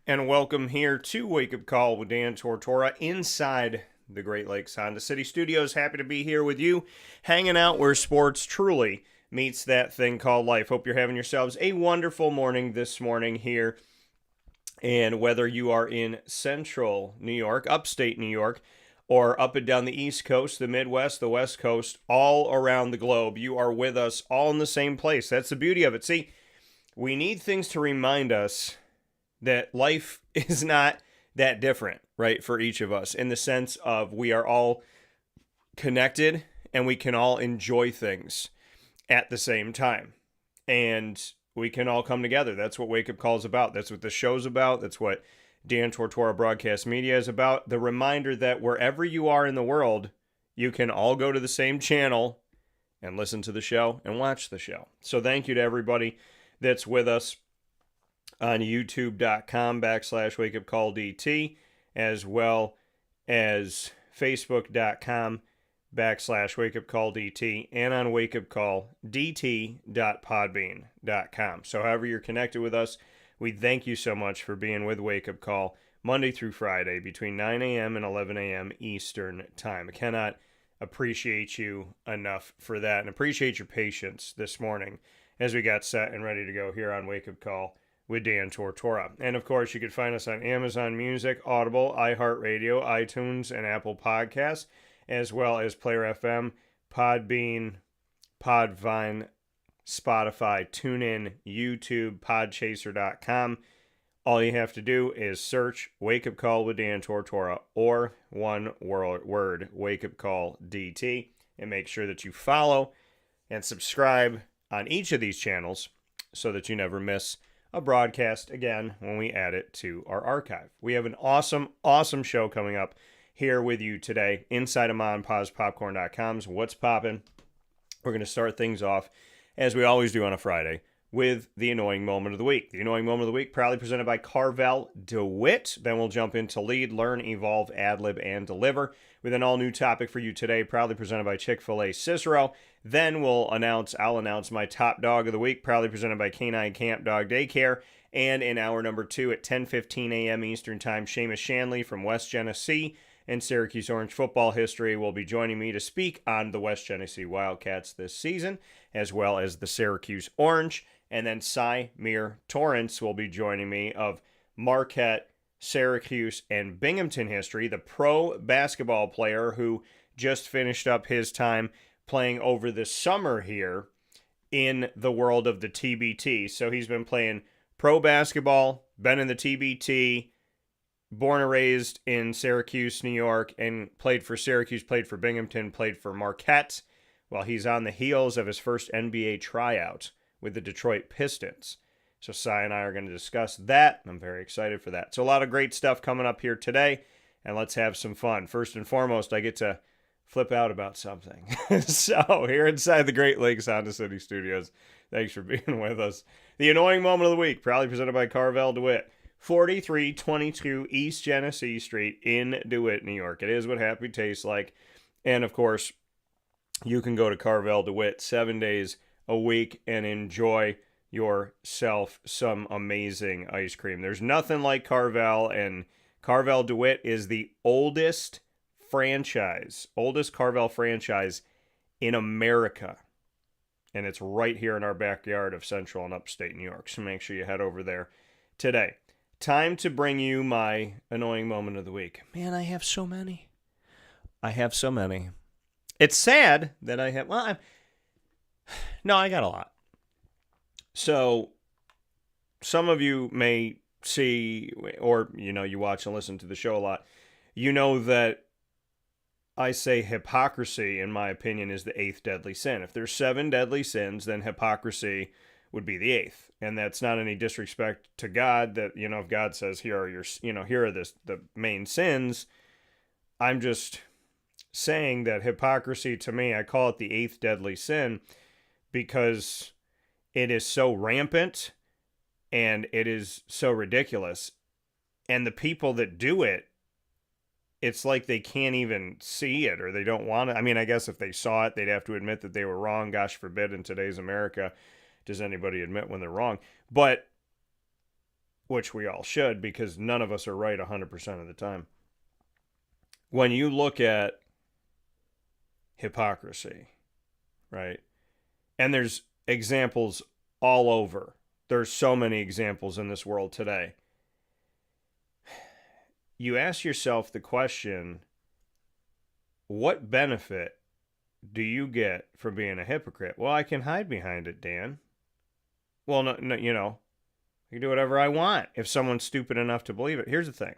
And welcome here to Wake Up Call with Dan Tortora inside the Great Lakes Honda City Studios. Happy to be here with you, hanging out where sports truly meets that thing called life. Hope you're having yourselves a wonderful morning this morning here. And whether you are in central New York, upstate New York, or up and down the East Coast, the Midwest, the West Coast, all around the globe, you are with us all in the same place. That's the beauty of it. See, we need things to remind us that life is not that different, right, for each of us, in the sense of we are all connected and we can all enjoy things at the same time. And we can all come together. That's what Wake Up Call is about. That's what the show's about. That's what Dan Tortora Broadcast Media is about. The reminder that wherever you are in the world, you can all go to the same channel and listen to the show and watch the show. So thank you to everybody that's with us on youtube.com/wakeupcalldt, as well as facebook.com/wakeupcalldt, and on wakeupcalldt.podbean.com. So however you're connected with us, we thank you so much for being with Wake Up Call Monday through Friday between 9 a.m. and 11 a.m. Eastern Time. I cannot appreciate you enough for that, and appreciate your patience this morning as we got set and ready to go here on Wake Up Call with Dan Tortora. And of course, you can find us on Amazon Music, Audible, iHeartRadio, iTunes, and Apple Podcasts, as well as Player FM, Podbean, Podvine, Spotify, TuneIn, YouTube, Podchaser.com. All you have to do is search Wake Up Call with Dan Tortora, or one word, Wake Up Call DT, and make sure that you follow and subscribe on each of these channels so that you never miss a broadcast again when we add it to our archive. We have an awesome show coming up here with you today inside of MonPazPopcorn.com's What's Poppin'. We're going to start things off, as we always do on a Friday, with the Annoying Moment of the Week. The Annoying Moment of the Week, proudly presented by Carvel DeWitt. Then we'll jump into Lead, Learn, Evolve, Ad-Lib, and Deliver with an all-new topic for you today, proudly presented by Chick-fil-A Cicero. Then I'll announce my Top Dog of the Week, proudly presented by K-9 Kamp Dog Daycare. And in hour number 2 at 10:15 a.m. Eastern Time, Seamus Shanley from West Genesee and Syracuse Orange football history will be joining me to speak on the West Genesee Wildcats this season, as well as the Syracuse Orange. And then Symir Torrence will be joining me of Marquette, Syracuse, and Binghamton history, the pro basketball player who just finished up his time playing over the summer here in the world of the TBT. So he's been playing pro basketball, been in the TBT, born and raised in Syracuse, New York, and played for Syracuse, played for Binghamton, played for Marquette, while he's on the heels of his first NBA tryout with the Detroit Pistons. So Cy and I are going to discuss that, and I'm very excited for that. So a lot of great stuff coming up here today, and let's have some fun. First and foremost, I get to flip out about something. So here inside the Great Lakes Honda City Studios, thanks for being with us. The Annoying Moment of the Week, proudly presented by Carvel DeWitt, 4322 East Genesee Street in DeWitt, New York. It is what happy tastes like. And of course, you can go to Carvel DeWitt 7 days a week and enjoy yourself some amazing ice cream. There's nothing like Carvel, and Carvel DeWitt is the oldest Carvel franchise in America. And it's right here in our backyard of central and upstate New York. So make sure you head over there today. Time to bring you my Annoying Moment of the Week. Man, I have so many. It's sad that I have, I got a lot. So some of you may see, or, you watch and listen to the show a lot. You know that I say hypocrisy, in my opinion, is the 8th deadly sin. If there's 7 deadly sins, then hypocrisy would be the 8th. And that's not any disrespect to God that, if God says, here are the main sins. I'm just saying that hypocrisy, to me, I call it the 8th deadly sin because it is so rampant and it is so ridiculous. And the people that do it, it's like they can't even see it, or they don't want to. I mean, I guess if they saw it, they'd have to admit that they were wrong. Gosh forbid, in today's America, does anybody admit when they're wrong? But which we all should because none of us are right 100% of the time. When you look at hypocrisy, right? And there's examples all over. There's so many examples in this world today. You ask yourself the question, what benefit do you get from being a hypocrite? Well, I can hide behind it, Dan. Well, no, I can do whatever I want if someone's stupid enough to believe it. Here's the thing.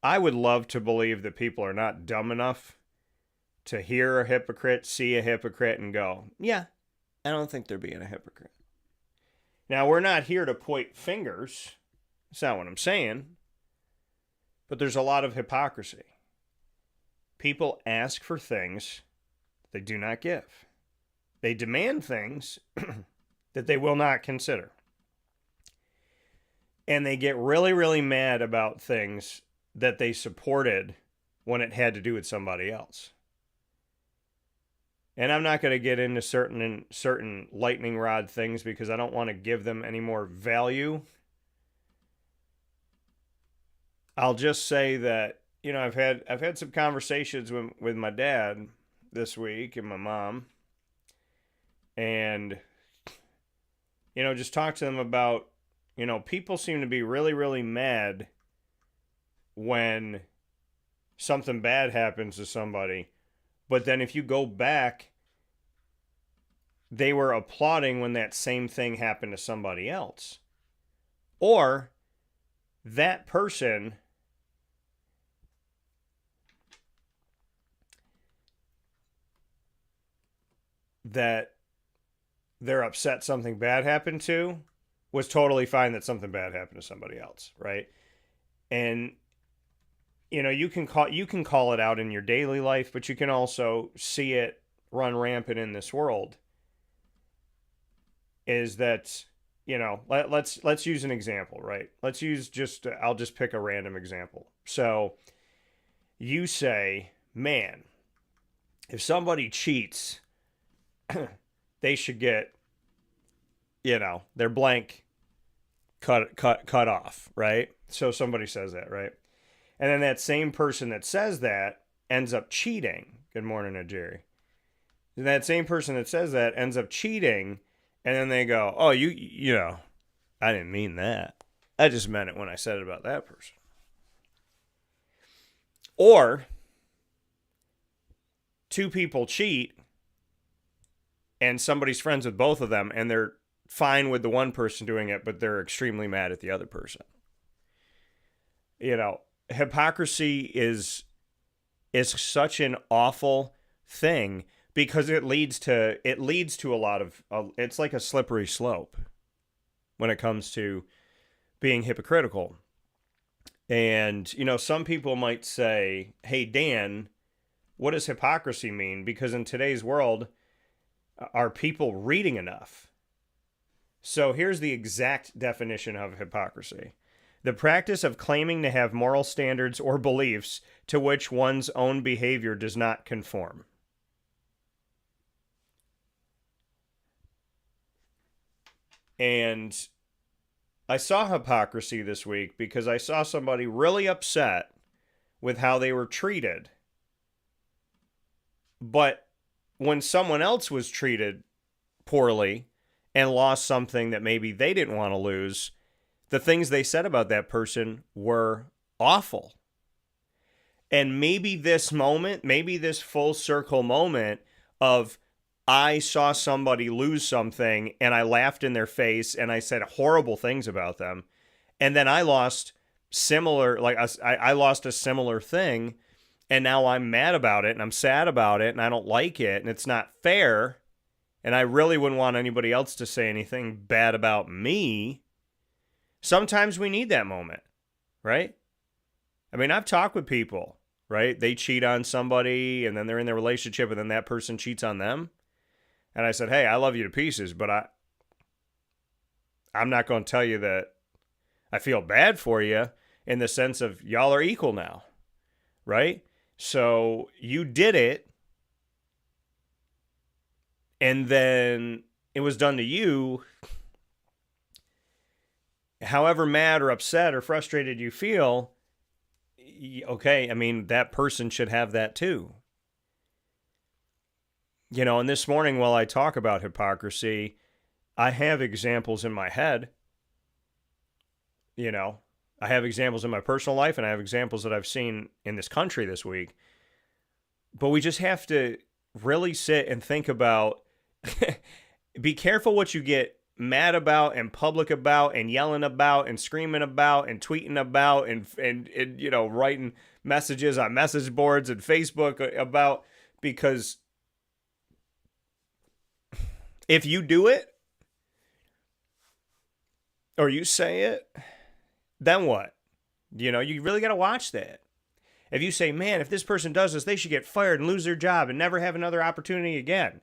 I would love to believe that people are not dumb enough to hear a hypocrite, see a hypocrite, and go, yeah, I don't think they're being a hypocrite. Now, we're not here to point fingers. That's not what I'm saying. But there's a lot of hypocrisy. People ask for things they do not give. They demand things that they will not consider. And they get really, really mad about things that they supported when it had to do with somebody else. And I'm not going to get into certain lightning rod things because I don't want to give them any more value. I'll just say that, I've had some conversations with my dad this week and my mom. And, just talk to them about, people seem to be really, really mad when something bad happens to somebody. But then if you go back, they were applauding when that same thing happened to somebody else. Or that person that they're upset something bad happened to was totally fine that something bad happened to somebody else, right? And you can call it out in your daily life, but you can also see it run rampant in this world. Is that, let's use an example, right? I'll just pick a random example. So you say, man, if somebody cheats, they should get, their blank cut off, right? So somebody says that, right? And then that same person that says that ends up cheating. Good morning, Jerry. And that same person that says that ends up cheating, and then they go, oh, I didn't mean that. I just meant it when I said it about that person. Or two people cheat, and somebody's friends with both of them, and they're fine with the one person doing it, but they're extremely mad at the other person. Hypocrisy is such an awful thing because it leads to a lot of it's like a slippery slope when it comes to being hypocritical. And some people might say, hey Dan, what does hypocrisy mean? Because in today's world, are people reading enough? So here's the exact definition of hypocrisy. The practice of claiming to have moral standards or beliefs to which one's own behavior does not conform. And I saw hypocrisy this week because I saw somebody really upset with how they were treated. But when someone else was treated poorly and lost something that maybe they didn't want to lose, the things they said about that person were awful. And maybe this full circle moment of I saw somebody lose something and I laughed in their face and I said horrible things about them. And then I lost I lost a similar thing, and now I'm mad about it and I'm sad about it and I don't like it and it's not fair. And I really wouldn't want anybody else to say anything bad about me. Sometimes we need that moment, right? I mean, I've talked with people, right? They cheat on somebody and then they're in their relationship and then that person cheats on them. And I said, hey, I love you to pieces, but I'm not going to tell you that I feel bad for you in the sense of y'all are equal now, right? So you did it and then it was done to you. however mad or upset or frustrated you feel, okay, I mean, that person should have that too. And this morning while I talk about hypocrisy, I have examples in my head. I have examples in my personal life, and I have examples that I've seen in this country this week. But we just have to really sit and think about, be careful what you get mad about and public about and yelling about and screaming about and tweeting about and writing messages on message boards and Facebook about, because if you do it or you say it, then what? You really got to watch that. If you say, man, if this person does this, they should get fired and lose their job and never have another opportunity again.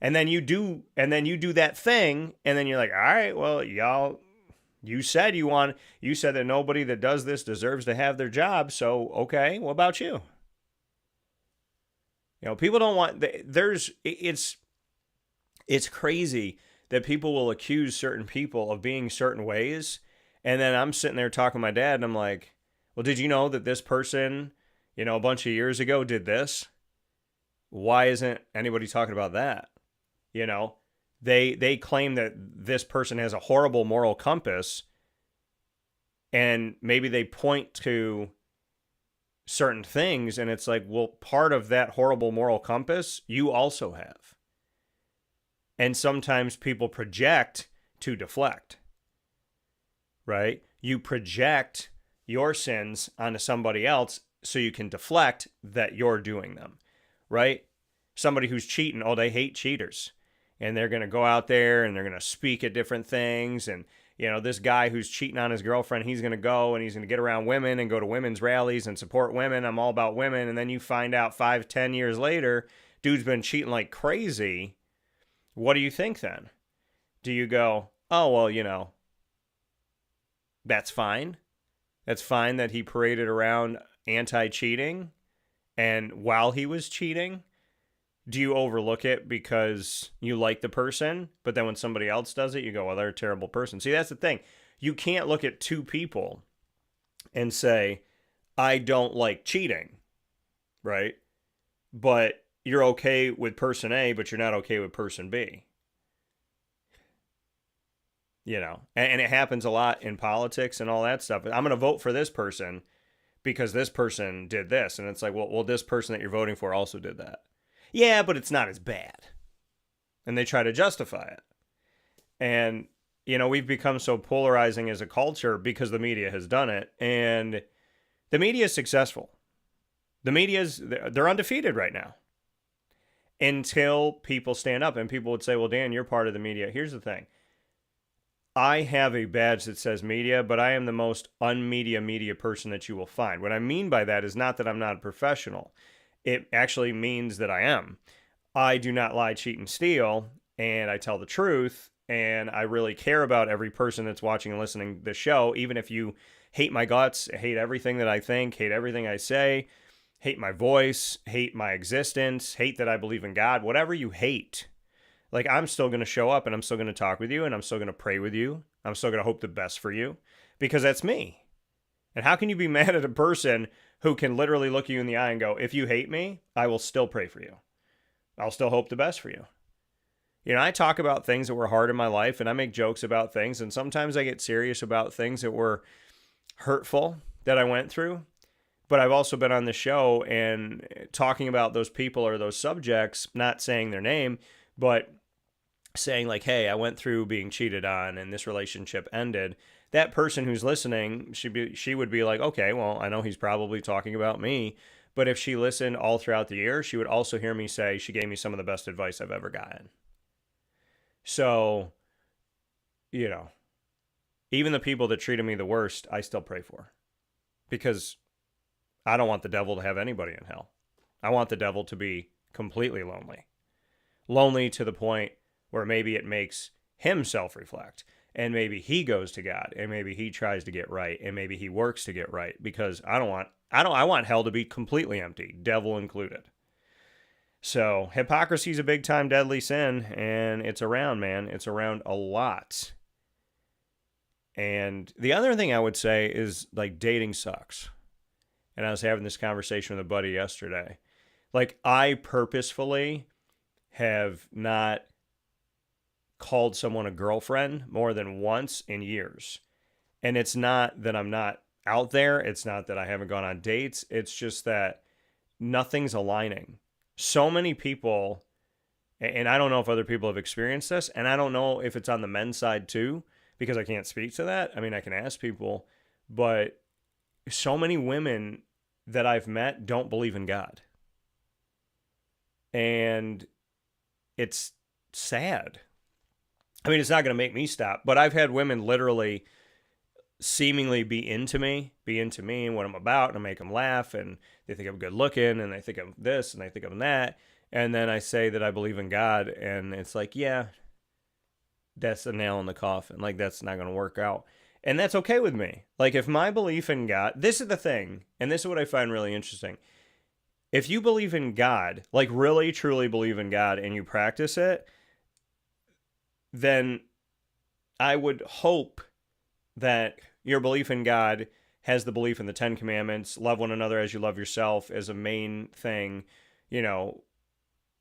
And then you do that thing, and then you're like, all right, well, y'all, you said that nobody that does this deserves to have their job. So, okay, what about you? People don't want, it's crazy that people will accuse certain people of being certain ways. And then I'm sitting there talking to my dad, and I'm like, well, did you know that this person, a bunch of years ago did this? Why isn't anybody talking about that? They claim that this person has a horrible moral compass, and maybe they point to certain things, and it's like, well, part of that horrible moral compass you also have. And sometimes people project to deflect, right? You project your sins onto somebody else so you can deflect that you're doing them, right? Somebody who's cheating, they hate cheaters. And they're going to go out there and they're going to speak at different things. And, this guy who's cheating on his girlfriend, he's going to go and he's going to get around women and go to women's rallies and support women. I'm all about women. And then you find out 5-10 years later, dude's been cheating like crazy. What do you think then? Do you go, oh, well, that's fine. That's fine that he paraded around anti-cheating and while he was cheating? Do you overlook it because you like the person, but then when somebody else does it, you go, well, they're a terrible person. See, that's the thing. You can't look at two people and say, I don't like cheating, right? But you're okay with person A, but you're not okay with person B. And it happens a lot in politics and all that stuff. I'm going to vote for this person because this person did this. And it's like, well, this person that you're voting for also did that. Yeah, but it's not as bad. And they try to justify it. And, we've become so polarizing as a culture because the media has done it. And the media is successful. The they're undefeated right now. Until people stand up and people would say, well, Dan, you're part of the media. Here's the thing. I have a badge that says media, but I am the most media person that you will find. What I mean by that is not that I'm not a professional. It actually means that I am. I do not lie, cheat, and steal, and I tell the truth, and I really care about every person that's watching and listening to the show, even if you hate my guts, hate everything that I think, hate everything I say, hate my voice, hate my existence, hate that I believe in God, whatever you hate. Like, I'm still going to show up, and I'm still going to talk with you, and I'm still going to pray with you. I'm still going to hope the best for you, because that's me. And how can you be mad at a person who can literally look you in the eye and go, if you hate me, I will still pray for you. I'll still hope the best for you. I talk about things that were hard in my life, and I make jokes about things, and sometimes I get serious about things that were hurtful that I went through. But I've also been on the show and talking about those people or those subjects, not saying their name, but saying like, hey, I went through being cheated on and this relationship ended. That person who's listening, she would be like, okay, well, I know he's probably talking about me. But if she listened all throughout the year, she would also hear me say she gave me some of the best advice I've ever gotten. So, even the people that treated me the worst, I still pray for. Because I don't want the devil to have anybody in hell. I want the devil to be completely lonely. Lonely to the point where maybe it makes him self-reflect. And maybe he goes to God. And maybe he tries to get right. And maybe he works to get right. Because I want hell to be completely empty, devil included. So hypocrisy is a big time deadly sin. And it's around, man. It's around a lot. And the other thing I would say is, like, dating sucks. And I was having this conversation with a buddy yesterday. Like, I purposefully have not called someone a girlfriend more than once in years. And it's not that I'm not out there. It's not that I haven't gone on dates. It's just that nothing's aligning. So many people, and I don't know if other people have experienced this, and I don't know if it's on the men's side too, because I can't speak to that. I mean, I can ask people, but so many women that I've met don't believe in God. And it's sad. I mean, it's not going to make me stop, but I've had women literally seemingly be into me and what I'm about, and I make them laugh, and they think I'm good looking, and they think I'm this, and they think I'm that. And then I say that I believe in God, and it's like, yeah, that's a nail in the coffin. Like, that's not going to work out. And that's okay with me. Like, if my belief in God, this is the thing, and this is what I find really interesting. If you believe in God, like really, truly believe in God, and you practice it, then I would hope that your belief in God has the belief in the 10 Commandments, love one another as you love yourself as a main thing, you know,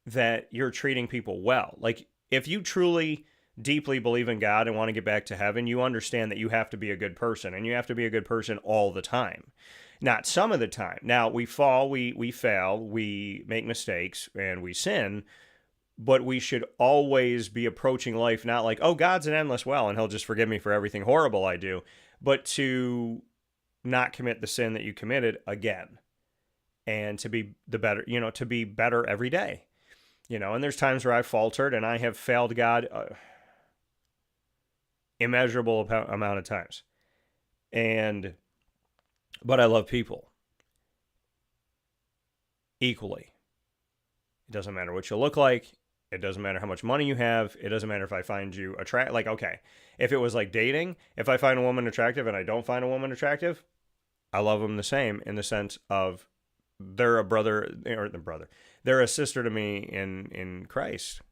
that you're treating people well. Like, if you truly deeply believe in God and want to get back to heaven, you understand that you have to be a good person, and you have to be a good person all the time. Not some of the time. Now, we fall, we fail, we make mistakes, and we sin, but we should always be approaching life not like, oh, God's an endless well, and he'll just forgive me for everything horrible I do, but to not commit the sin that you committed again, and to be the better, you know, to be better every day. You know, and there's times where I've faltered and I have failed God immeasurable amount of times. But I love people equally. It doesn't matter what you look like. It doesn't matter how much money you have. It doesn't matter if I find you attractive. Like, okay, if it was like dating, if I find a woman attractive and I don't find a woman attractive, I love them the same, in the sense of they're a brother, or the brother. They're a sister to me in Christ.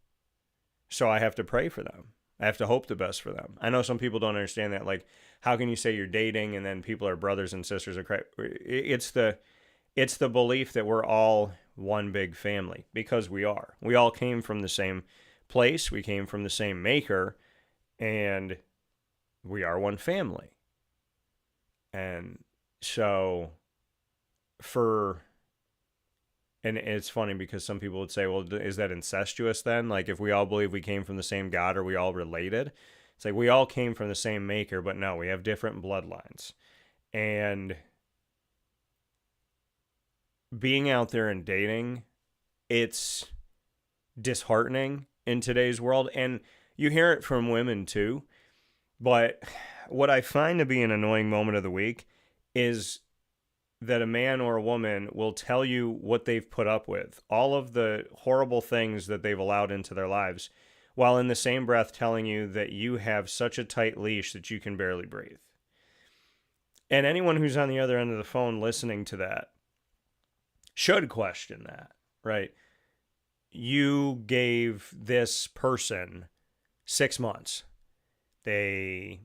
So I have to pray for them. I have to hope the best for them. I know some people don't understand that. Like, how can you say you're dating and then people are brothers and sisters of Christ? It's the belief that we're all one big family, because we are. We all came from the same place. We came from the same maker, and we are one family. And so and it's funny because some people would say, well, is that incestuous then? Like, if we all believe we came from the same God, are we all related? It's like, we all came from the same maker, but no, we have different bloodlines. And being out there and dating, it's disheartening in today's world. And you hear it from women too. But what I find to be an annoying moment of the week is that a man or a woman will tell you what they've put up with, all of the horrible things that they've allowed into their lives, while in the same breath telling you that you have such a tight leash that you can barely breathe. And anyone who's on the other end of the phone listening to that should question that, right? You gave this person 6 months. They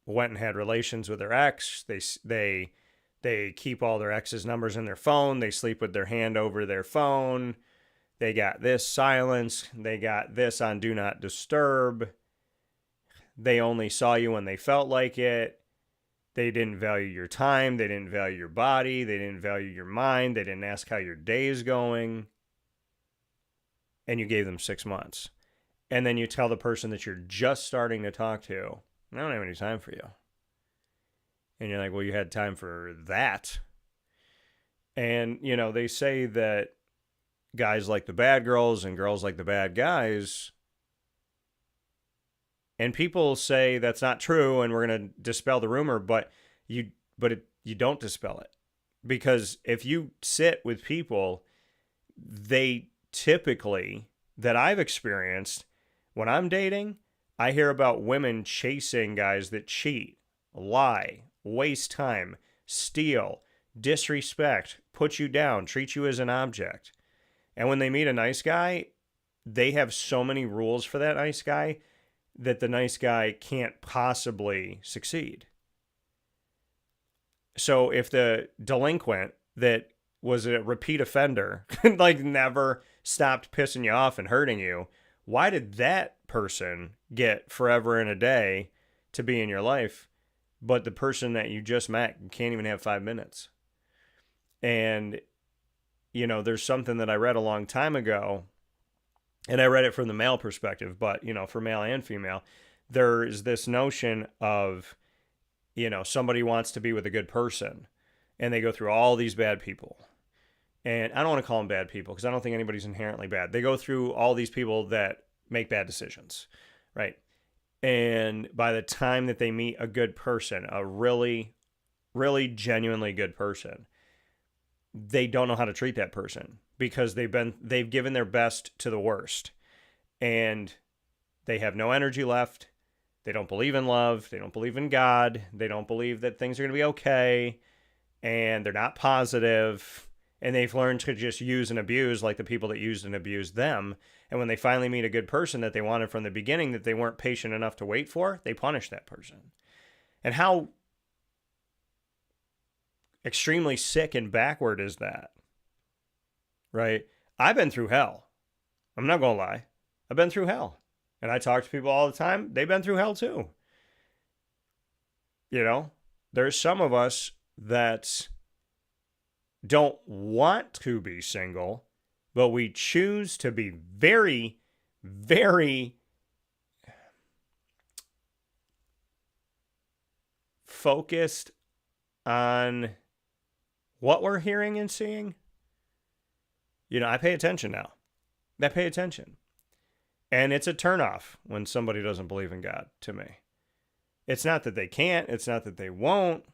went and had relations with their ex. They keep all their ex's numbers in their phone. They sleep with their hand over their phone. They got this silence. They got this on Do Not Disturb. They only saw you when they felt like it. They didn't value your time. They didn't value your body. They didn't value your mind. They didn't ask how your day is going. And you gave them 6 months. And then you tell the person that you're just starting to talk to, I don't have any time for you. And you're like, well, you had time for that. And, you know, they say that guys like the bad girls and girls like the bad guys. And people say that's not true, and we're going to dispel the rumor, but you don't dispel it. Because if you sit with people, they typically, that I've experienced, when I'm dating, I hear about women chasing guys that cheat, lie, waste time, steal, disrespect, put you down, treat you as an object. And when they meet a nice guy, they have so many rules for that nice guy that the nice guy can't possibly succeed. So if the delinquent that was a repeat offender, like never stopped pissing you off and hurting you, why did that person get forever and a day to be in your life, but the person that you just met can't even have 5 minutes? And, you know, there's something that I read a long time ago, and I read it from the male perspective, but, you know, for male and female, there is this notion of, you know, somebody wants to be with a good person, and they go through all these bad people. And I don't want to call them bad people because I don't think anybody's inherently bad. They go through all these people that make bad decisions, right? And by the time that they meet a good person, a really, really genuinely good person, they don't know how to treat that person because they've given their best to the worst, and they have no energy left. They don't believe in love. They don't believe in God. They don't believe that things are going to be okay, and they're not positive. And they've learned to just use and abuse like the people that used and abused them. And when they finally meet a good person that they wanted from the beginning that they weren't patient enough to wait for, they punish that person. And how extremely sick and backward is that? Right? I've been through hell. I'm not going to lie. I've been through hell. And I talk to people all the time. They've been through hell too. You know, there's some of us that don't want to be single, but we choose to be very, very focused on what we're hearing and seeing. You know, I pay attention now. I pay attention. And it's a turnoff when somebody doesn't believe in God to me. It's not that they can't, it's not that they won't,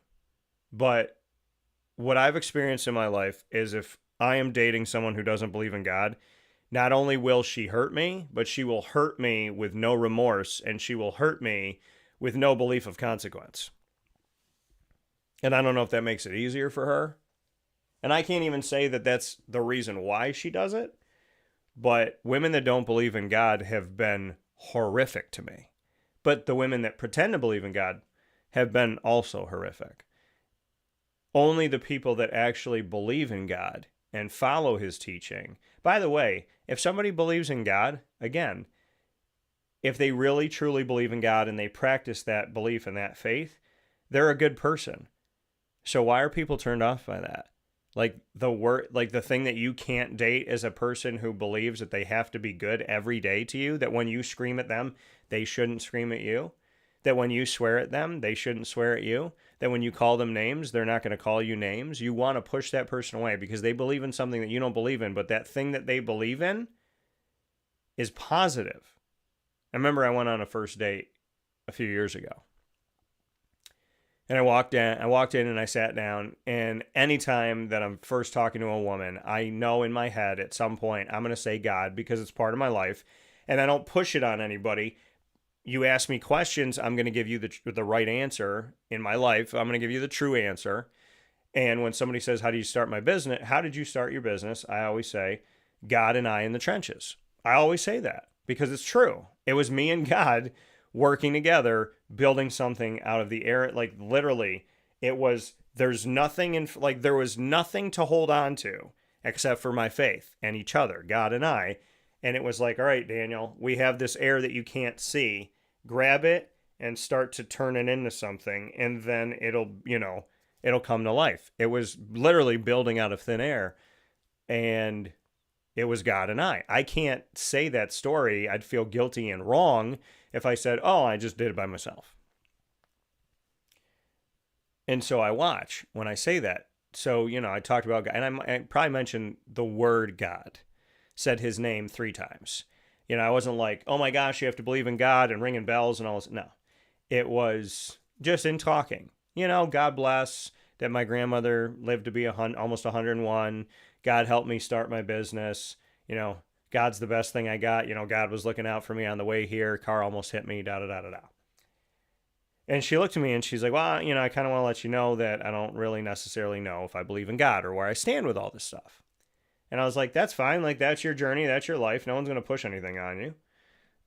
but what I've experienced in my life is if I am dating someone who doesn't believe in God, not only will she hurt me, but she will hurt me with no remorse, and she will hurt me with no belief of consequence. And I don't know if that makes it easier for her. And I can't even say that that's the reason why she does it. But women that don't believe in God have been horrific to me. But the women that pretend to believe in God have been also horrific. Only the people that actually believe in God and follow his teaching. By the way, if somebody believes in God, again, if they really truly believe in God and they practice that belief and that faith, they're a good person. So why are people turned off by that? Like the thing that you can't date is a person who believes that they have to be good every day to you, that when you scream at them, they shouldn't scream at you, that when you swear at them, they shouldn't swear at you, that when you call them names, they're not going to call you names. You want to push that person away because they believe in something that you don't believe in, but that thing that they believe in is positive. I remember I went on a first date a few years ago. And I walked in and I sat down, and anytime that I'm first talking to a woman, I know in my head at some point I'm going to say God because it's part of my life, and I don't push it on anybody. You ask me questions, I'm going to give you the right answer in my life. I'm going to give you the true answer. And when somebody says, how do you start my business? How did you start your business? I always say, God and I in the trenches. I always say that because it's true. It was me and God working together, building something out of the air. Like literally, there was nothing to hold on to except for my faith and each other, God and I. And it was like, all right, Daniel, we have this air that you can't see. Grab it and start to turn it into something. And then it'll come to life. It was literally building out of thin air. And it was God and I. I can't say that story. I'd feel guilty and wrong if I said, oh, I just did it by myself. And so I watch when I say that. So, I talked about God, and I probably mentioned the word God, said his name 3 times. I wasn't like, oh my gosh, you have to believe in God and ringing bells and all this. No, it was just in talking. God bless that my grandmother lived to be almost 101. God helped me start my business. God's the best thing I got. God was looking out for me on the way here. Car almost hit me, da-da-da-da-da. And she looked at me and she's like, well, I kind of want to let you know that I don't really necessarily know if I believe in God or where I stand with all this stuff. And I was like, that's fine. Like, that's your journey. That's your life. No one's going to push anything on you.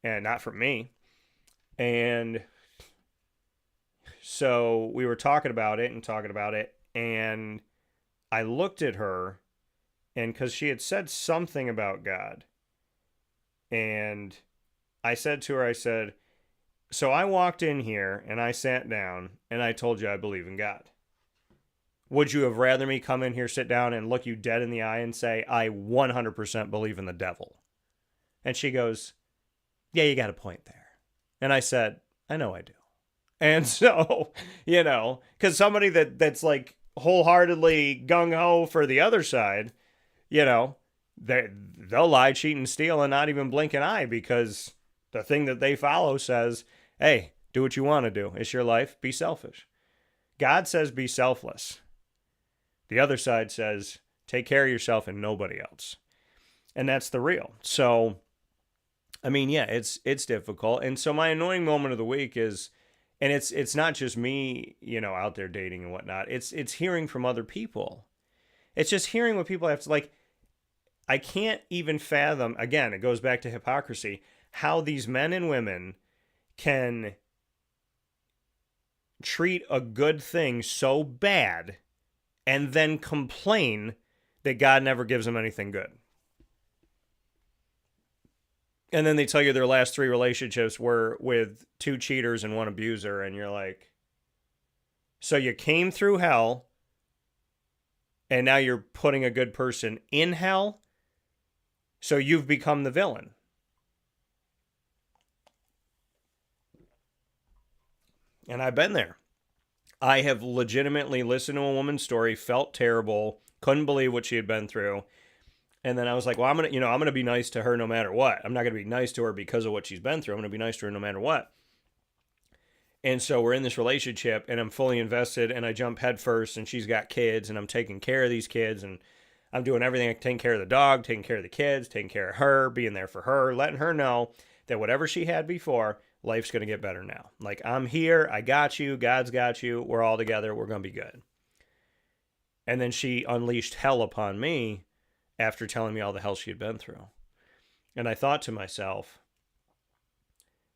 And not from me. And so we were talking about it, and I looked at her, and because she had said something about God, and I said to her, I said, so I walked in here and I sat down and I told you I believe in God. Would you have rather me come in here, sit down, and look you dead in the eye and say, I 100% believe in the devil? And she goes, yeah, you got a point there. And I said, I know I do. And so, because somebody that's like wholeheartedly gung-ho for the other side, they'll lie, cheat, and steal and not even blink an eye, because the thing that they follow says, hey, do what you want to do. It's your life. Be selfish. God says be selfless. The other side says take care of yourself and nobody else. And that's the real. So, I mean, yeah, it's difficult. And so my annoying moment of the week is, and it's not just me, out there dating and whatnot. It's hearing from other people. It's just hearing what people have to, like, I can't even fathom, again, it goes back to hypocrisy, how these men and women can treat a good thing so bad and then complain that God never gives them anything good. And then they tell you their last 3 relationships were with 2 cheaters and 1 abuser. And you're like, so you came through hell and now you're putting a good person in hell? So you've become the villain. And I've been there. I have legitimately listened to a woman's story, felt terrible, couldn't believe what she had been through. And then I was like, well, I'm going to be nice to her no matter what. I'm not going to be nice to her because of what she's been through. I'm going to be nice to her no matter what. And so we're in this relationship and I'm fully invested and I jump headfirst and she's got kids and I'm taking care of these kids and I'm doing everything. I'm taking care of the dog, taking care of the kids, taking care of her, being there for her, letting her know that whatever she had before, life's going to get better now. Like, I'm here. I got you. God's got you. We're all together. We're going to be good. And then she unleashed hell upon me after telling me all the hell she had been through. And I thought to myself,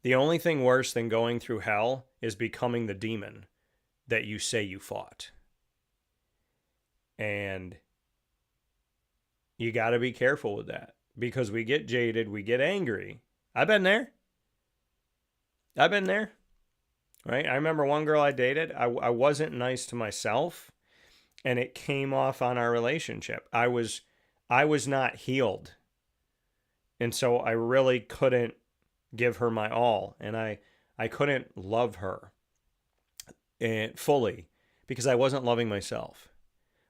the only thing worse than going through hell is becoming the demon that you say you fought. And you got to be careful with that because we get jaded, we get angry. I've been there, right? I remember one girl I dated, I wasn't nice to myself, and it came off on our relationship. I was not healed. And so I really couldn't give her my all. And I couldn't love her fully because I wasn't loving myself.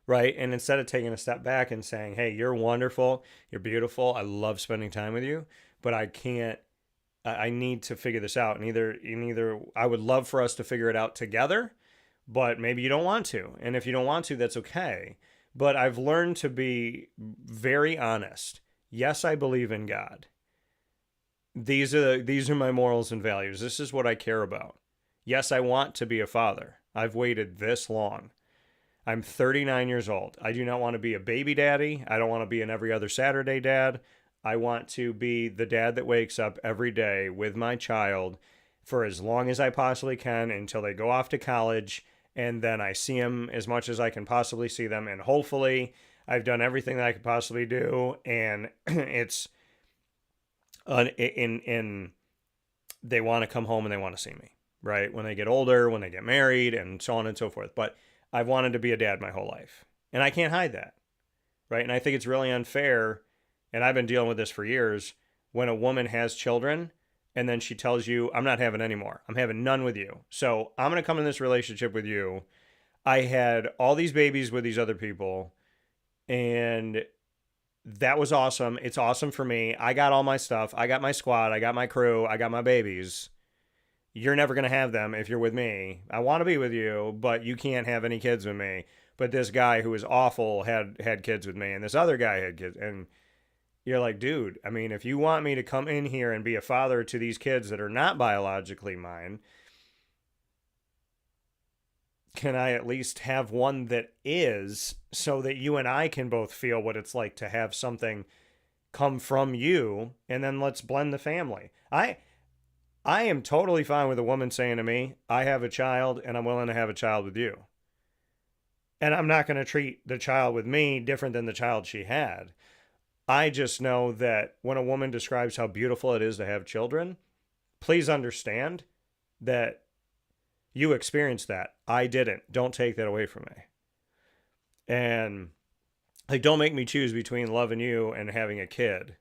Right? And instead of taking a step back and saying, hey, you're wonderful, you're beautiful, I love spending time with you, but I need to figure this out. And either I would love for us to figure it out together, but maybe you don't want to. And if you don't want to, that's okay. But I've learned to be very honest. Yes, I believe in God. These are my morals and values. This is what I care about. Yes, I want to be a father. I've waited this long. I'm 39 years old. I do not want to be a baby daddy. I don't want to be an every other Saturday dad. I want to be the dad that wakes up every day with my child for as long as I possibly can until they go off to college. And then I see them as much as I can possibly see them. And hopefully I've done everything that I could possibly do. And it's in they want to come home and they want to see me, right? When they get older, when they get married and so on and so forth. But I've wanted to be a dad my whole life. And I can't hide that, right? And I think it's really unfair, and I've been dealing with this for years, when a woman has children and then she tells you, I'm not having any more. I'm having none with you. So I'm going to come in this relationship with you. I had all these babies with these other people, and that was awesome. It's awesome for me. I got all my stuff. I got my squad. I got my crew. I got my babies. You're never going to have them if you're with me. I want to be with you, but you can't have any kids with me. But this guy who was awful had kids with me, and this other guy had kids. And you're like, dude, I mean, if you want me to come in here and be a father to these kids that are not biologically mine, can I at least have one that is, so that you and I can both feel what it's like to have something come from you, and then let's blend the family. I am totally fine with a woman saying to me, I have a child and I'm willing to have a child with you. And I'm not going to treat the child with me different than the child she had. I just know that when a woman describes how beautiful it is to have children, please understand that you experienced that. I didn't. Don't take that away from me. And like, don't make me choose between loving you and having a kid,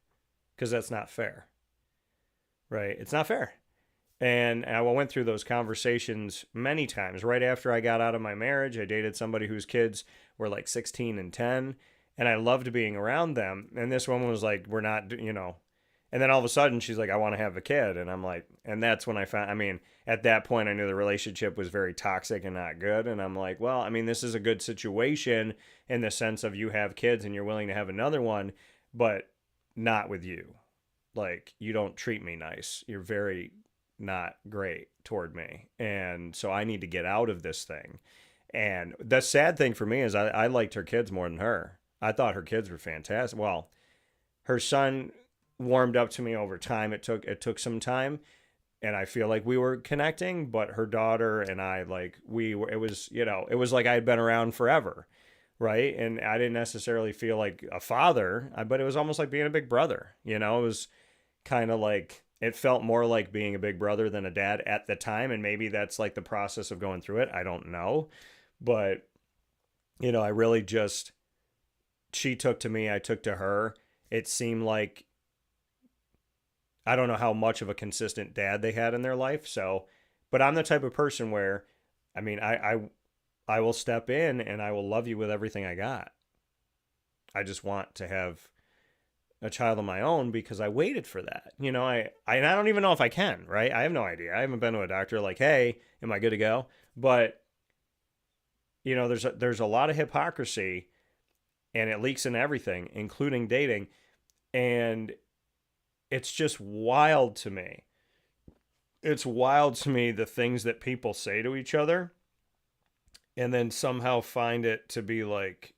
because that's not fair. Right? It's not fair. And I went through those conversations many times. Right after I got out of my marriage, I dated somebody whose kids were like 16 and 10, and I loved being around them. And this woman was like, we're not, and then all of a sudden she's like, I want to have a kid. And I'm like, and that's when I found, at that point I knew the relationship was very toxic and not good. And I'm like, well, this is a good situation in the sense of you have kids and you're willing to have another one, but not with you. Like, you don't treat me nice. You're very not great toward me. And so I need to get out of this thing. And the sad thing for me is I liked her kids more than her. I thought her kids were fantastic. Well, her son warmed up to me over time. It took some time, and I feel like we were connecting, but her daughter and I, like, it was like I had been around forever. Right. And I didn't necessarily feel like a father, but it was almost like being a big brother. It was kind of like, it felt more like being a big brother than a dad at the time. And maybe that's like the process of going through it. I don't know. But, I really just, she took to me, I took to her. It seemed like, I don't know how much of a consistent dad they had in their life. So, but I'm the type of person where, I will step in and I will love you with everything I got. I just want to have a child of my own because I waited for that. I don't even know if I can, right? I have no idea. I haven't been to a doctor like, hey, am I good to go? But, there's a lot of hypocrisy, and it leaks in everything, including dating. And it's just wild to me. It's wild to me, the things that people say to each other and then somehow find it to be like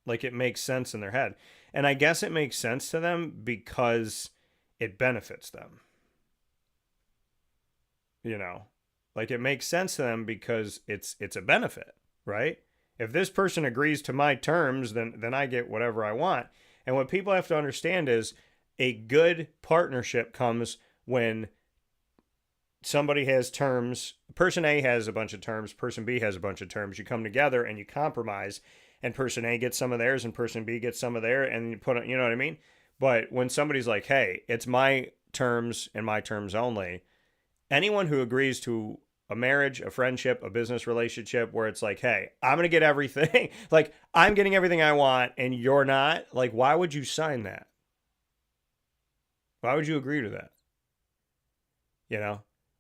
it makes sense in their head. And I guess it makes sense to them because it benefits them. Like, it makes sense to them because it's a benefit, right? If this person agrees to my terms, then I get whatever I want. And what people have to understand is a good partnership comes when somebody has terms. Person A has a bunch of terms. Person B has a bunch of terms. You come together and you compromise, and person A gets some of theirs and person B gets some of theirs, and you put it, you know what I mean? But when somebody's like, hey, it's my terms and my terms only, anyone who agrees to a marriage, a friendship, a business relationship where it's like, hey, I'm going to get everything, like, I'm getting everything I want and you're not, like, why would you sign that? Why would you agree to that?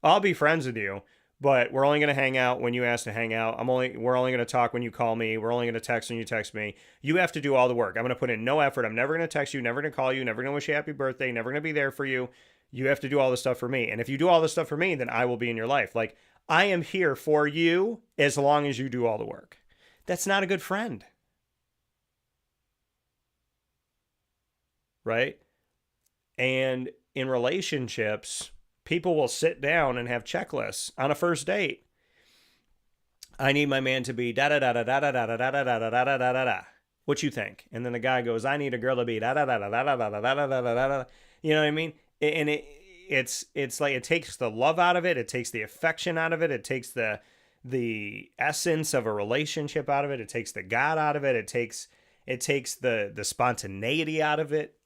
I'll be friends with you, but we're only going to hang out when you ask to hang out. We're only going to talk when you call me. We're only going to text when you text me. You have to do all the work. I'm going to put in no effort. I'm never going to text you, never going to call you, never going to wish you happy birthday, never going to be there for you. You have to do all this stuff for me. And if you do all this stuff for me, then I will be in your life. Like, I am here for you as long as you do all the work. That's not a good friend. Right? And in relationships, people will sit down and have checklists on a first date. I need my man to be da da da da da da da da da da da da da da da da. What you think? And then the guy goes, I need a girl to be da da da da da da da da da da da da. You know what I mean? And it's like, it takes the love out of it. It takes the affection out of it. It takes the essence of a relationship out of it. It takes the God out of it. It takes the spontaneity out of it.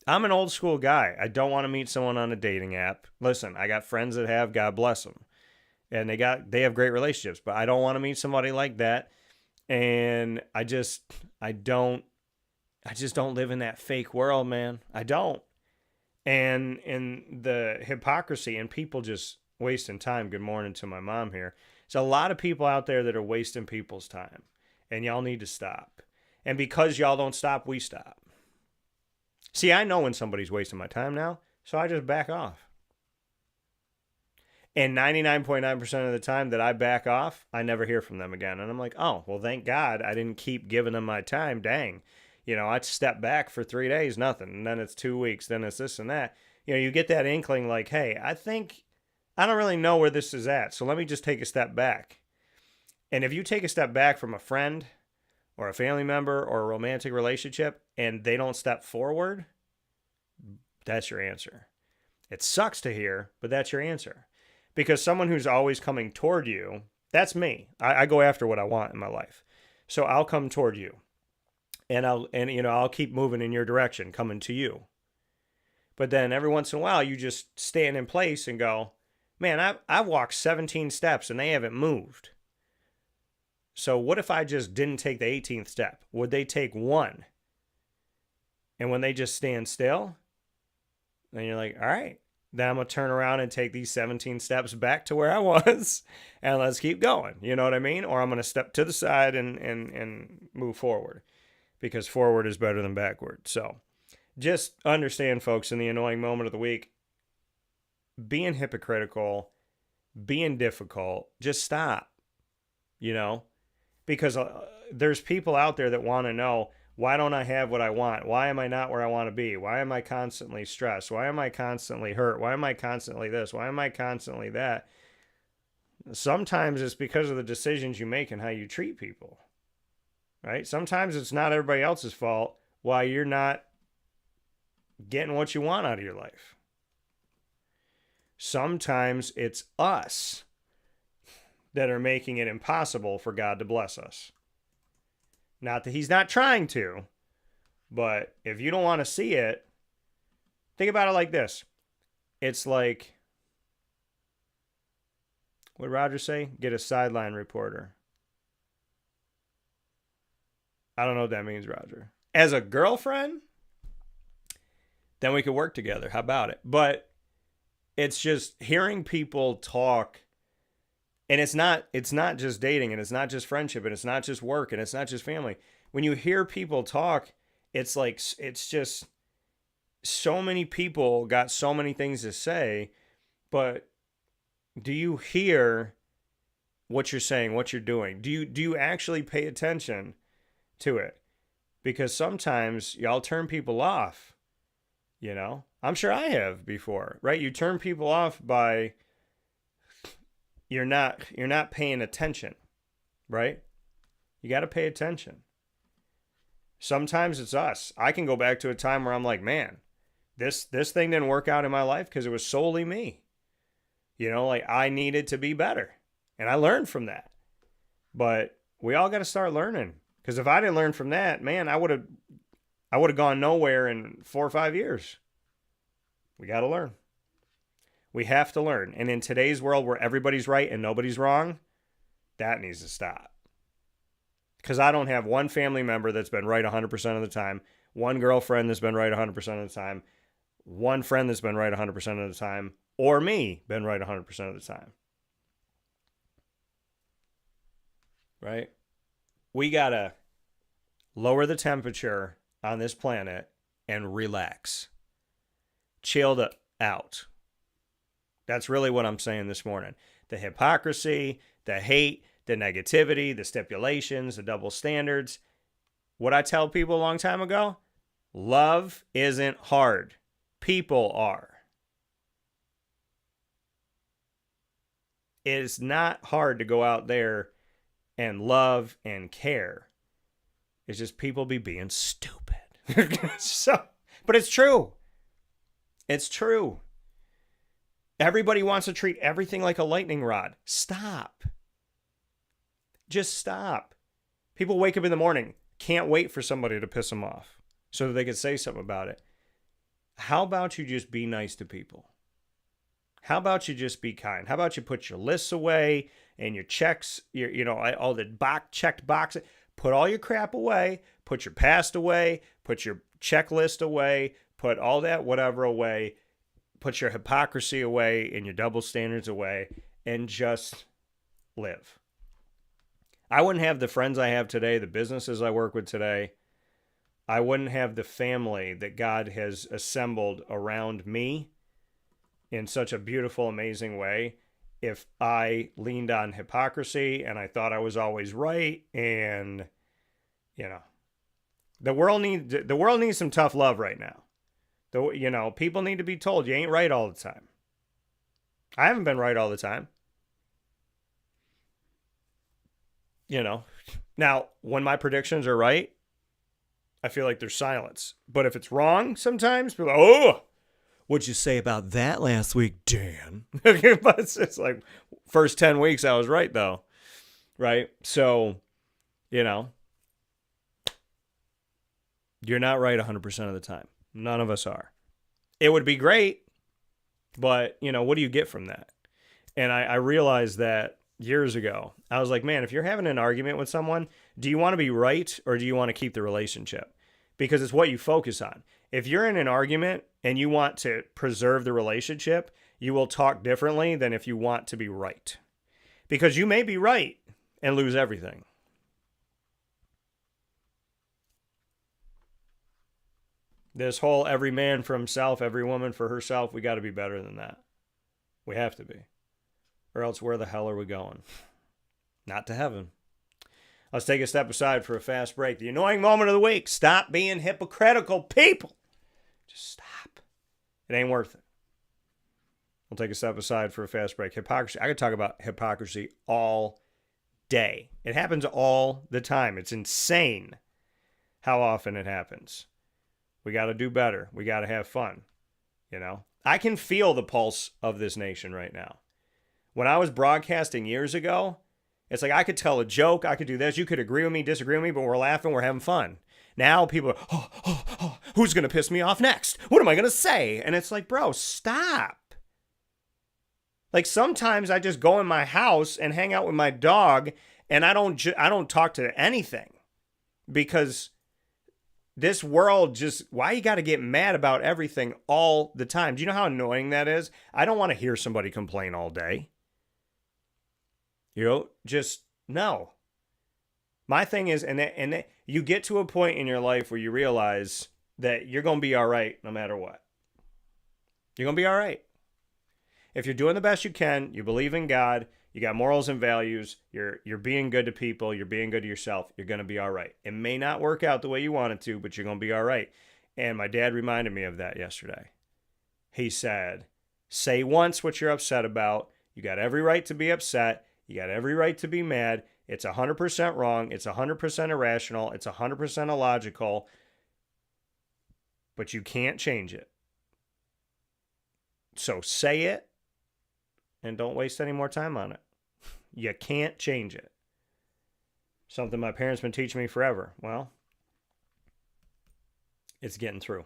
I'm an old school guy. I don't want to meet someone on a dating app. Listen, I got friends that have, God bless them. And they have great relationships, but I don't want to meet somebody like that. And I just don't live in that fake world, man. I don't. And the hypocrisy and people just wasting time. Good morning to my mom here. There's a lot of people out there that are wasting people's time, and y'all need to stop. And because y'all don't stop, we stop. See, I know when somebody's wasting my time now, so I just back off. And 99.9% of the time that I back off, I never hear from them again. And I'm like, oh, well, thank God I didn't keep giving them my time. Dang. I'd step back for 3 days, nothing. And then it's 2 weeks, then it's this and that. You get that inkling like, hey, I think I don't really know where this is at. So let me just take a step back. And if you take a step back from a friend or a family member or a romantic relationship and they don't step forward, that's your answer. It sucks to hear, but that's your answer. Because someone who's always coming toward you, that's me. I go after what I want in my life. So I'll come toward you. And I'll keep moving in your direction, coming to you. But then every once in a while, you just stand in place and go, man, I've walked 17 steps and they haven't moved. So what if I just didn't take the 18th step? Would they take one? And when they just stand still, then you're like, all right, then I'm going to turn around and take these 17 steps back to where I was and let's keep going. You know what I mean? Or I'm going to step to the side and move forward, because forward is better than backward. So just understand, folks, in the annoying moment of the week, being hypocritical, being difficult, just stop, because there's people out there that want to know, why don't I have what I want? Why am I not where I want to be? Why am I constantly stressed? Why am I constantly hurt? Why am I constantly this? Why am I constantly that? Sometimes it's because of the decisions you make and how you treat people, right? Sometimes it's not everybody else's fault why you're not getting what you want out of your life. Sometimes it's us that are making it impossible for God to bless us. Not that he's not trying to, but if you don't want to see it, think about it like this. It's like, what did Roger say? Get a sideline reporter. I don't know what that means, Roger. As a girlfriend, then we could work together. How about it? But it's just hearing people talk. And it's not just dating, and it's not just friendship, and it's not just work, and it's not just family. When you hear people talk, it's like, it's just so many people got so many things to say, but do you hear what you're saying, what you're doing? Do you actually pay attention to it? Because sometimes y'all turn people off, I'm sure I have before, right? You turn people off by you're not paying attention, right? You got to pay attention. Sometimes it's us. I can go back to a time where I'm like, man, this thing didn't work out in my life because it was solely me. Like I needed to be better. And I learned from that. But we all got to start learning. Because if I didn't learn from that, man, I would have gone nowhere in 4 or 5 years. We got to learn. We have to learn. And in today's world where everybody's right and nobody's wrong, that needs to stop. Because I don't have one family member that's been right 100% of the time, one girlfriend that's been right 100% of the time, one friend that's been right 100% of the time, or me been right 100% of the time. Right? We got to lower the temperature on this planet and relax. Chill out. That's really what I'm saying this morning. The hypocrisy, the hate, the negativity, the stipulations, the double standards. What I tell people a long time ago, love isn't hard. People are. It is not hard to go out there and love and care. It's just people be being stupid. But it's true. It's true. Everybody wants to treat everything like a lightning rod. Stop. Just stop. People wake up in the morning, can't wait for somebody to piss them off so that they can say something about it. How about you just be nice to people? How about you just be kind? How about you put your lists away and your checks, all the checked boxes? Put all your crap away. Put your past away. Put your checklist away. Put all that whatever away. Put your hypocrisy away and your double standards away and just live. I wouldn't have the friends I have today, the businesses I work with today. I wouldn't have the family that God has assembled around me in such a beautiful, amazing way if I leaned on hypocrisy and I thought I was always right and, The world needs some tough love right now. People need to be told you ain't right all the time. I haven't been right all the time. Now, when my predictions are right, I feel like there's silence. But if it's wrong sometimes, people are like, oh, what'd you say about that last week, Dan? But it's like, first 10 weeks I was right, though. Right? So, you're not right 100% of the time. None of us are. It would be great, but, what do you get from that? And I realized that years ago. I was like, man, if you're having an argument with someone, do you want to be right or do you want to keep the relationship? Because it's what you focus on. If you're in an argument and you want to preserve the relationship, you will talk differently than if you want to be right. Because you may be right and lose everything. This whole every man for himself, every woman for herself, we got to be better than that. We have to be. Or else where the hell are we going? Not to heaven. Let's take a step aside for a fast break. The annoying moment of the week. Stop being hypocritical, people. Just stop. It ain't worth it. We'll take a step aside for a fast break. Hypocrisy. I could talk about hypocrisy all day. It happens all the time. It's insane how often it happens. We got to do better. We got to have fun. I can feel the pulse of this nation right now. When I was broadcasting years ago, it's like I could tell a joke, I could do this, you could agree with me, disagree with me, but we're laughing, we're having fun. Now people are, who's going to piss me off next? What am I going to say? And it's like, bro, stop. Like sometimes I just go in my house and hang out with my dog and I don't talk to anything because this world why you got to get mad about everything all the time? Do you know how annoying that is? I don't want to hear somebody complain all day. Just no. My thing is, and you get to a point in your life where you realize that you're going to be all right no matter what. You're going to be all right. If you're doing the best you can, you believe in God, you got morals and values, you're being good to people, you're being good to yourself, you're going to be all right. It may not work out the way you want it to, but you're going to be all right. And my dad reminded me of that yesterday. He said, say once what you're upset about. You got every right to be upset. You got every right to be mad. It's 100% wrong. It's 100% irrational. It's 100% illogical. But you can't change it. So say it and don't waste any more time on it. You can't change it. Something my parents been teaching me forever. Well, it's getting through.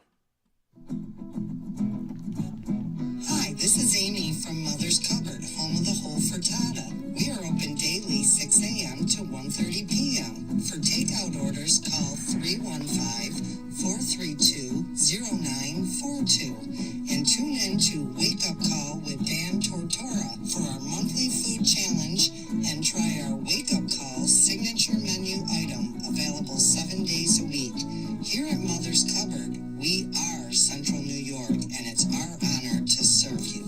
Hi, this is Amy from Mother's Cupboard, home of the whole frittata. We are open daily 6 a.m. to 1:30 p.m. For takeout orders, call 315-432-0942 and tune in to Wake Up Call with Dan Tortora for our monthly food challenge and try our Wake Up Call signature menu item available 7 days a week. Here at Mother's Cupboard, we are Central New York, and it's our honor to serve you.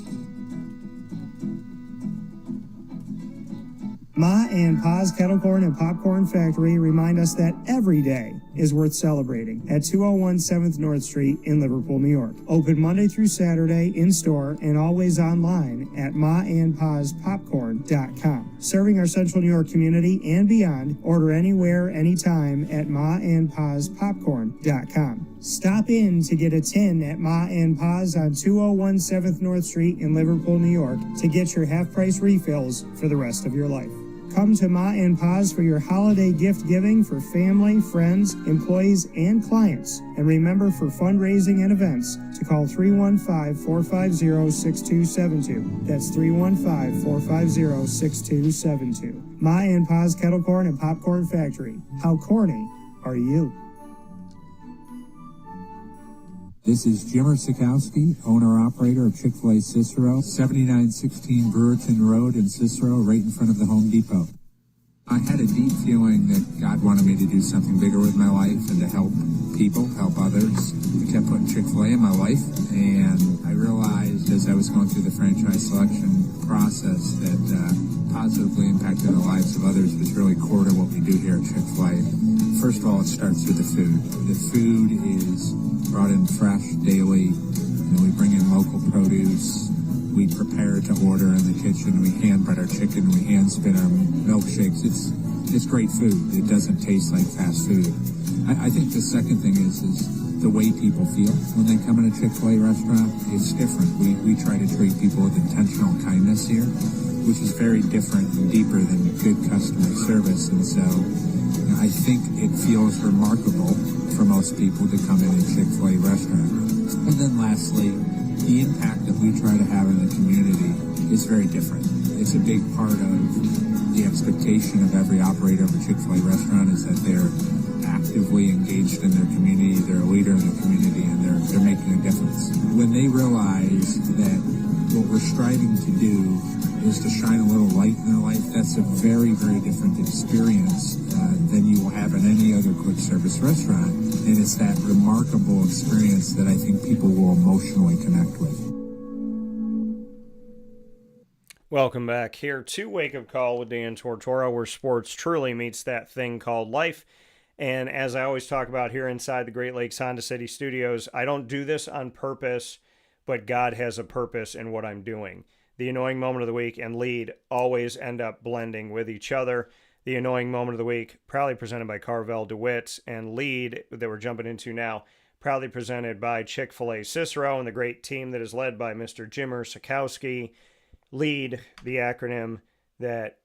Ma and Pa's Kettle Corn and Popcorn Factory remind us that every day is worth celebrating at 201 7th North Street in Liverpool, New York. Open Monday through Saturday in-store and always online at maandpaspopcorn.com. Serving our Central New York community and beyond, order anywhere, anytime at maandpaspopcorn.com. Stop in to get a tin at Ma and Pa's on 201 7th North Street in Liverpool, New York to get your half-price refills for the rest of your life. Come to Ma and Pa's for your holiday gift giving for family, friends, employees, and clients. And remember, for fundraising and events, to call 315-450-6272. That's 315-450-6272. Ma and Pa's Kettle Corn and Popcorn Factory. How corny are you? This is Jimmer Sikowski, owner-operator of Chick-fil-A Cicero, 7916 Brewerton Road in Cicero, right in front of the Home Depot. I had a deep feeling that God wanted me to do something bigger with my life and to help people, help others. I kept putting Chick-fil-A in my life, and I realized as I was going through the franchise selection process that positively impacting the lives of others was really core to what we do here at Chick-fil-A. First of all, it starts with the food. The food is brought in fresh daily. We bring in local produce. We prepare to order in the kitchen. We hand bread our chicken. We hand spin our milkshakes. It's great food. It doesn't taste like fast food. I think the second thing is the way people feel when they come in a Chick-fil-A restaurant. It's different. We try to treat people with intentional kindness here, which is very different and deeper than good customer service. And so I think it feels remarkable for most people to come in a Chick-fil-A restaurant. And then lastly, the impact that we try to have in the community is very different. It's a big part of the expectation of every operator of a Chick-fil-A restaurant is that they're actively engaged in their community, they're a leader in the community, and they're making a difference. When they realize that what we're striving to do is to shine a little light in their life, that's a very, very different experience than you will have in any other quick service restaurant. And it's that remarkable experience that I think people will emotionally connect with. Welcome back here to Wake Up Call with Dan Tortora, where sports truly meets that thing called life. And as I always talk about here inside the Great Lakes Honda City Studios, I don't do this on purpose, but God has a purpose in what I'm doing. The annoying moment of the week and lead always end up blending with each other. The annoying moment of the week, proudly presented by Carvel DeWitt, and lead that we're jumping into now, proudly presented by Chick-fil-A Cicero and the great team that is led by Mr. Jimmer Sikowski. Lead, the acronym that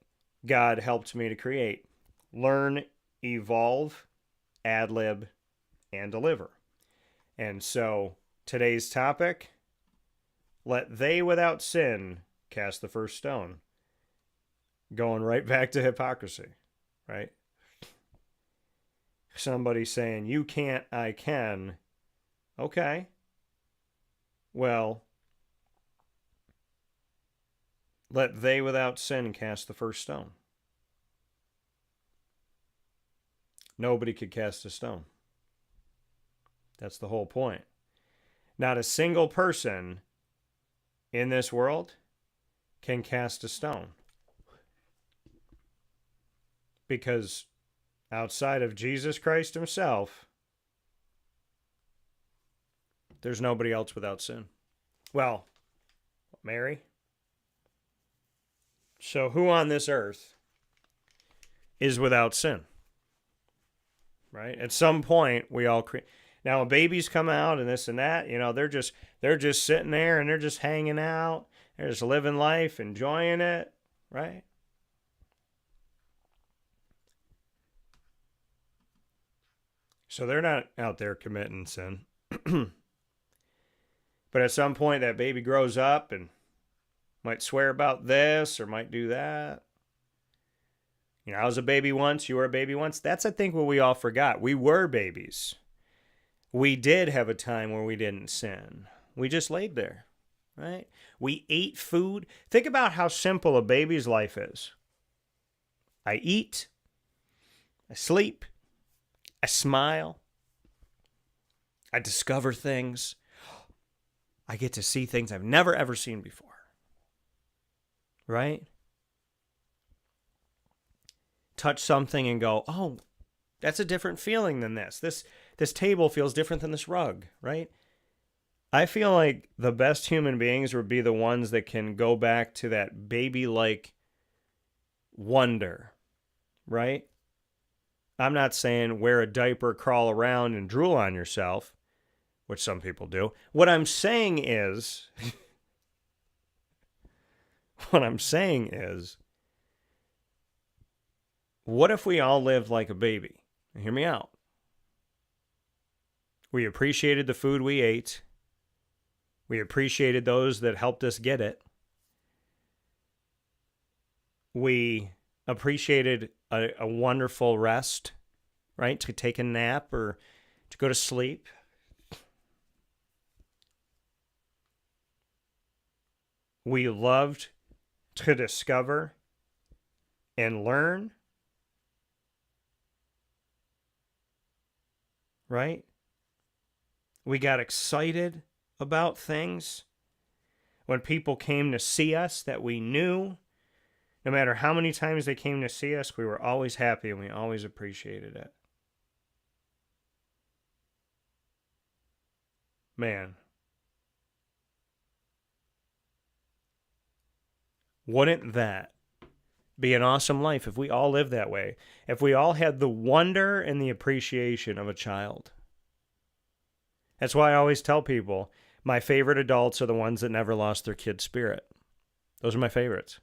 God helped me to create. Learn, evolve, ad-lib, and deliver. And so today's topic, let they without sin cast the first stone. Going right back to hypocrisy, right? Somebody saying, you can't, I can. Okay. Well, let they without sin cast the first stone. Nobody could cast a stone. That's the whole point. Not a single person in this world can cast a stone. Because outside of Jesus Christ himself, there's nobody else without sin. Well, Mary. So who on this earth is without sin? Right? At some point, we all now when babies come out and this and that, they're just sitting there and they're just hanging out, they're just living life, enjoying it, right? So they're not out there committing sin. But at some point, that baby grows up and might swear about this or might do that. I was a baby once, you were a baby once. That's, I think, what we all forgot. We were babies. We did have a time where we didn't sin. We just laid there, right? We ate food. Think about how simple a baby's life is. I eat, I sleep, I smile, I discover things. I get to see things I've never, ever seen before, right? Touch something and go, oh, that's a different feeling than this. This table feels different than this rug, right? I feel like the best human beings would be the ones that can go back to that baby-like wonder, right? I'm not saying wear a diaper, crawl around, and drool on yourself, which some people do. What I'm saying is, what if we all lived like a baby? Hear me out. We appreciated the food we ate. We appreciated those that helped us get it. We appreciated a wonderful rest, right? To take a nap or to go to sleep. We loved to discover and learn. Right? We got excited about things when people came to see us that we knew. No matter how many times they came to see us, we were always happy and we always appreciated it. Man. Wouldn't that be an awesome life if we all lived that way? If we all had the wonder and the appreciation of a child. That's why I always tell people my favorite adults are the ones that never lost their kid spirit. Those are my favorites.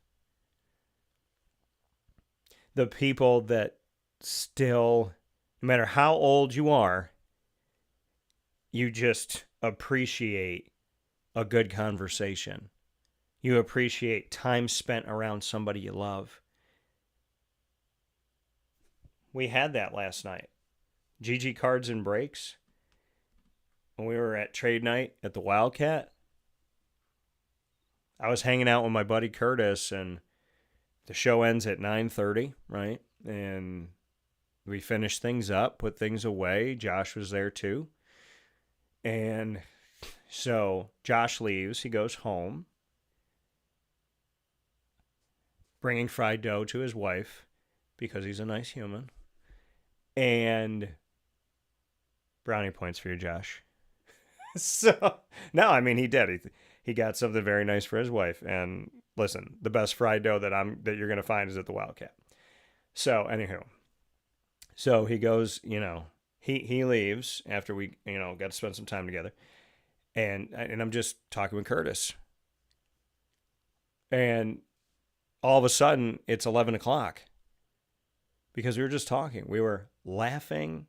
The people that still, no matter how old you are, you just appreciate a good conversation. You appreciate time spent around somebody you love. We had that last night. GG Cards and Breaks. When we were at trade night at the Wildcat, I was hanging out with my buddy Curtis, and the show ends at 9:30, right? And we finished things up, put things away. Josh was there too. And so Josh leaves. He goes home, bringing fried dough to his wife because he's a nice human. And brownie points for you, Josh. So, no, I mean, he did. He got something very nice for his wife. And listen, the best fried dough that you're going to find is at the Wildcat. So, anywho. So he goes, he leaves after we, got to spend some time together. And I'm just talking with Curtis. And all of a sudden, it's 11 o'clock. Because we were just talking. We were laughing.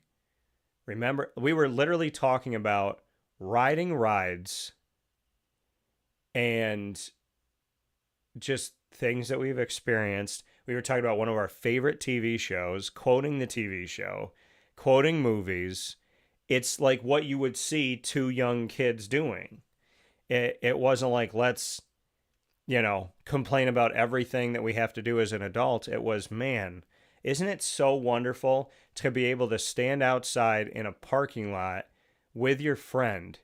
Remember, we were literally talking about riding rides and just things that we've experienced. We were talking about one of our favorite TV shows, quoting the TV show, quoting movies. It's like what you would see two young kids doing. It wasn't like, let's, complain about everything that we have to do as an adult. It was, man, isn't it so wonderful to be able to stand outside in a parking lot with your friend?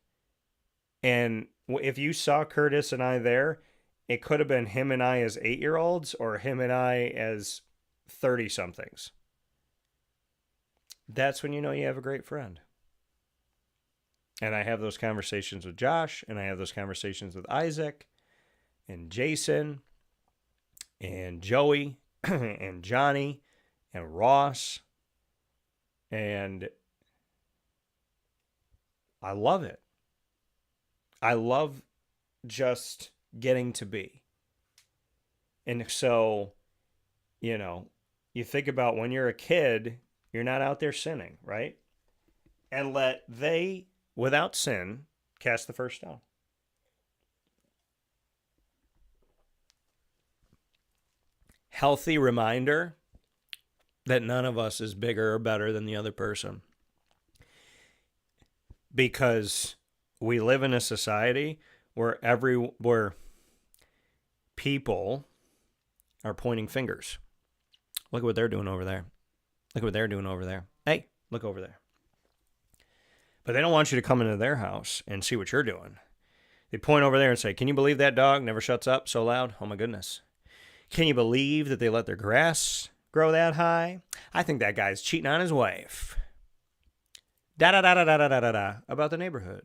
And if you saw Curtis and I there, it could have been him and I as 8-year-olds or him and I as 30-somethings. That's when you know you have a great friend. And I have those conversations with Josh, and I have those conversations with Isaac and Jason and Joey and Johnny and Ross. And I love it. I love just getting to be. And so, you think about when you're a kid, you're not out there sinning, right? And let they, without sin, cast the first stone. Healthy reminder that none of us is bigger or better than the other person. Because we live in a society where people are pointing fingers. Look at what they're doing over there. Look at what they're doing over there. Hey, look over there. But they don't want you to come into their house and see what you're doing. They point over there and say, can you believe that dog never shuts up so loud? Oh my goodness. Can you believe that they let their grass grow that high? I think that guy's cheating on his wife. Da-da-da-da-da-da-da-da about the neighborhood.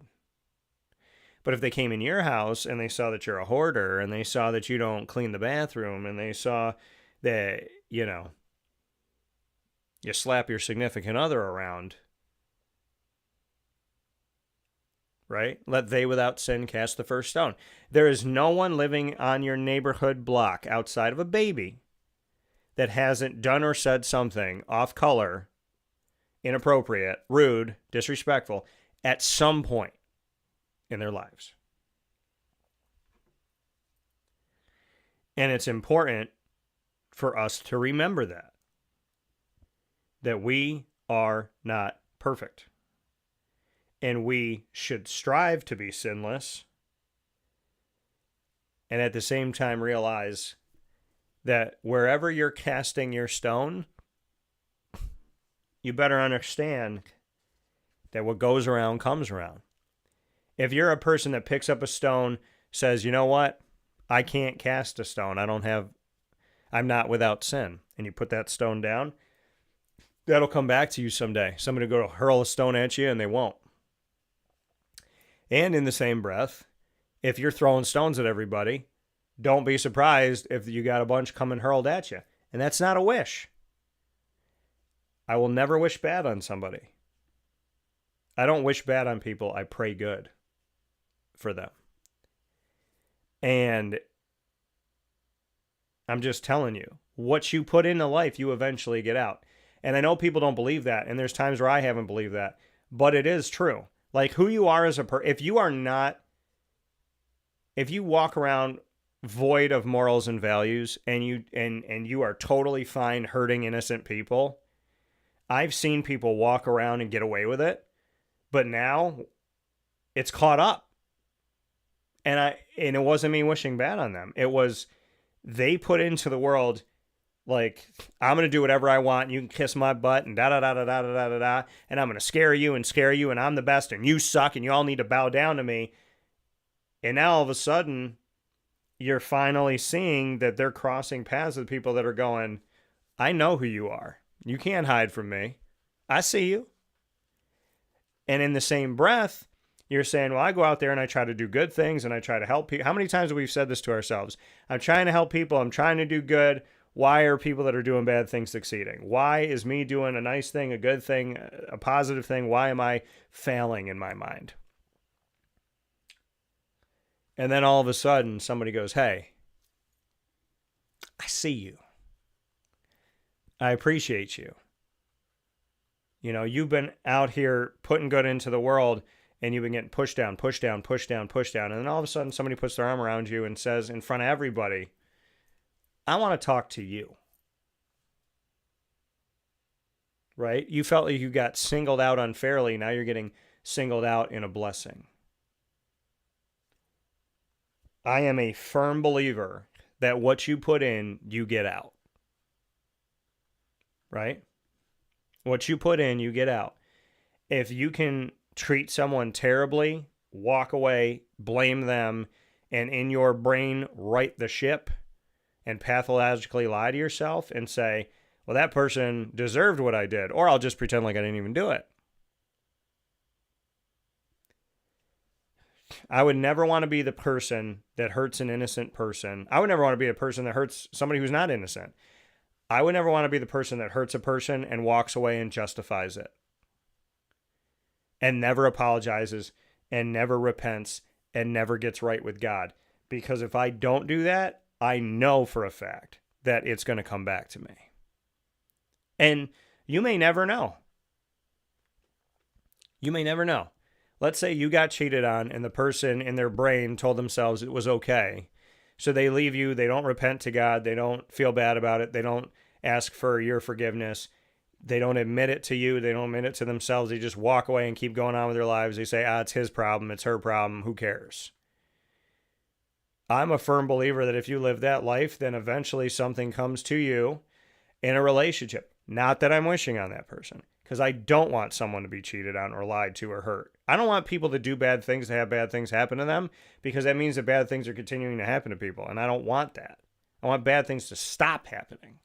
But if they came in your house and they saw that you're a hoarder and they saw that you don't clean the bathroom and they saw that, you slap your significant other around, right? Let they without sin cast the first stone. There is no one living on your neighborhood block outside of a baby that hasn't done or said something off color, inappropriate, rude, disrespectful at some point in their lives. And it's important for us to remember that we are not perfect. And we should strive to be sinless. And at the same time realize that wherever you're casting your stone, you better understand that what goes around comes around. If you're a person that picks up a stone, says, you know what? I can't cast a stone. I'm not without sin. And you put that stone down, that'll come back to you someday. Somebody will go to hurl a stone at you and they won't. And in the same breath, if you're throwing stones at everybody, don't be surprised if you got a bunch coming hurled at you. And that's not a wish. I will never wish bad on somebody. I don't wish bad on people. I pray good for them. And I'm just telling you, what you put into life, you eventually get out. And I know people don't believe that. And there's times where I haven't believed that. But it is true. Like who you are as a person, if you walk around void of morals and values and you are totally fine hurting innocent people, I've seen people walk around and get away with it, but now it's caught up. And it wasn't me wishing bad on them. It was they put into the world like, I'm going to do whatever I want. You can kiss my butt and da-da-da-da-da-da-da-da. And I'm going to scare you and I'm the best and you suck and you all need to bow down to me. And now all of a sudden, you're finally seeing that they're crossing paths with people that are going, I know who you are. You can't hide from me. I see you. And in the same breath, you're saying, well, I go out there and I try to do good things and I try to help people. How many times have we said this to ourselves? I'm trying to help people. I'm trying to do good. Why are people that are doing bad things succeeding? Why is me doing a nice thing, a good thing, a positive thing? Why am I failing in my mind? And then all of a sudden, somebody goes, hey, I see you. I appreciate you. You know, you've been out here putting good into the world and you've been getting pushed down, pushed down, pushed down, pushed down. And then all of a sudden, somebody puts their arm around you and says in front of everybody, I want to talk to you. Right? You felt like you got singled out unfairly. Now you're getting singled out in a blessing. I am a firm believer that what you put in, you get out. Right? What you put in, you get out. If you can treat someone terribly, walk away, blame them, and in your brain right the ship and pathologically lie to yourself and say, well, that person deserved what I did, or I'll just pretend like I didn't even do it. I would never want to be the person that hurts an innocent person. I would never want to be the person that hurts somebody who's not innocent. I would never want to be the person that hurts a person and walks away and justifies it. And never apologizes and never repents and never gets right with God. Because if I don't do that, I know for a fact that it's going to come back to me. And you may never know. You may never know. Let's say you got cheated on and the person in their brain told themselves it was okay. So they leave you, they don't repent to God, they don't feel bad about it, they don't ask for your forgiveness, they don't admit it to you, they don't admit it to themselves, they just walk away and keep going on with their lives. They say, it's his problem, it's her problem, who cares? I'm a firm believer that if you live that life, then eventually something comes to you in a relationship. Not that I'm wishing on that person, because I don't want someone to be cheated on or lied to or hurt. I don't want people to do bad things to have bad things happen to them, because that means that bad things are continuing to happen to people, and I don't want that. I want bad things to stop happening.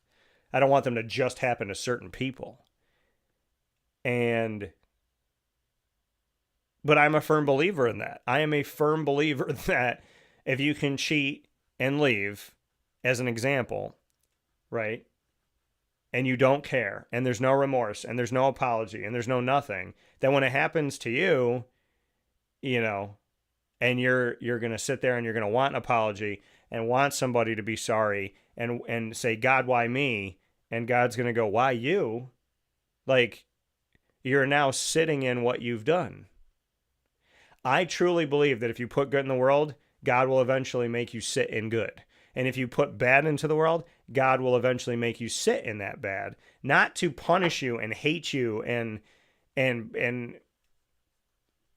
I don't want them to just happen to certain people. But I'm a firm believer in that. I am a firm believer that if you can cheat and leave, as an example, right, and you don't care, and there's no remorse, and there's no apology, and there's no nothing, then when it happens to you, you know, and you're going to sit there and you're going to want an apology and want somebody to be sorry and say, God, why me? And God's going to go, why you? Like, you're now sitting in what you've done. I truly believe that if you put good in the world, God will eventually make you sit in good. And if you put bad into the world, God will eventually make you sit in that bad, not to punish you and hate you and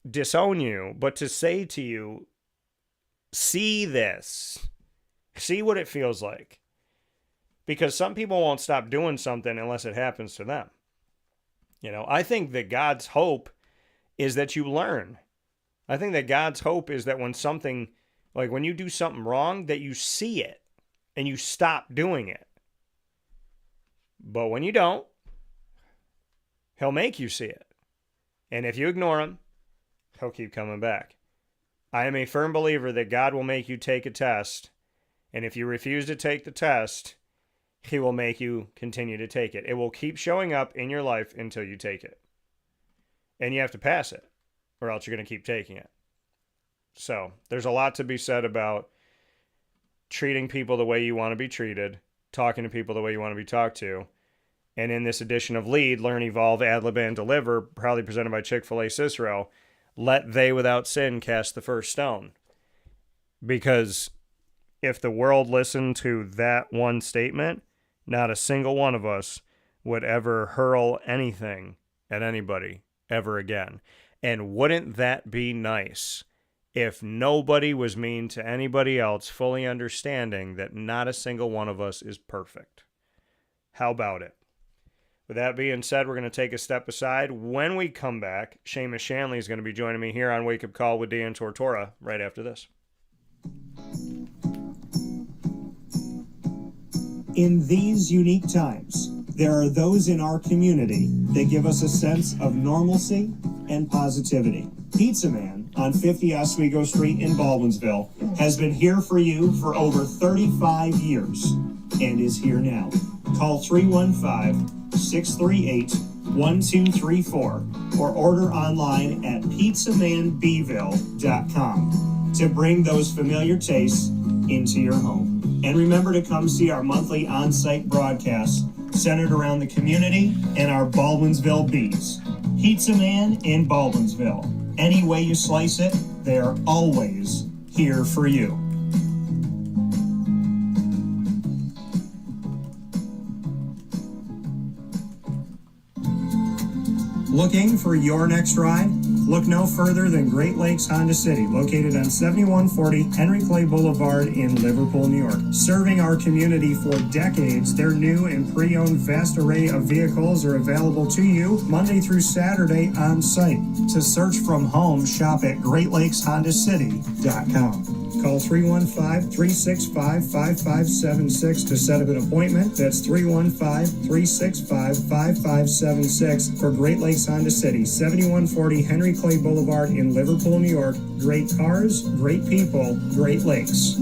disown you, but to say to you, see this, see what it feels like. Because some people won't stop doing something unless it happens to them. You know, I think that God's hope is that you learn. I think that God's hope is that when something, like when you do something wrong, that you see it and you stop doing it. But when you don't, he'll make you see it. And if you ignore him, he'll keep coming back. I am a firm believer that God will make you take a test, and if you refuse to take the test, he will make you continue to take it. It will keep showing up in your life until you take it. And you have to pass it, or else you're going to keep taking it. So there's a lot to be said about treating people the way you want to be treated, talking to people the way you want to be talked to. And in this edition of Lead, Learn, Evolve, Ad-Lib, and Deliver, proudly presented by Chick-fil-A Cicero, let they without sin cast the first stone. Because if the world listened to that one statement, not a single one of us would ever hurl anything at anybody ever again. And wouldn't that be nice if nobody was mean to anybody else, fully understanding that not a single one of us is perfect? How about it? With that being said, we're going to take a step aside. When we come back, Seamus Shanley is going to be joining me here on Wake Up Call with Dan Tortora right after this. In these unique times, there are those in our community that give us a sense of normalcy and positivity. Pizza Man on 50 Oswego Street in Baldwinsville has been here for you for over 35 years and is here now. Call 315-638-1234 or order online at pizzamanbville.com to bring those familiar tastes into your home. And remember to come see our monthly on-site broadcasts centered around the community and our Baldwinsville Bees. Pizza Man in Baldwinsville. Any way you slice it, they are always here for you. Looking for your next ride? Look no further than Great Lakes Honda City, located on 7140 Henry Clay Boulevard in Liverpool, New York. Serving our community for decades, their new and pre-owned vast array of vehicles are available to you Monday through Saturday on site. To search from home, shop at GreatLakesHondaCity.com. Call 315-365-5576 to set up an appointment. That's 315-365-5576 for Great Lakes Honda City, 7140 Henry Clay Boulevard in Liverpool, New York. Great cars, great people, Great Lakes.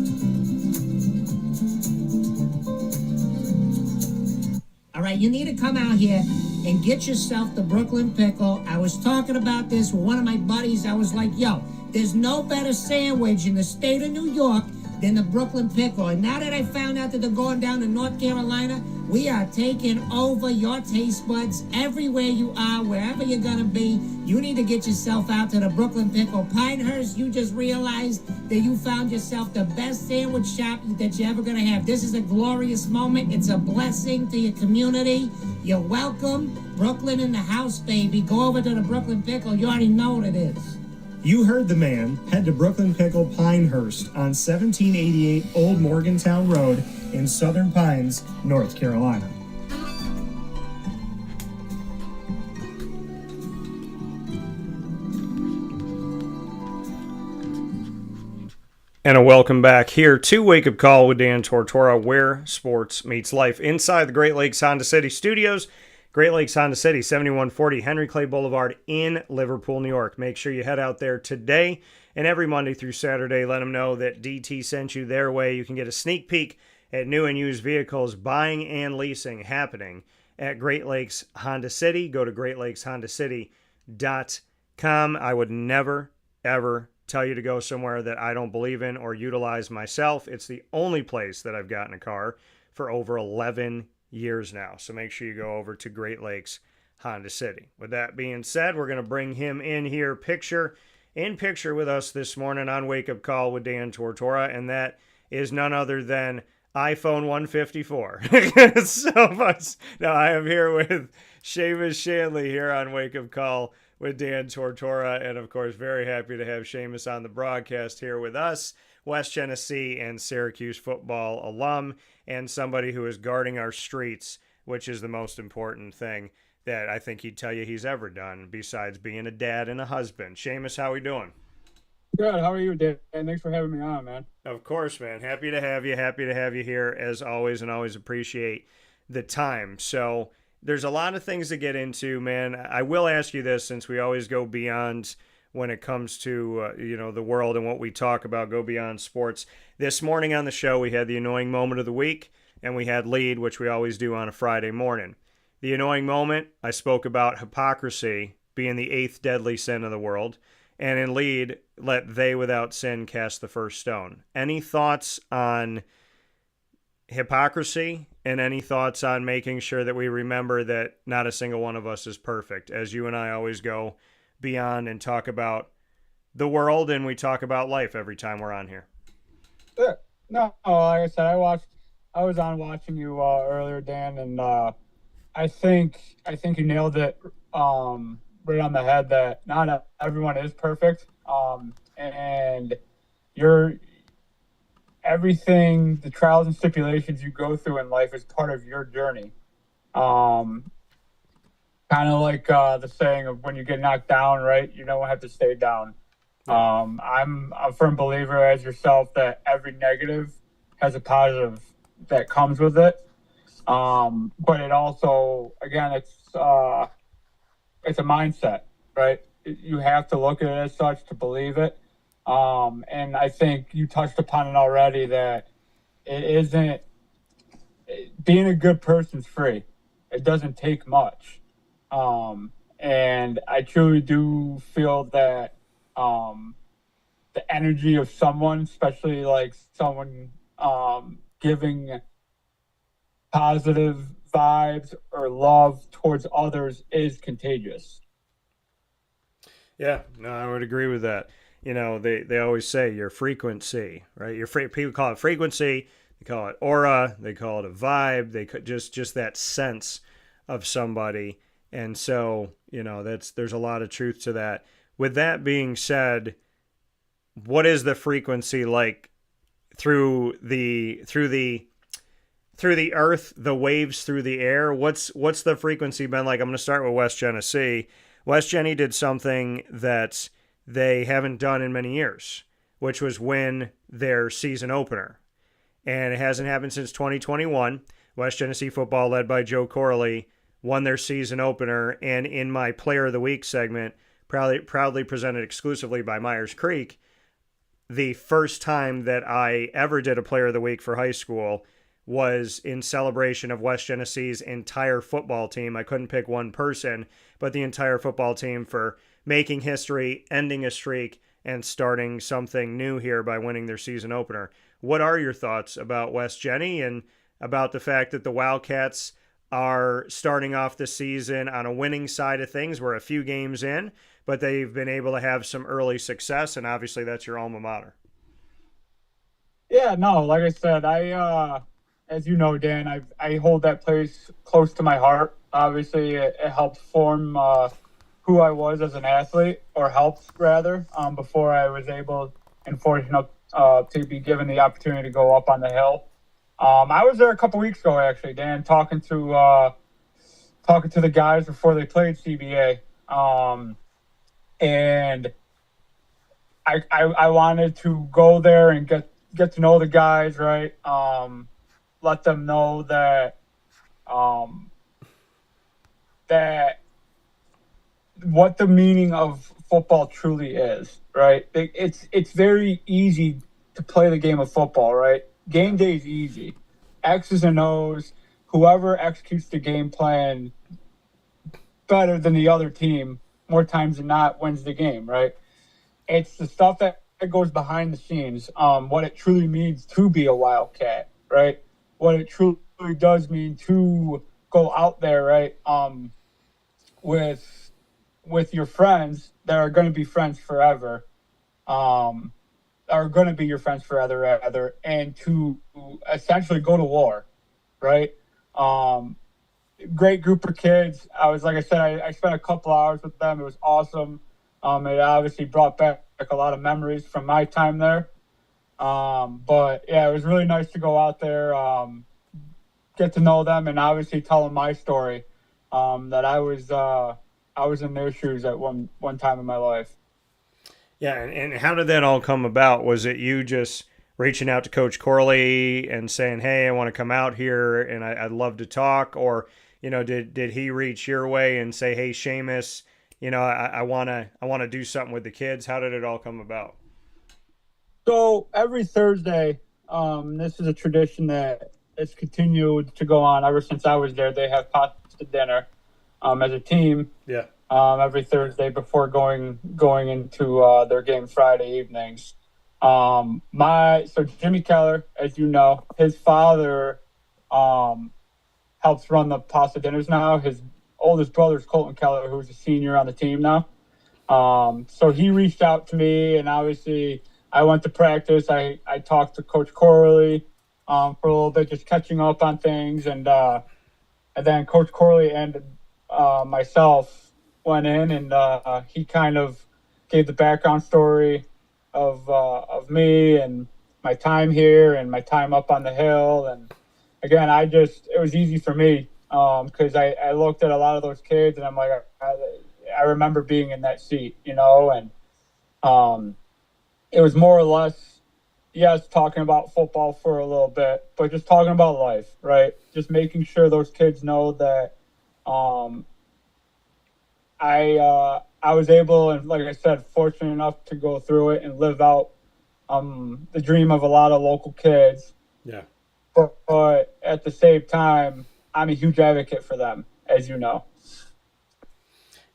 All right, you need to come out here and get yourself the Brooklyn Pickle. I was talking about this with one of my buddies. I was like, yo, there's no better sandwich in the state of New York than the Brooklyn Pickle. And now that I found out that they're going down to North Carolina, we are taking over your taste buds everywhere you are, wherever you're going to be. You need to get yourself out to the Brooklyn Pickle. Pinehurst, you just realized that you found yourself the best sandwich shop that you're ever going to have. This is a glorious moment. It's a blessing to your community. You're welcome. Brooklyn in the house, baby. Go over to the Brooklyn Pickle. You already know what it is. You heard the man. Head to Brooklyn Pickle Pinehurst on 1788 Old Morgantown Road in Southern Pines, North Carolina. And a welcome back here to Wake Up Call with Dan Tortora, where sports meets life, inside the Great Lakes Honda City studios. Great Lakes Honda City, 7140 Henry Clay Boulevard in Liverpool, New York. Make sure you head out there today and every Monday through Saturday. Let them know that DT sent you their way. You can get a sneak peek at new and used vehicles buying and leasing happening at Great Lakes Honda City. Go to greatlakeshondacity.com. I would never, ever tell you to go somewhere that I don't believe in or utilize myself. It's the only place that I've gotten a car for over 11 years now. So make sure you go over to Great Lakes Honda City. With that being said, we're going to bring him in here picture with us this morning on Wake Up Call with Dan Tortora, and that is none other than iPhone 154. So much. Now I am here with Seamus Shanley here on Wake Up Call with Dan Tortora, and of course very happy to have Seamus on the broadcast here with us. West Genesee and Syracuse football alum, and somebody who is guarding our streets, which is the most important thing that I think he'd tell you he's ever done, besides being a dad and a husband. Seamus, how we doing? Good. How are you, Dan? Thanks for having me on, man. Of course, man. Happy to have you here as always, and always appreciate the time. So there's a lot of things to get into, man. I will ask you this, since we always go beyond when it comes to the world and what we talk about, go beyond sports. This morning on the show, we had the annoying moment of the week, and we had lead, which we always do on a Friday morning. The annoying moment, I spoke about hypocrisy being the 8th deadly sin of the world, and in lead, let they without sin cast the first stone. Any thoughts on hypocrisy, and any thoughts on making sure that we remember that not a single one of us is perfect, as you and I always go beyond and talk about the world, and we talk about life every time we're on here? Yeah. No, like I said, I was on watching you earlier, Dan, and I think you nailed it right on the head that not everyone is perfect, and everything, the trials and stipulations you go through in life is part of your journey. Kind of like the saying of when you get knocked down, right? You don't have to stay down. I'm a firm believer, as yourself, that every negative has a positive that comes with it. But it also, again, it's a mindset, right? You have to look at it as such to believe it. And I think you touched upon it already, that it isn't, being a good person's free. It doesn't take much. And I truly do feel that the energy of someone, especially like someone giving positive vibes or love towards others, is contagious. Yeah, no, I would agree with that. They always say your frequency, right? People call it frequency, they call it aura, they call it a vibe, they could just that sense of somebody. And so, there's a lot of truth to that. With that being said, what is the frequency like through the earth, the waves through the air? What's the frequency been like? I'm going to start with West Genesee. West Genny did something that they haven't done in many years, which was win their season opener. And it hasn't happened since 2021. West Genesee football, led by Joe Corley, won their season opener. And in my Player of the Week segment, proudly presented exclusively by Myers Creek, the first time that I ever did a Player of the Week for high school was in celebration of West Genesee's entire football team. I couldn't pick one person, but the entire football team for making history, ending a streak, and starting something new here by winning their season opener. What are your thoughts about West Genny and about the fact that the Wildcats are starting off the season on a winning side of things? We're a few games in, but they've been able to have some early success, and obviously that's your alma mater. Yeah, no, like I said, as you know, Dan, I hold that place close to my heart. Obviously, it helped form who I was as an athlete, or helped rather, before I was able and fortunate to be given the opportunity to go up on the hill. I was there a couple weeks ago, actually, Dan, talking to the guys before they played CBA, and I wanted to go there and get to know the guys, right? Let them know that what the meaning of football truly is, right? It's very easy to play the game of football, right? Game day is easy. X's and O's. Whoever executes the game plan better than the other team, more times than not, wins the game, right? It's the stuff that goes behind the scenes, what it truly means to be a Wildcat, right? What it truly does mean to go out there, right? With your friends that are going to be friends forever, are going to be your friends forever, rather, and to essentially go to war, right? Great group of kids. Like I said, I spent a couple hours with them. It was awesome. It obviously brought back a lot of memories from my time there. But yeah, it was really nice to go out there, get to know them, and obviously tell them my story, that I was in their shoes at one time in my life. Yeah, and how did that all come about? Was it you just reaching out to Coach Corley and saying, hey, I want to come out here and I'd love to talk? Or, did he reach your way and say, hey, Seamus, I want to do something with the kids. How did it all come about? So every Thursday, this is a tradition that it's continued to go on ever since I was there. They have pasta dinner as a team. Yeah. Every Thursday before going into their game Friday evenings. So Jimmy Keller, as you know, his father helps run the pasta dinners now. His oldest brother is Colton Keller, who's a senior on the team now. So he reached out to me, and obviously I went to practice. I talked to Coach Corley for a little bit, just catching up on things, and then Coach Corley and myself went in, and he kind of gave the background story of me and my time here and my time up on the hill. And again, it was easy for me because I looked at a lot of those kids, and I'm like, I remember being in that seat, and it was more or less, yes, talking about football for a little bit, but just talking about life, right? Just making sure those kids know that I was able, and like I said, fortunate enough to go through it and live out the dream of a lot of local kids. Yeah. But at the same time, I'm a huge advocate for them, as you know.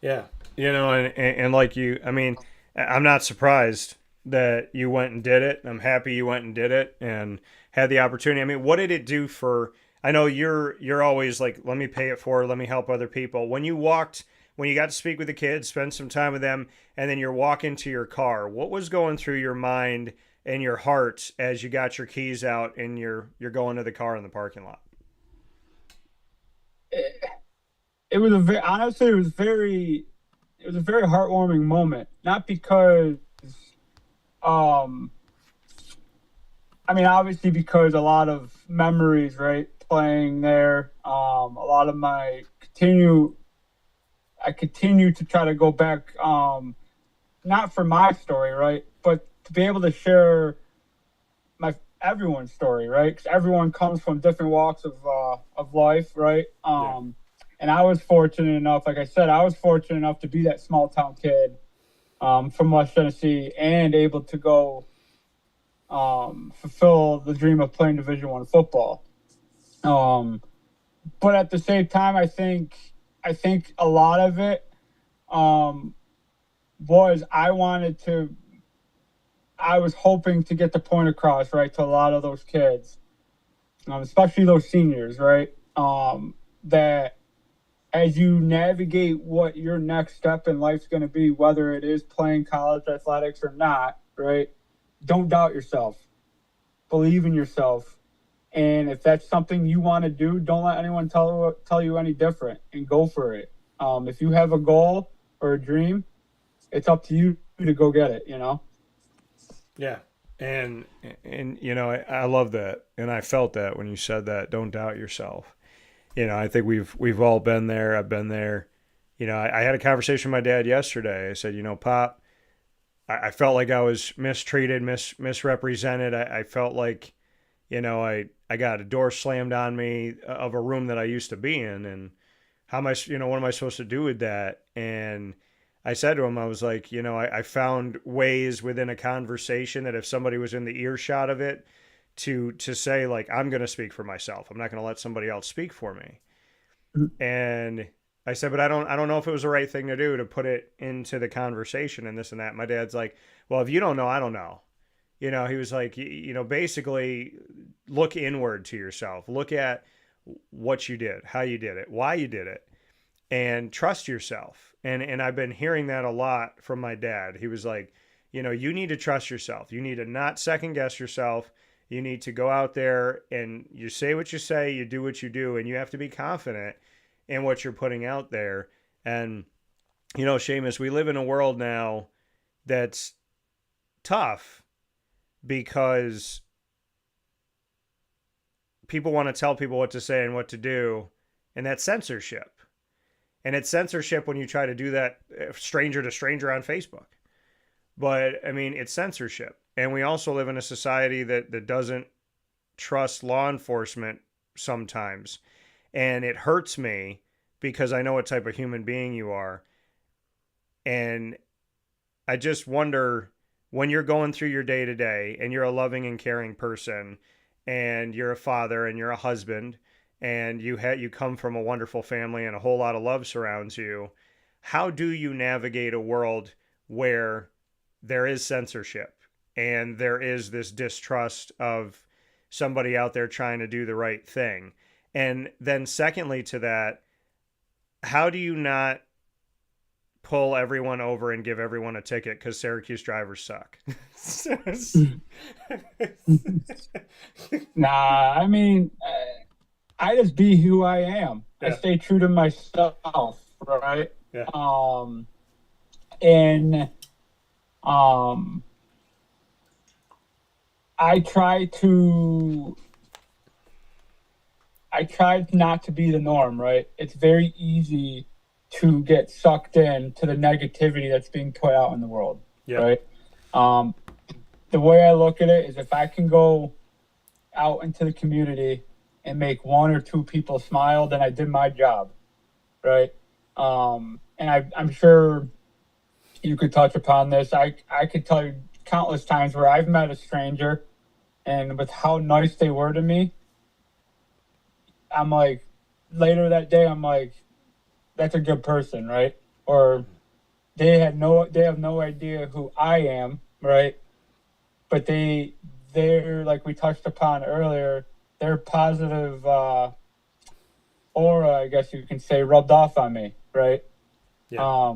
Yeah. And like you, I mean, I'm not surprised that you went and did it. I'm happy you went and did it and had the opportunity. I mean, what did it do for, I know you're always like, let me pay it forward, let me help other people. When you got to speak with the kids, spend some time with them, and then you're walking to your car, what was going through your mind and your heart as you got your keys out and you're going to the car in the parking lot? It was honestly, it was a very heartwarming moment. Not because, obviously because a lot of memories, right, playing there. A lot of I continue to try to go back, not for my story, right, but to be able to share everyone's story, right? Because everyone comes from different walks of life, right? And I was fortunate enough, like I said, to be that small town kid from West Genesee and able to go fulfill the dream of playing Division I football. But at the same time, I think a lot of it was I was hoping to get the point across, right, to a lot of those kids, especially those seniors, right, that as you navigate what your next step in life's going to be, whether it is playing college athletics or not, right, don't doubt yourself. Believe in yourself. And if that's something you want to do, don't let anyone tell you any different, and go for it. If you have a goal or a dream, it's up to you to go get it, Yeah. And I love that. And I felt that when you said that, don't doubt yourself. I think we've all been there. I've been there. I had a conversation with my dad yesterday. I said, Pop, I felt like I was mistreated, misrepresented. I felt like, I got a door slammed on me of a room that I used to be in. And how am I, what am I supposed to do with that? And I said to him, I was like, I found ways within a conversation that if somebody was in the earshot of it to say, like, I'm going to speak for myself. I'm not going to let somebody else speak for me. Mm-hmm. And I said, but I don't know if it was the right thing to do to put it into the conversation and this and that. My dad's like, well, if you don't know, I don't know. He was like, basically look inward to yourself. Look at what you did, how you did it, why you did it, and trust yourself. And I've been hearing that a lot from my dad. He was like, you need to trust yourself. You need to not second guess yourself. You need to go out there and you say what you say, you do what you do, and you have to be confident in what you're putting out there. And, Seamus, we live in a world now that's tough because people want to tell people what to say and what to do, and that's censorship. And it's censorship when you try to do that stranger to stranger on Facebook. But, it's censorship. And we also live in a society that doesn't trust law enforcement sometimes. And it hurts me because I know what type of human being you are. And I just wonder, when you're going through your day to day and you're a loving and caring person and you're a father and you're a husband and you come from a wonderful family and a whole lot of love surrounds you, how do you navigate a world where there is censorship and there is this distrust of somebody out there trying to do the right thing? And then secondly to that, how do you not pull everyone over and give everyone a ticket because Syracuse drivers suck? Nah, I mean, I just be who I am. Yeah. I stay true to myself, right? Yeah. And I try not to be the norm, right? It's very easy to get sucked in to the negativity that's being put out in the world, right? The way I look at it is, if I can go out into the community and make one or two people smile, then I did my job, right? And I'm sure you could touch upon this. I could tell you countless times where I've met a stranger, and with how nice they were to me, I'm like, later that day, I'm like, that's a good person, right? Or they have no idea who I am, right? But they're like we touched upon earlier, their positive aura, I guess you can say, rubbed off on me, right? Yeah.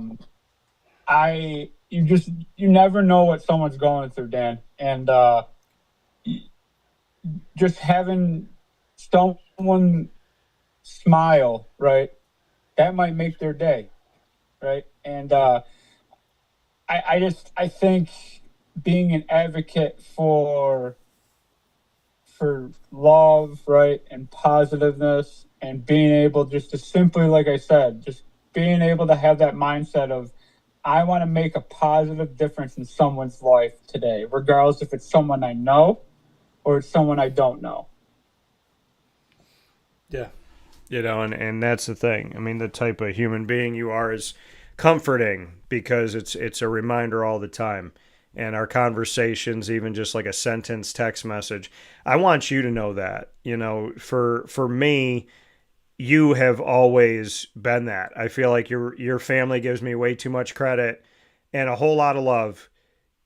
You never know what someone's going through, Dan, and just having someone smile, right? That might make their day, right? And I think being an advocate for love, right, and positiveness, and being able just to simply, like I said, just being able to have that mindset of, I want to make a positive difference in someone's life today, regardless if it's someone I know or it's someone I don't know. Yeah. And that's the thing. I mean, the type of human being you are is comforting, because it's a reminder all the time. And our conversations, even just like a sentence text message, I want you to know that, for me, you have always been that. I feel like your family gives me way too much credit and a whole lot of love.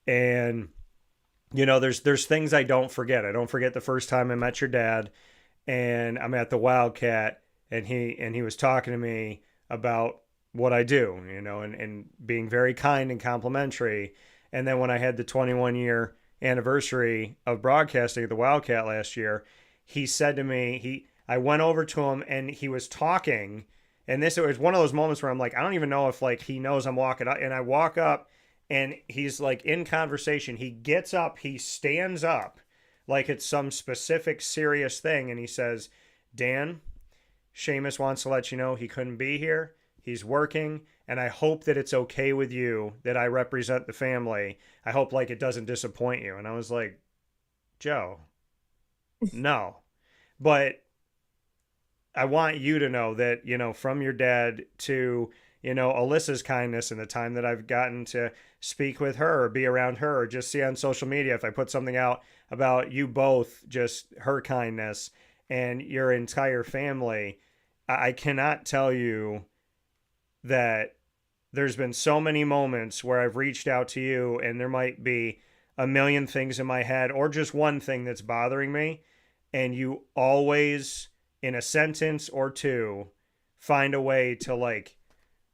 And, there's things I don't forget. I don't forget the first time I met your dad, and I'm at the Wildcat, and he was talking to me about what I do, and being very kind and complimentary. And then when I had the 21-year anniversary of broadcasting at the Wildcat last year, he said to me, I went over to him and he was talking, and this was one of those moments where I'm like, I don't even know if like he knows I'm walking up, and I walk up and he's like in conversation. He gets up, he stands up like it's some specific serious thing, and he says, Dan, Seamus wants to let you know he couldn't be here. He's working, and I hope that it's okay with you that I represent the family. I hope like it doesn't disappoint you. And I was like, Joe, no. But I want you to know that, from your dad to, Alyssa's kindness and the time that I've gotten to speak with her or be around her or just see on social media, if I put something out about you both, just her kindness and your entire family, I cannot tell you that there's been so many moments where I've reached out to you and there might be a million things in my head or just one thing that's bothering me, and you always, in a sentence or two, find a way to like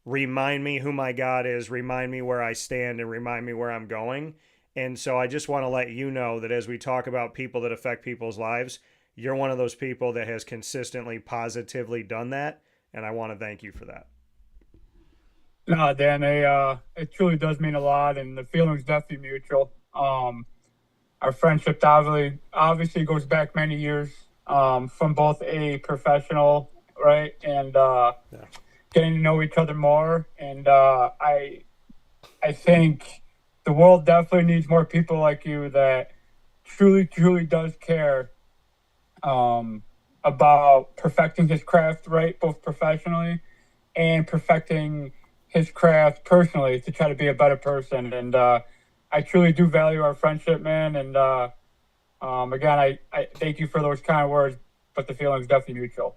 remind me who my God is, remind me where I stand, and remind me where I'm going. And so I just want to let you know that as we talk about people that affect people's lives, you're one of those people that has consistently positively done that, and I want to thank you for that. No, Dan, it truly does mean a lot, and the feeling's definitely mutual. Our friendship obviously goes back many years, from both a professional, right, and getting to know each other more. And I think the world definitely needs more people like you that truly, truly does care about perfecting his craft, right, both professionally and perfecting his craft personally to try to be a better person. And I truly do value our friendship, man. And again, I thank you for those kind of words, but the feeling's definitely mutual.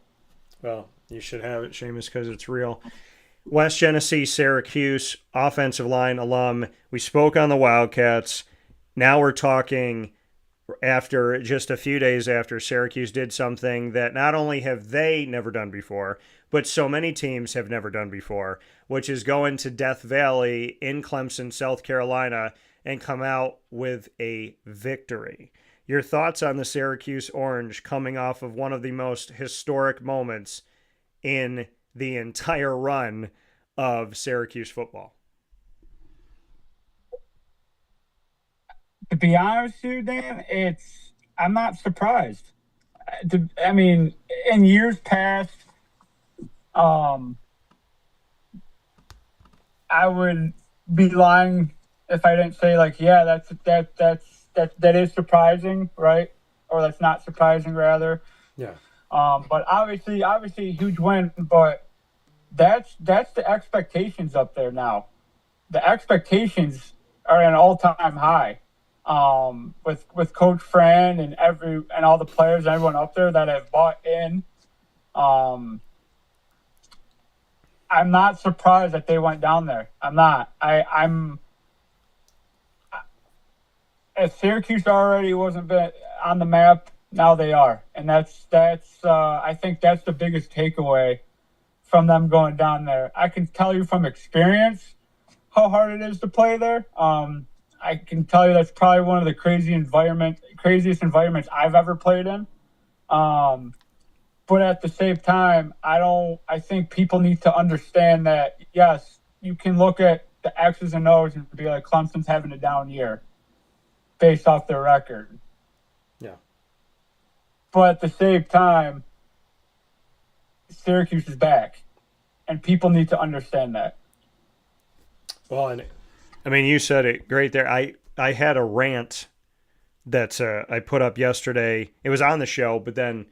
Well, you should have it, Seamus, because it's real. West Genesee, Syracuse, offensive line alum. We spoke on the Wildcats. Now we're talking after just a few days after Syracuse did something that not only have they never done before, but so many teams have never done before, which is go into Death Valley in Clemson, South Carolina, and come out with a victory. Your thoughts on the Syracuse Orange coming off of one of the most historic moments in the entire run of Syracuse football? To be honest with you, Dan, I'm not surprised. I mean, in years past, I would be lying if I didn't say like, yeah, that is surprising, right? Or that's not surprising, rather. Yeah. But obviously a huge win. But that's the expectations up there now. The expectations are at an all-time high. With Coach Fran and all the players and everyone up there that have bought in. I'm not surprised that they went down there. I'm not. As Syracuse already wasn't been on the map, now they are, and that's I think that's the biggest takeaway from them going down there. I can tell you from experience how hard it is to play there. I can tell you that's probably one of the craziest environments I've ever played in. But at the same time, I think people need to understand that, yes, you can look at the X's and O's and be like, Clemson's having a down year based off their record. Yeah. But at the same time, Syracuse is back, and people need to understand that. Well, and I mean, you said it great there. I had a rant that I put up yesterday. It was on the show, but then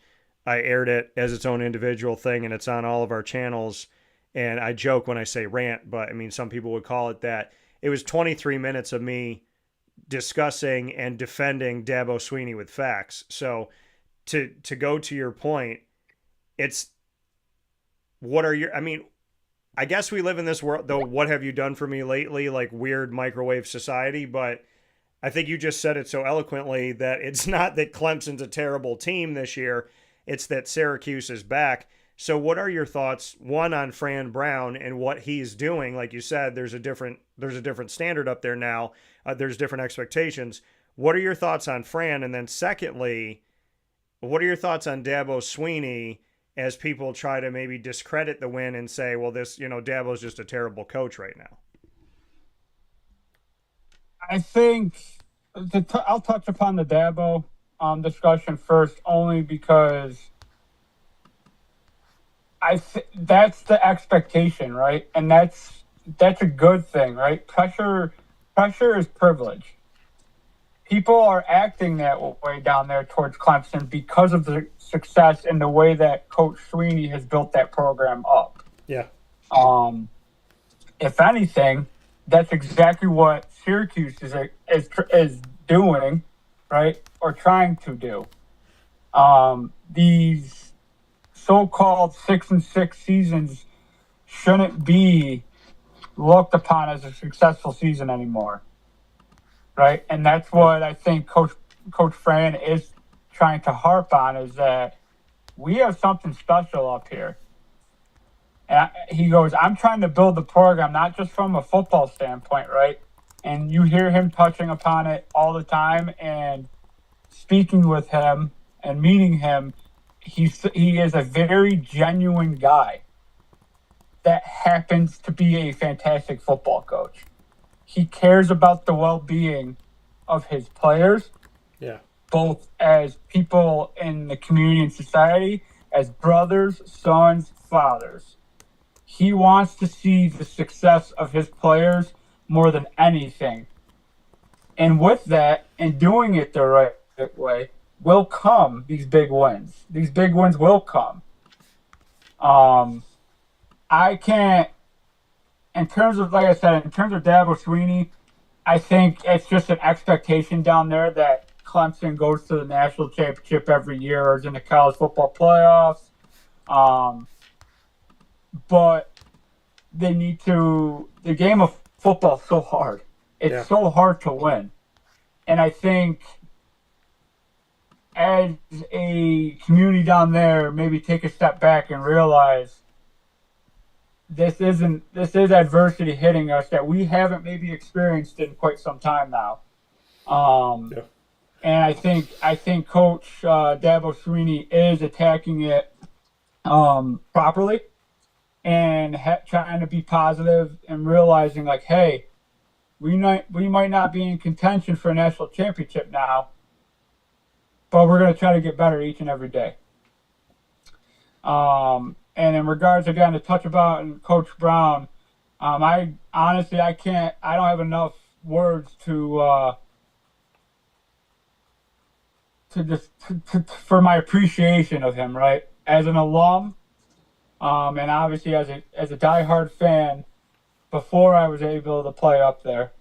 I aired it as its own individual thing, and it's on all of our channels. And I joke when I say rant, but I mean, some people would call it that. It was 23 minutes of me discussing and defending Dabo Swinney with facts. So to go to your point, it's what are your, I mean, I guess we live in this world, though, what have you done for me lately, like weird microwave society, but I think you just said it so eloquently that it's not that Clemson's a terrible team this year, it's that Syracuse is back. So what are your thoughts, one, on Fran Brown and what he's doing? Like you said, there's a different standard up there now. There's different expectations. What are your thoughts on Fran? And then secondly, what are your thoughts on Dabo Swinney as people try to maybe discredit the win and say, well, this, Dabo's just a terrible coach right now? I think I'll touch upon the Dabo discussion first, only because that's the expectation, right? And that's a good thing, right? Pressure is privilege. People are acting that way down there towards Clemson because of the success and the way that Coach Swinney has built that program up. Yeah. If anything, that's exactly what Syracuse is doing, right? Or trying to do. These so-called 6-6 seasons shouldn't be looked upon as a successful season anymore. Right, and that's what I think Coach Fran is trying to harp on, is that we have something special up here. And he goes, I'm trying to build the program not just from a football standpoint, right? And you hear him touching upon it all the time, and speaking with him and meeting him, he is a very genuine guy that happens to be a fantastic football coach. He cares about the well-being of his players, both as people in the community and society, as brothers, sons, fathers. He wants to see the success of his players more than anything. And with that, and doing it the right way, will come these big wins. These big wins will come. I can't in terms of, like I said, in terms of Dabo Swinney, I think it's just an expectation down there that Clemson goes to the national championship every year or is in the college football playoffs. But they need to. The game of football is so hard. It's so hard to win, and I think as a community down there, maybe take a step back and realize this is adversity hitting us that we haven't maybe experienced in quite some time now. And I think Coach Dabo Swinney is attacking it properly and trying to be positive and realizing like, hey, we might not be in contention for a national championship now, but we're going to try to get better each and every day. And in regards, again, to touch about Coach Brown, I honestly, I don't have enough words to for my appreciation of him, right? As an alum, and obviously as a diehard fan before I was able to play up there.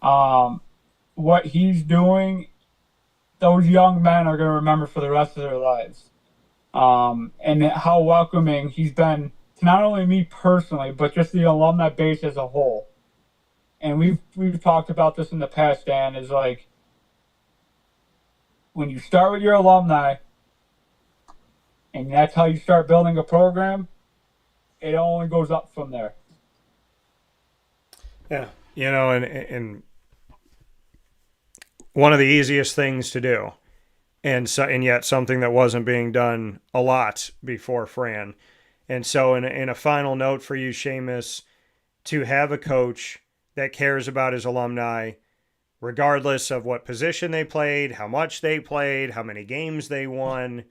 What he's doing, those young men are going to remember for the rest of their lives. And how welcoming he's been to not only me personally, but just the alumni base as a whole. And we've talked about this in the past, Dan, is like when you start with your alumni and that's how you start building a program, it only goes up from there. Yeah. You know, and one of the easiest things to do, and yet something that wasn't being done a lot before Fran. And so in a final note for you, Seamus, to have a coach that cares about his alumni, regardless of what position they played, how much they played, how many games they won,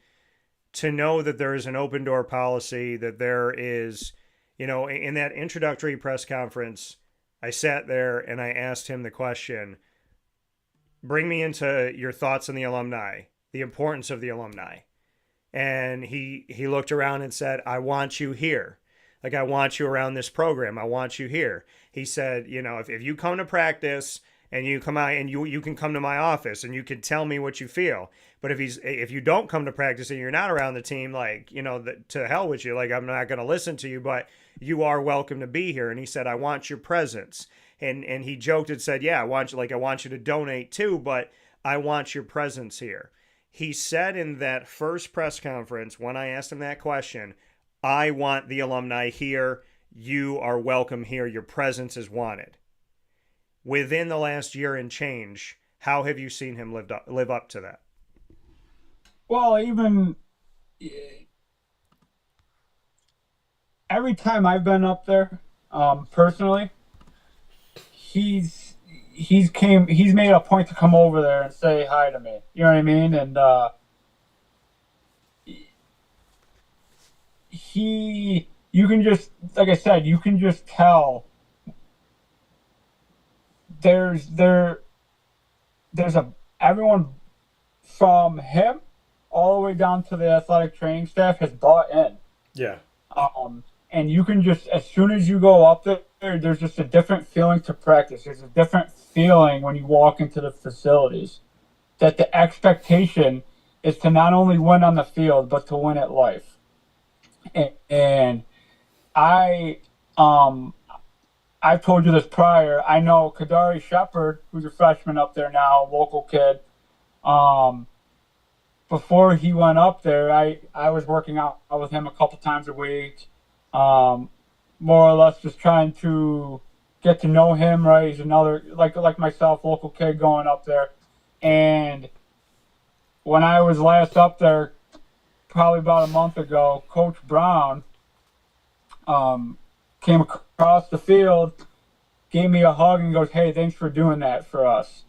to know that there is an open door policy, that there is, you know, in that introductory press conference, I sat there and I asked him the question, bring me into your thoughts on the alumni, the importance of the alumni. And he looked around and said, I want you here. Like, I want you around this program. I want you here. He said, you know, if you come to practice and you come out and you can come to my office and you can tell me what you feel. But if you don't come to practice and you're not around the team, like, you know, to hell with you, like, I'm not going to listen to you, but you are welcome to be here. And he said, I want your presence. And he joked and said, yeah, I want you to donate too, but I want your presence here. He said in that first press conference, when I asked him that question, I want the alumni here. You are welcome here. Your presence is wanted. Within the last year and change, how have you seen him live up to that? Well, even every time I've been up there, personally, he's made a point to come over there and say hi to me. You know what I mean? And you can just, like I said, you can just tell there's everyone from him all the way down to the athletic training staff has bought in. Yeah. And you can just, as soon as you go up there, there's just a different feeling to practice. There's a different feeling when you walk into the facilities, that the expectation is to not only win on the field, but to win at life. And I've told you this prior. I know Kadari Shepard, who's a freshman up there now, local kid. Before he went up there, I was working out with him a couple times a week, more or less just trying to get to know him. Right, he's another like myself, local kid going up there. And when I was last up there, probably about a month ago, Coach Brown came across the field, gave me a hug, and goes, "Hey, thanks for doing that for us."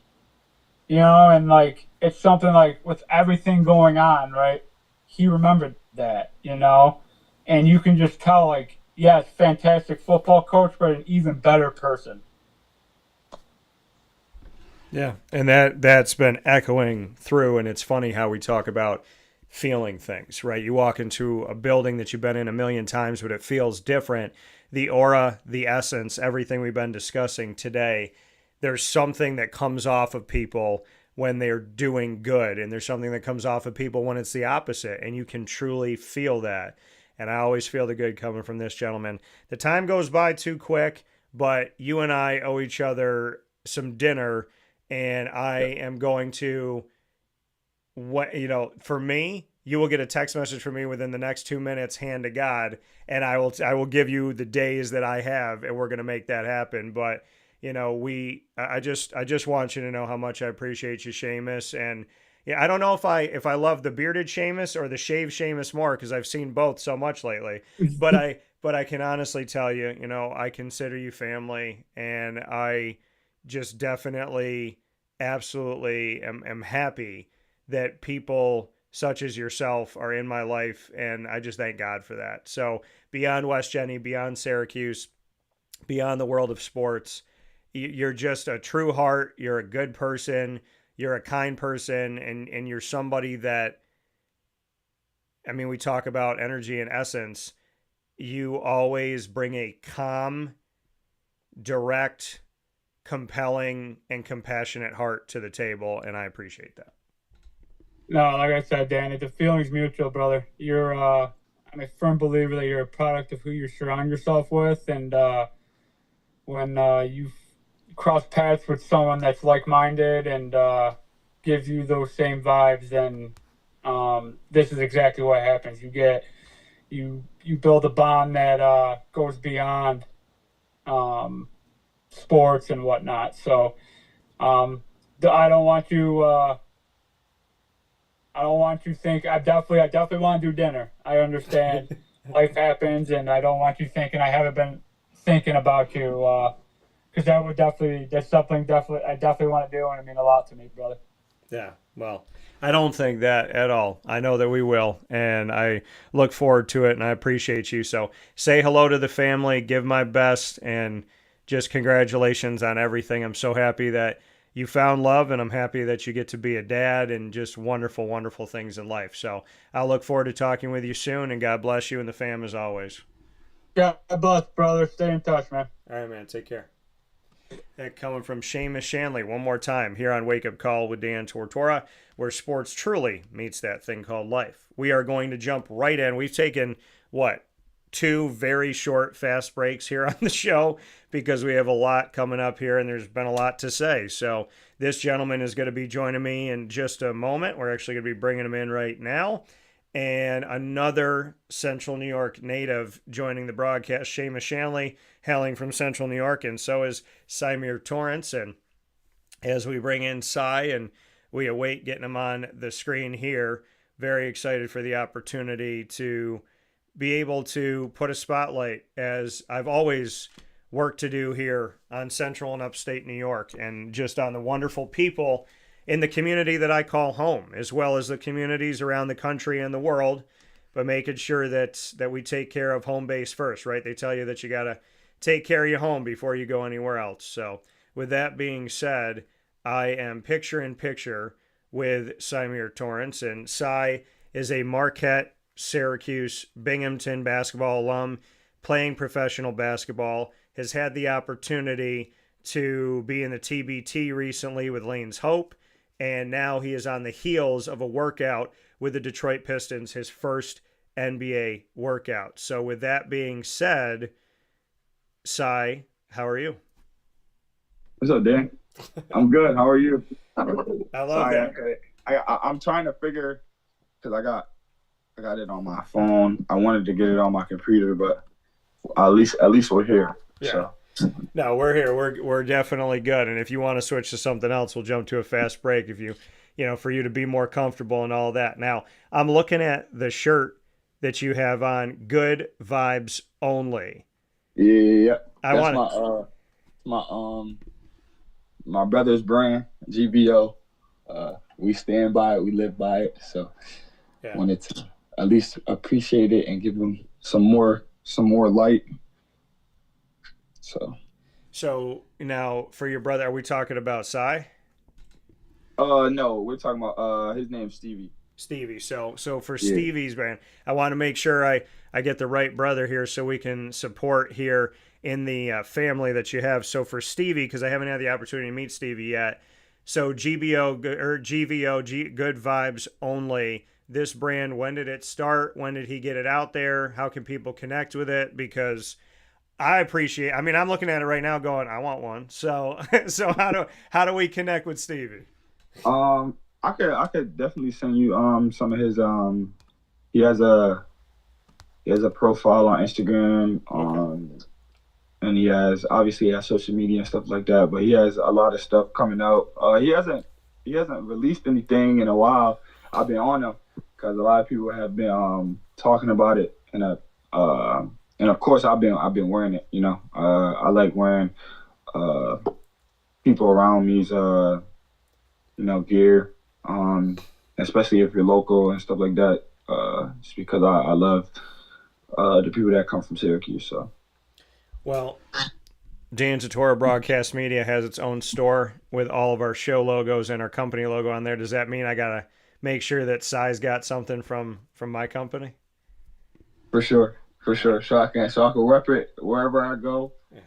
You know, and like, it's something like with everything going on, right? He remembered that, you know, and you can just tell, like, yes, fantastic football coach, but an even better person. Yeah, and that's been echoing through, and it's funny how we talk about feeling things, right? You walk into a building that you've been in a million times, but it feels different. The aura, the essence, everything we've been discussing today, there's something that comes off of people when they're doing good, and there's something that comes off of people when it's the opposite, and you can truly feel that. And I always feel the good coming from this gentleman. The time goes by too quick, but you and I owe each other some dinner, and I am going to, for me, you will get a text message from me within the next 2 minutes, hand to God, and I will give you the days that I have, and we're going to make that happen. But I just want you to know how much I appreciate you, Seamus. And yeah, I don't know if I love the bearded Seamus or the shaved Seamus more, because I've seen both so much lately. But I can honestly tell you, I consider you family, and I just definitely, absolutely am happy that people such as yourself are in my life, and I just thank God for that. So beyond West Genny, beyond Syracuse, beyond the world of sports, you're just a true heart. You're a good person. You're a kind person, and you're somebody that, we talk about energy and essence. You always bring a calm, direct, compelling, and compassionate heart to the table, and I appreciate that. No, like I said, Dan, the feeling's mutual, brother. I'm a firm believer that you're a product of who you surround yourself with, and when you cross paths with someone that's like-minded and gives you those same vibes, then this is exactly what happens. You build a bond that goes beyond sports and whatnot. So I don't want you to think. I definitely want to do dinner. I understand life happens, and I don't want you thinking I haven't been thinking about you. Because that's something I definitely want to do, and it means a lot to me, brother. Yeah, well, I don't think that at all. I know that we will, and I look forward to it, and I appreciate you. So say hello to the family, give my best, and just congratulations on everything. I'm so happy that you found love, and I'm happy that you get to be a dad, and just wonderful, wonderful things in life. So I'll look forward to talking with you soon, and God bless you and the fam as always. God bless, brother. Stay in touch, man. All right, man. Take care. That coming from Seamus Shanley one more time here on Wake Up Call with Dan Tortora, where sports truly meets that thing called life. We are going to jump right in. We've taken, 2 very short, fast breaks here on the show because we have a lot coming up here and there's been a lot to say. So this gentleman is going to be joining me in just a moment. We're actually going to be bringing him in right now. And another Central New York native joining the broadcast, Seamus Shanley, hailing from Central New York, and so is Symir Torrence. And as we bring in Cy and we await getting him on the screen here, very excited for the opportunity to be able to put a spotlight, as I've always worked to do here on Central and Upstate New York, and just on the wonderful people in the community that I call home, as well as the communities around the country and the world, but making sure that we take care of home base first, right? They tell you that you got to take care of your home before you go anywhere else. So with that being said, I am picture in picture with Symir Torrence, and Cy is a Marquette, Syracuse, Binghamton basketball alum, playing professional basketball, has had the opportunity to be in the TBT recently with Lane's Hope, and now he is on the heels of a workout with the Detroit Pistons, his first NBA workout. So with that being said, Cy, how are you? What's up, Dan? I'm good. How are you? I love that. I'm trying to figure, because I got it on my phone. I wanted to get it on my computer, but at least we're here. Yeah. So. No, we're here. We're definitely good. And if you want to switch to something else, we'll jump to a fast break for you to be more comfortable and all that. Now, I'm looking at the shirt that you have on, Good Vibes Only. Yeah. My brother's brand, GBO. We stand by it. We live by it. So wanted to at least appreciate it and give them some more light. So now for your brother, are we talking about Cy? No, we're talking about his name's Stevie. Stevie. So for Yeah. Stevie's brand, I want to make sure I get the right brother here so we can support here in the family that you have. So for Stevie, because I haven't had the opportunity to meet Stevie yet. So GVO, Good Vibes Only. This brand, when did it start? When did he get it out there? How can people connect with it? Because I appreciate. I mean, I'm looking at it right now, going, I want one. So how do we connect with Stevie? I could definitely send you some of his he has a profile on Instagram, and he has social media and stuff like that, but he has a lot of stuff coming out. He hasn't released anything in a while. I've been on him because a lot of people have been talking about it, and of course I've been wearing it. You know, I like wearing people around me's gear, especially if you're local and stuff like that. Just because I love the people that come from Syracuse. So, well, Dan Tortora Broadcast Media has its own store with all of our show logos and our company logo on there. Does that mean I gotta make sure that Si's got something from my company? For sure. So I can rep it wherever I go. Yeah.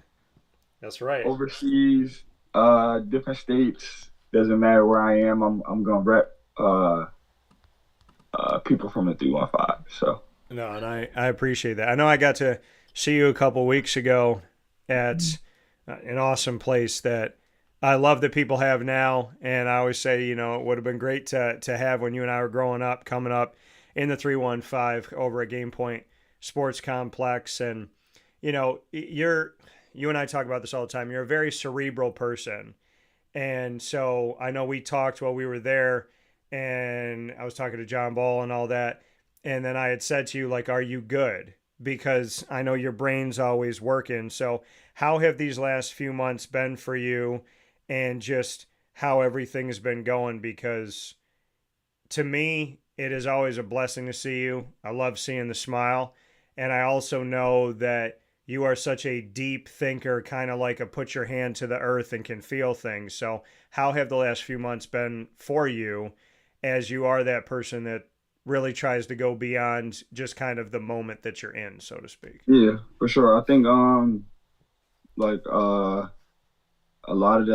That's right. Overseas, different states. Doesn't matter where I am. I'm gonna rep people from the 315. So. No, and I appreciate that. I know I got to see you a couple weeks ago at an awesome place that I love that people have now. And I always say, you know, it would have been great to have when you and I were growing up, coming up in the 315 over at Game Point Sports Complex. And, you know, you and I talk about this all the time. You're a very cerebral person. And so I know we talked while we were there, and I was talking to John Ball and all that. And then I had said to you, like, are you good? Because I know your brain's always working. So how have these last few months been for you, and just how everything's been going? Because to me, it is always a blessing to see you. I love seeing the smile. And I also know that you are such a deep thinker, kind of like a put your hand to the earth and can feel things. So how have the last few months been for you, as you are that person that really tries to go beyond just kind of the moment that you're in, so to speak? Yeah, for sure. I think a lot of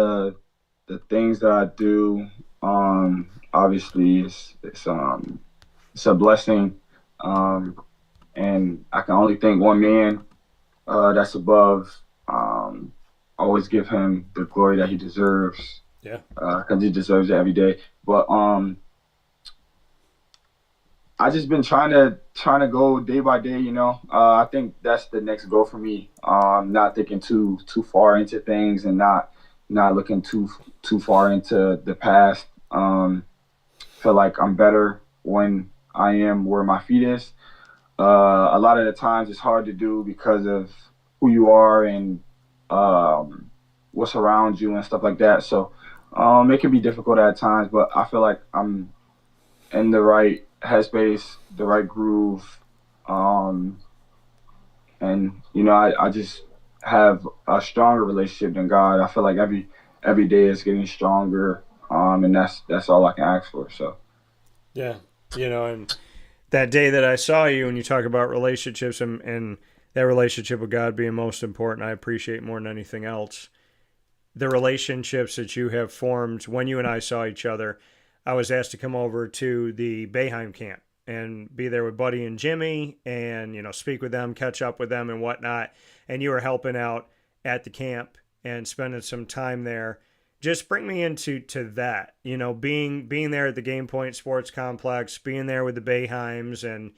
the things that I do, obviously it's a blessing, and I can only thank one man that's above. Always give him the glory that he deserves. Yeah, because he deserves it every day. But I just been trying to go day by day, you know. I think that's the next goal for me. Not thinking too far into things, and not looking too far into the past. Feel like I'm better when I am where my feet is. A lot of the times it's hard to do because of who you are and what's around you and stuff like that. So it can be difficult at times, but I feel like I'm in the right headspace, the right groove, and you know, I just have a stronger relationship than God. I feel like every day is getting stronger, and that's all I can ask for. So yeah, you know, and that day that I saw you, and you talk about relationships and that relationship with God being most important, I appreciate more than anything else the relationships that you have formed. When you and I saw each other, I was asked to come over to the Boeheim camp and be there with Buddy and Jimmy, and, you know, speak with them, catch up with them and whatnot. And you were helping out at the camp and spending some time there. Just bring me into that, you know, being there at the Game Point Sports Complex, being there with the Boeheims, and,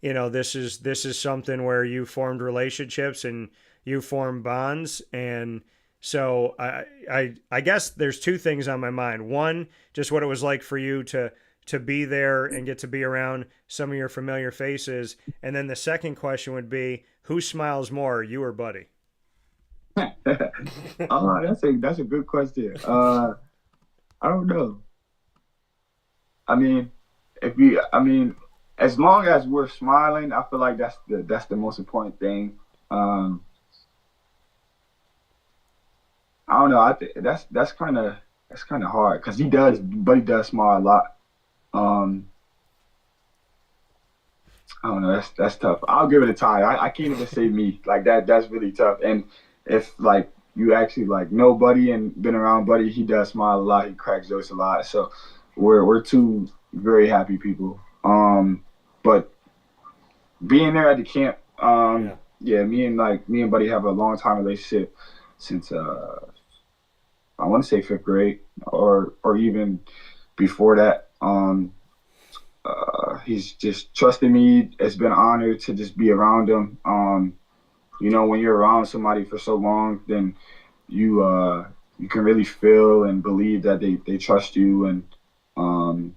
you know, this is something where you formed relationships and you formed bonds. And so I guess there's two things on my mind. One, just what it was like for you to be there and get to be around some of your familiar faces. And then the second question would be, who smiles more, you or Buddy? That's a good question. I don't know. I mean, as long as we're smiling, I feel like that's the most important thing. I don't know. I think that's kind of hard because Buddy does smile a lot. I don't know. That's tough. I'll give it a tie. I can't even say me like that. That's really tough. And if like you actually like know Buddy and been around Buddy, he does smile a lot. He cracks jokes a lot. So we're two very happy people. But being there at the camp, yeah, me and Buddy have a long time relationship since I want to say 5th grade or even before that. He's just trusted me. It's been an honor to just be around him. You know, when you're around somebody for so long, then you can really feel and believe that they trust you and and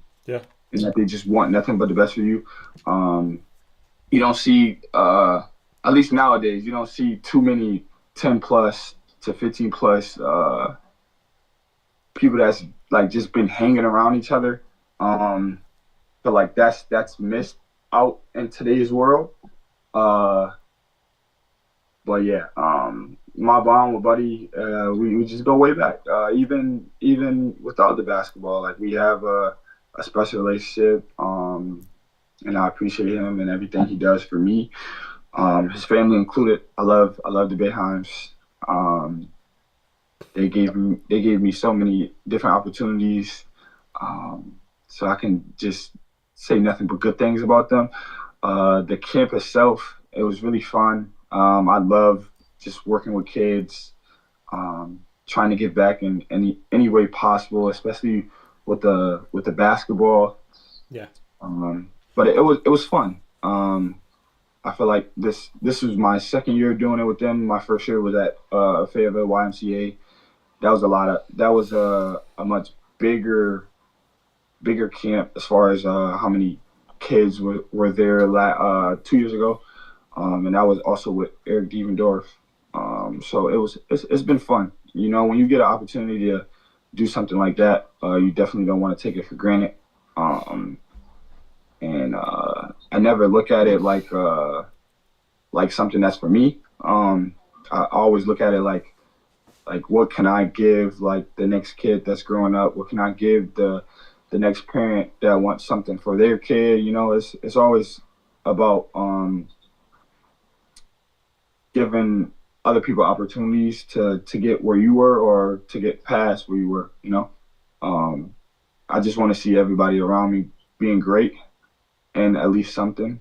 that they just want nothing but the best for you. You don't see, at least nowadays, you don't see too many 10 plus to 15 plus people that's like just been hanging around each other. But like that's missed out in today's world. But yeah, my bond with Buddy, we just go way back. Even without the basketball, like we have a special relationship. And I appreciate him and everything he does for me. His family included. I love the Bayheims. They gave me so many different opportunities. So I can just say nothing but good things about them. The camp itself, it was really fun. I love just working with kids, trying to give back in any way possible, especially with the basketball. Yeah. But it was fun. I feel like this was my second year doing it with them. My first year was at Fayetteville YMCA. That was a much bigger camp as far as how many kids were there 2 years ago, and that was also with Eric Devendorf. So it's been fun. You know, when you get an opportunity to do something like that, you definitely don't want to take it for granted. And I never look at it like something that's for me. I always look at it like what can I give like the next kid that's growing up? What can I give the next parent that wants something for their kid? You know, it's always about giving other people opportunities to get where you were or to get past where you were. You know, I just want to see everybody around me being great and at least something.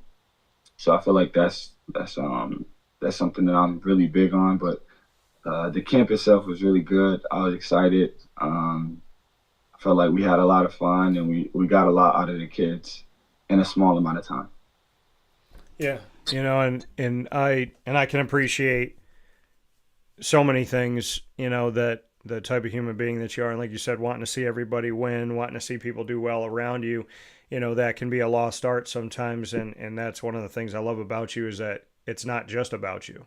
So I feel like that's something that I'm really big on. But the camp itself was really good. I was excited. I felt like we had a lot of fun and we got a lot out of the kids in a small amount of time. Yeah, you know, and I can appreciate so many things, you know, that the type of human being that you are, and like you said, wanting to see everybody win, wanting to see people do well around you, you know, that can be a lost art sometimes, and that's one of the things I love about you is that it's not just about you.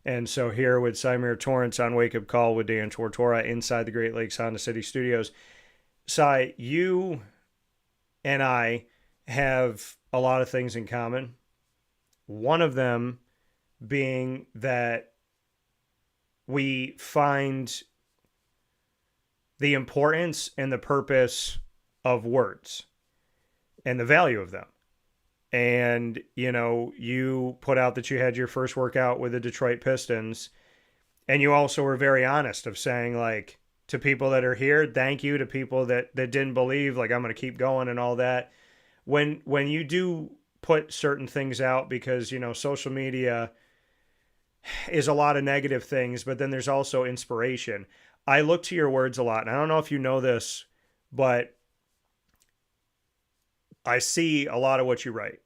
And so here with Symir Torrence on Wake Up Call with Dan Tortora inside the Great Lakes Honda City Studios. Cy, you and I have a lot of things in common. One of them being that we find the importance and the purpose of words and the value of them. And, you know, you put out that you had your first workout with the Detroit Pistons, and you also were very honest of saying, like, to people that are here, thank you. To people that didn't believe, like, I'm going to keep going and all that. When you do put certain things out, because, you know, social media is a lot of negative things, but then there's also inspiration. I look to your words a lot, and I don't know if you know this, but I see a lot of what you write,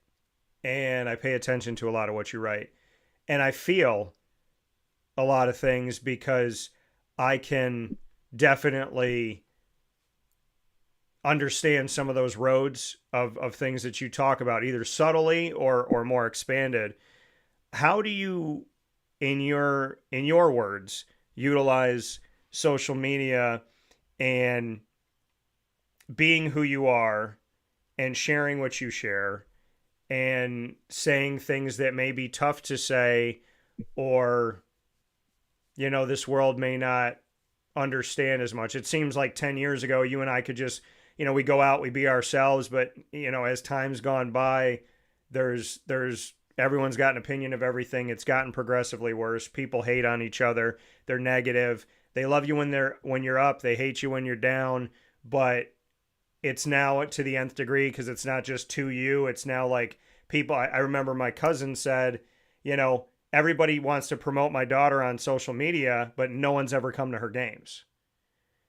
and I pay attention to a lot of what you write, and I feel a lot of things because I can definitely understand some of those roads of things that you talk about, either subtly or more expanded. How do you, in your words, utilize social media and being who you are and sharing what you share and saying things that may be tough to say, or, you know, this world may not understand as much? It seems like 10 years ago, you and I could just, you know, we go out, we be ourselves, but, you know, as time's gone by, there's everyone's got an opinion of everything. It's gotten progressively worse. People hate on each other. They're negative. They love you when you're up. They hate you when you're down. But it's now to the nth degree because it's not just to you. It's now like people. I remember my cousin said, everybody wants to promote my daughter on social media, but no one's ever come to her games.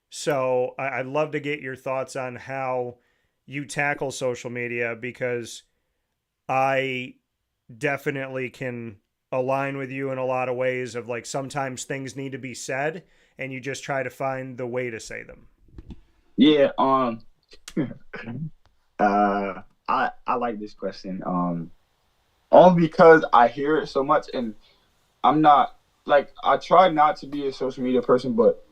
So I'd love to get your thoughts on how you tackle social media, because I definitely can align with you in a lot of ways of like sometimes things need to be said and you just try to find the way to say them. Yeah. I like this question. Only because I hear it so much, and I'm not like, I try not to be a social media person, but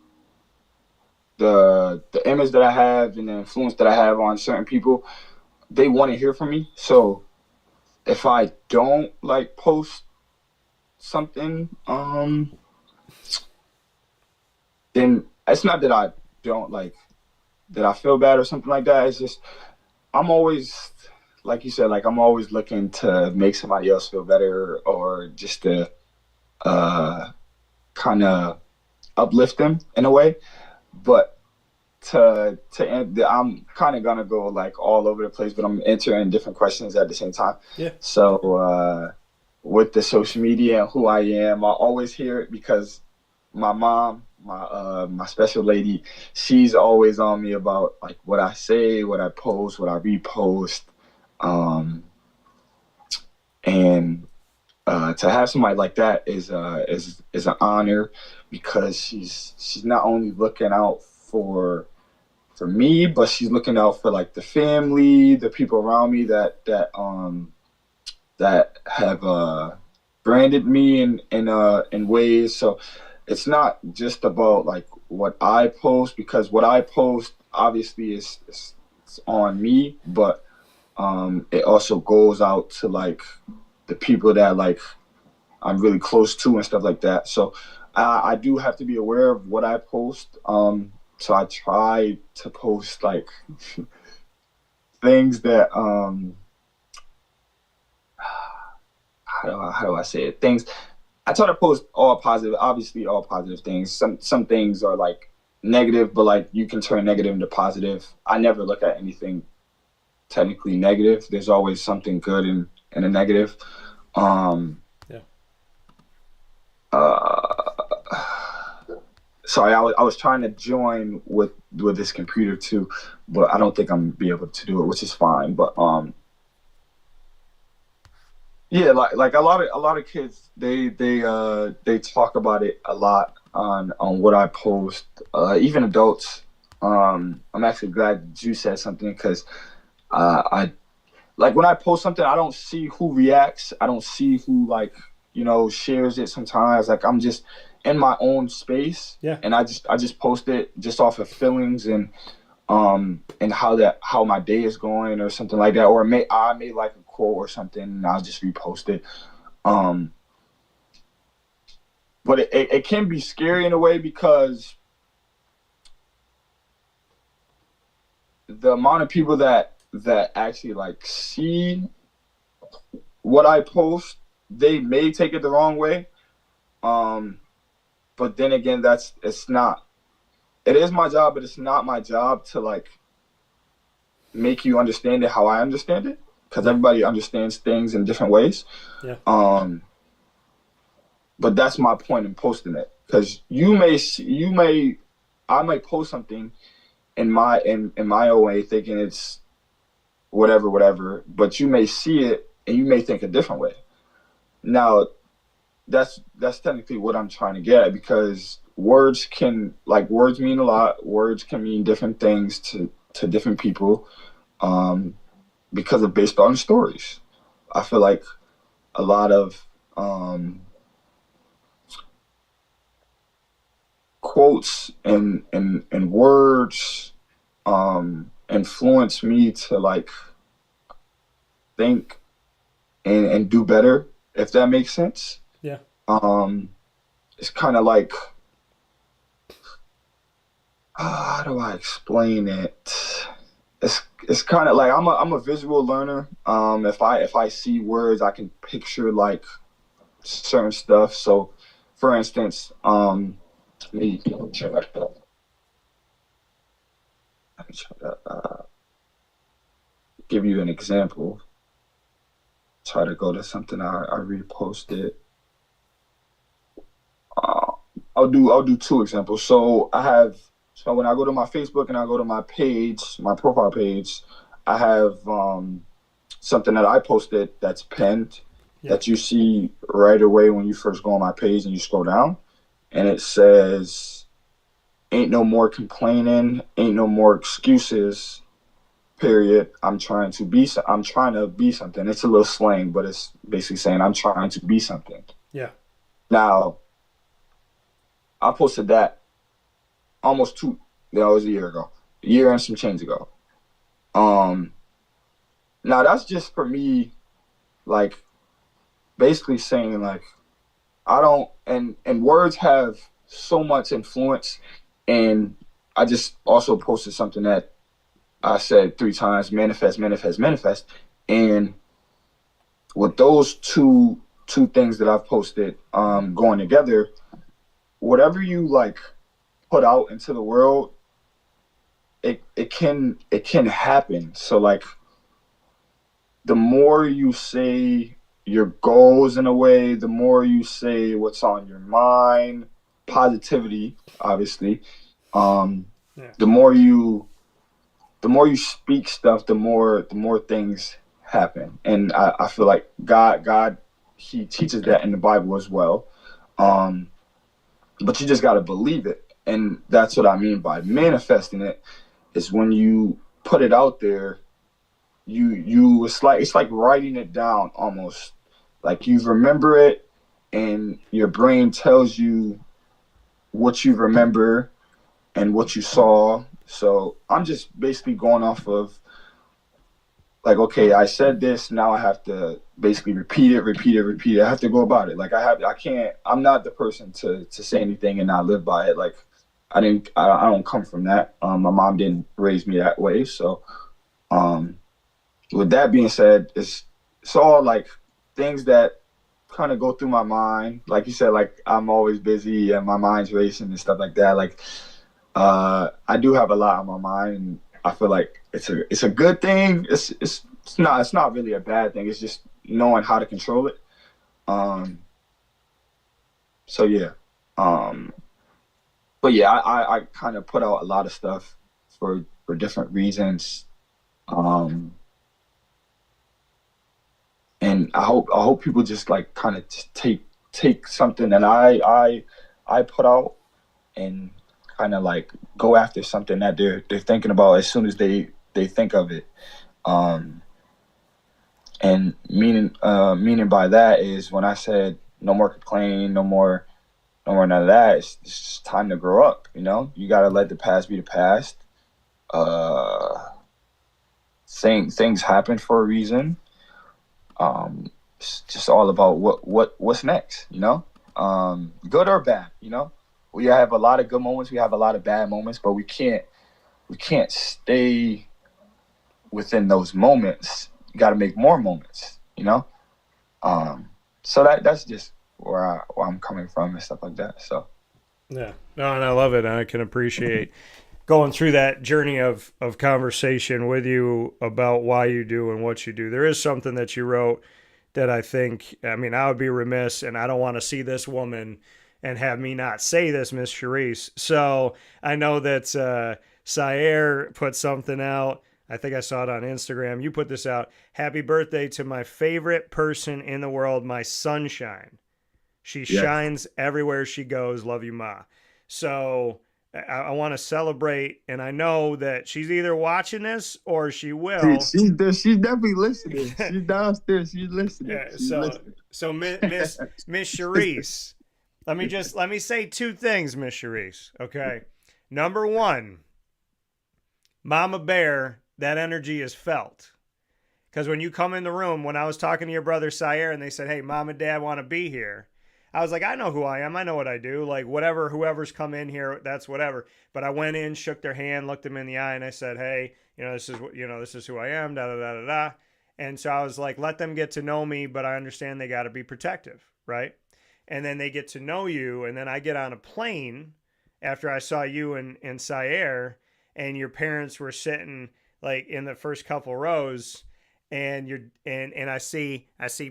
the image that I have and the influence that I have on certain people, they want to hear from me. So if I don't like post something, then it's not that I don't like, that I feel bad or something like that. It's just, I'm always, like you said, like I'm always looking to make somebody else feel better, or just to kind of uplift them in a way. But to end, I'm kind of gonna go like all over the place, but I'm answering different questions at the same time. Yeah. So with the social media and who I am, I always hear it because my mom, my special lady, she's always on me about like what I say, what I post, what I repost, and to have somebody like that is an honor, because she's not only looking out for me, but she's looking out for like the family, the people around me that have branded me in ways. So it's not just about like what I post, because what I post obviously is on me, but it also goes out to like the people that like I'm really close to and stuff like that. So I do have to be aware of what I post. So I try to post like things that how do I say it? Things I try to post all positive, obviously all positive things. Some things are like negative, but like you can turn negative into positive. I never look at anything technically negative. There's always something good in a negative. Sorry, I was trying to join with this computer too, but I don't think I'm gonna be able to do it, which is fine. But yeah, like a lot of kids, they talk about it a lot on what I post. Even adults. I'm actually glad you said something, because I like when I post something, I don't see who reacts. I don't see who like shares it. Sometimes like I'm just in my own space, and I just post it just off of feelings and how my day is going or something like that, or I may like a quote or something and I'll just repost it. But it can be scary in a way, because the amount of people that actually like see what I post, they may take it the wrong way. But then again, it is my job, but it's not my job to like make you understand it how I understand it, because everybody understands things in different ways. Yeah. But that's my point in posting it, because I might post something in my own way, thinking it's whatever, but you may see it and you may think a different way. Now, that's technically what I'm trying to get at, because words mean a lot. Words can mean different things to different people, because of based on stories. I feel like a lot of quotes and words influence me to like think and do better, if that makes sense. Yeah. It's kind of like, how do I explain it? It's it's kind of like I'm a visual learner. If I see words, I can picture like certain stuff. So, for instance, let me check that. Let me try to give you an example. Try to go to something I reposted. I'll do two examples. So when I go to my Facebook and I go to my page, my profile page, I have something that I posted that's pinned that you see right away when you first go on my page and you scroll down, and it says, "Ain't no more complaining, ain't no more excuses. Period. I'm trying to be something." It's a little slang, but it's basically saying I'm trying to be something. Yeah. Now, I posted that almost that was a year and some change ago. Now that's just for me, like, basically saying like, I don't, and words have so much influence. And I just also posted something that I said 3 times: manifest, manifest, manifest. And with those two things that I've posted going together, whatever you like put out into the world, it can happen. So like, the more you say your goals in a way, the more you say what's on your mind, positivity, obviously, the more you speak stuff, the more things happen. And I feel like God, he teaches that in the Bible as well. But you just got to believe it. And that's what I mean by manifesting it, is when you put it out there, it's like writing it down almost. Like, you remember it and your brain tells you what you remember and what you saw. So I'm just basically going off of like, okay, I said this, now I have to basically repeat it. I have to go about it. Like, I'm not the person to say anything and not live by it. Like, I don't come from that. My mom didn't raise me that way. So, with that being said, it's all like things that kind of go through my mind. Like you said, like, I'm always busy and my mind's racing and stuff like that. Like, I do have a lot on my mind, and I feel like it's a good thing. It's not really a bad thing. It's just knowing how to control it. So yeah. But yeah, I kind of put out a lot of stuff for different reasons. And I hope people just like kind of take something that I put out and kind of like go after something that they're thinking about as soon as they think of it. And meaning by that is, when I said no more complaining, no more none of that, it's just time to grow up. You know, you got to let the past be the past. Things happen for a reason. It's just all about what's next, you know, good or bad. You know, we have a lot of good moments, we have a lot of bad moments, but we can't stay within those moments. You got to make more moments, you know. So that's just where I'm coming from and stuff like that. So yeah, no, and I love it, and I can appreciate going through that journey of conversation with you about why you do and what you do. There is something that you wrote that I think, I mean, I would be remiss, and I don't want to see this woman and have me not say this, Miss Charisse. So I know that Syer put something out. I think I saw it on Instagram. You put this out. Happy birthday to my favorite person in the world, my sunshine. She shines everywhere she goes. Love you, Ma. So I want to celebrate, and I know that she's either watching this or she will. She's definitely listening. She's downstairs. She's listening. Yeah, so Miss Charisse, let me say 2 things, Miss Charisse. Okay, number 1, Mama Bear, that energy is felt. Because when you come in the room, when I was talking to your brother Syer and they said, hey, Mom and Dad want to be here, I was like, I know who I am. I know what I do. Like, whatever, whoever's come in here, that's whatever. But I went in, shook their hand, looked them in the eye, and I said, hey, this is who I am, da da da da da. And so I was like, let them get to know me, but I understand they got to be protective, right? And then they get to know you, and then I get on a plane after I saw you in Syracuse, and your parents were sitting like in the first couple rows, and I see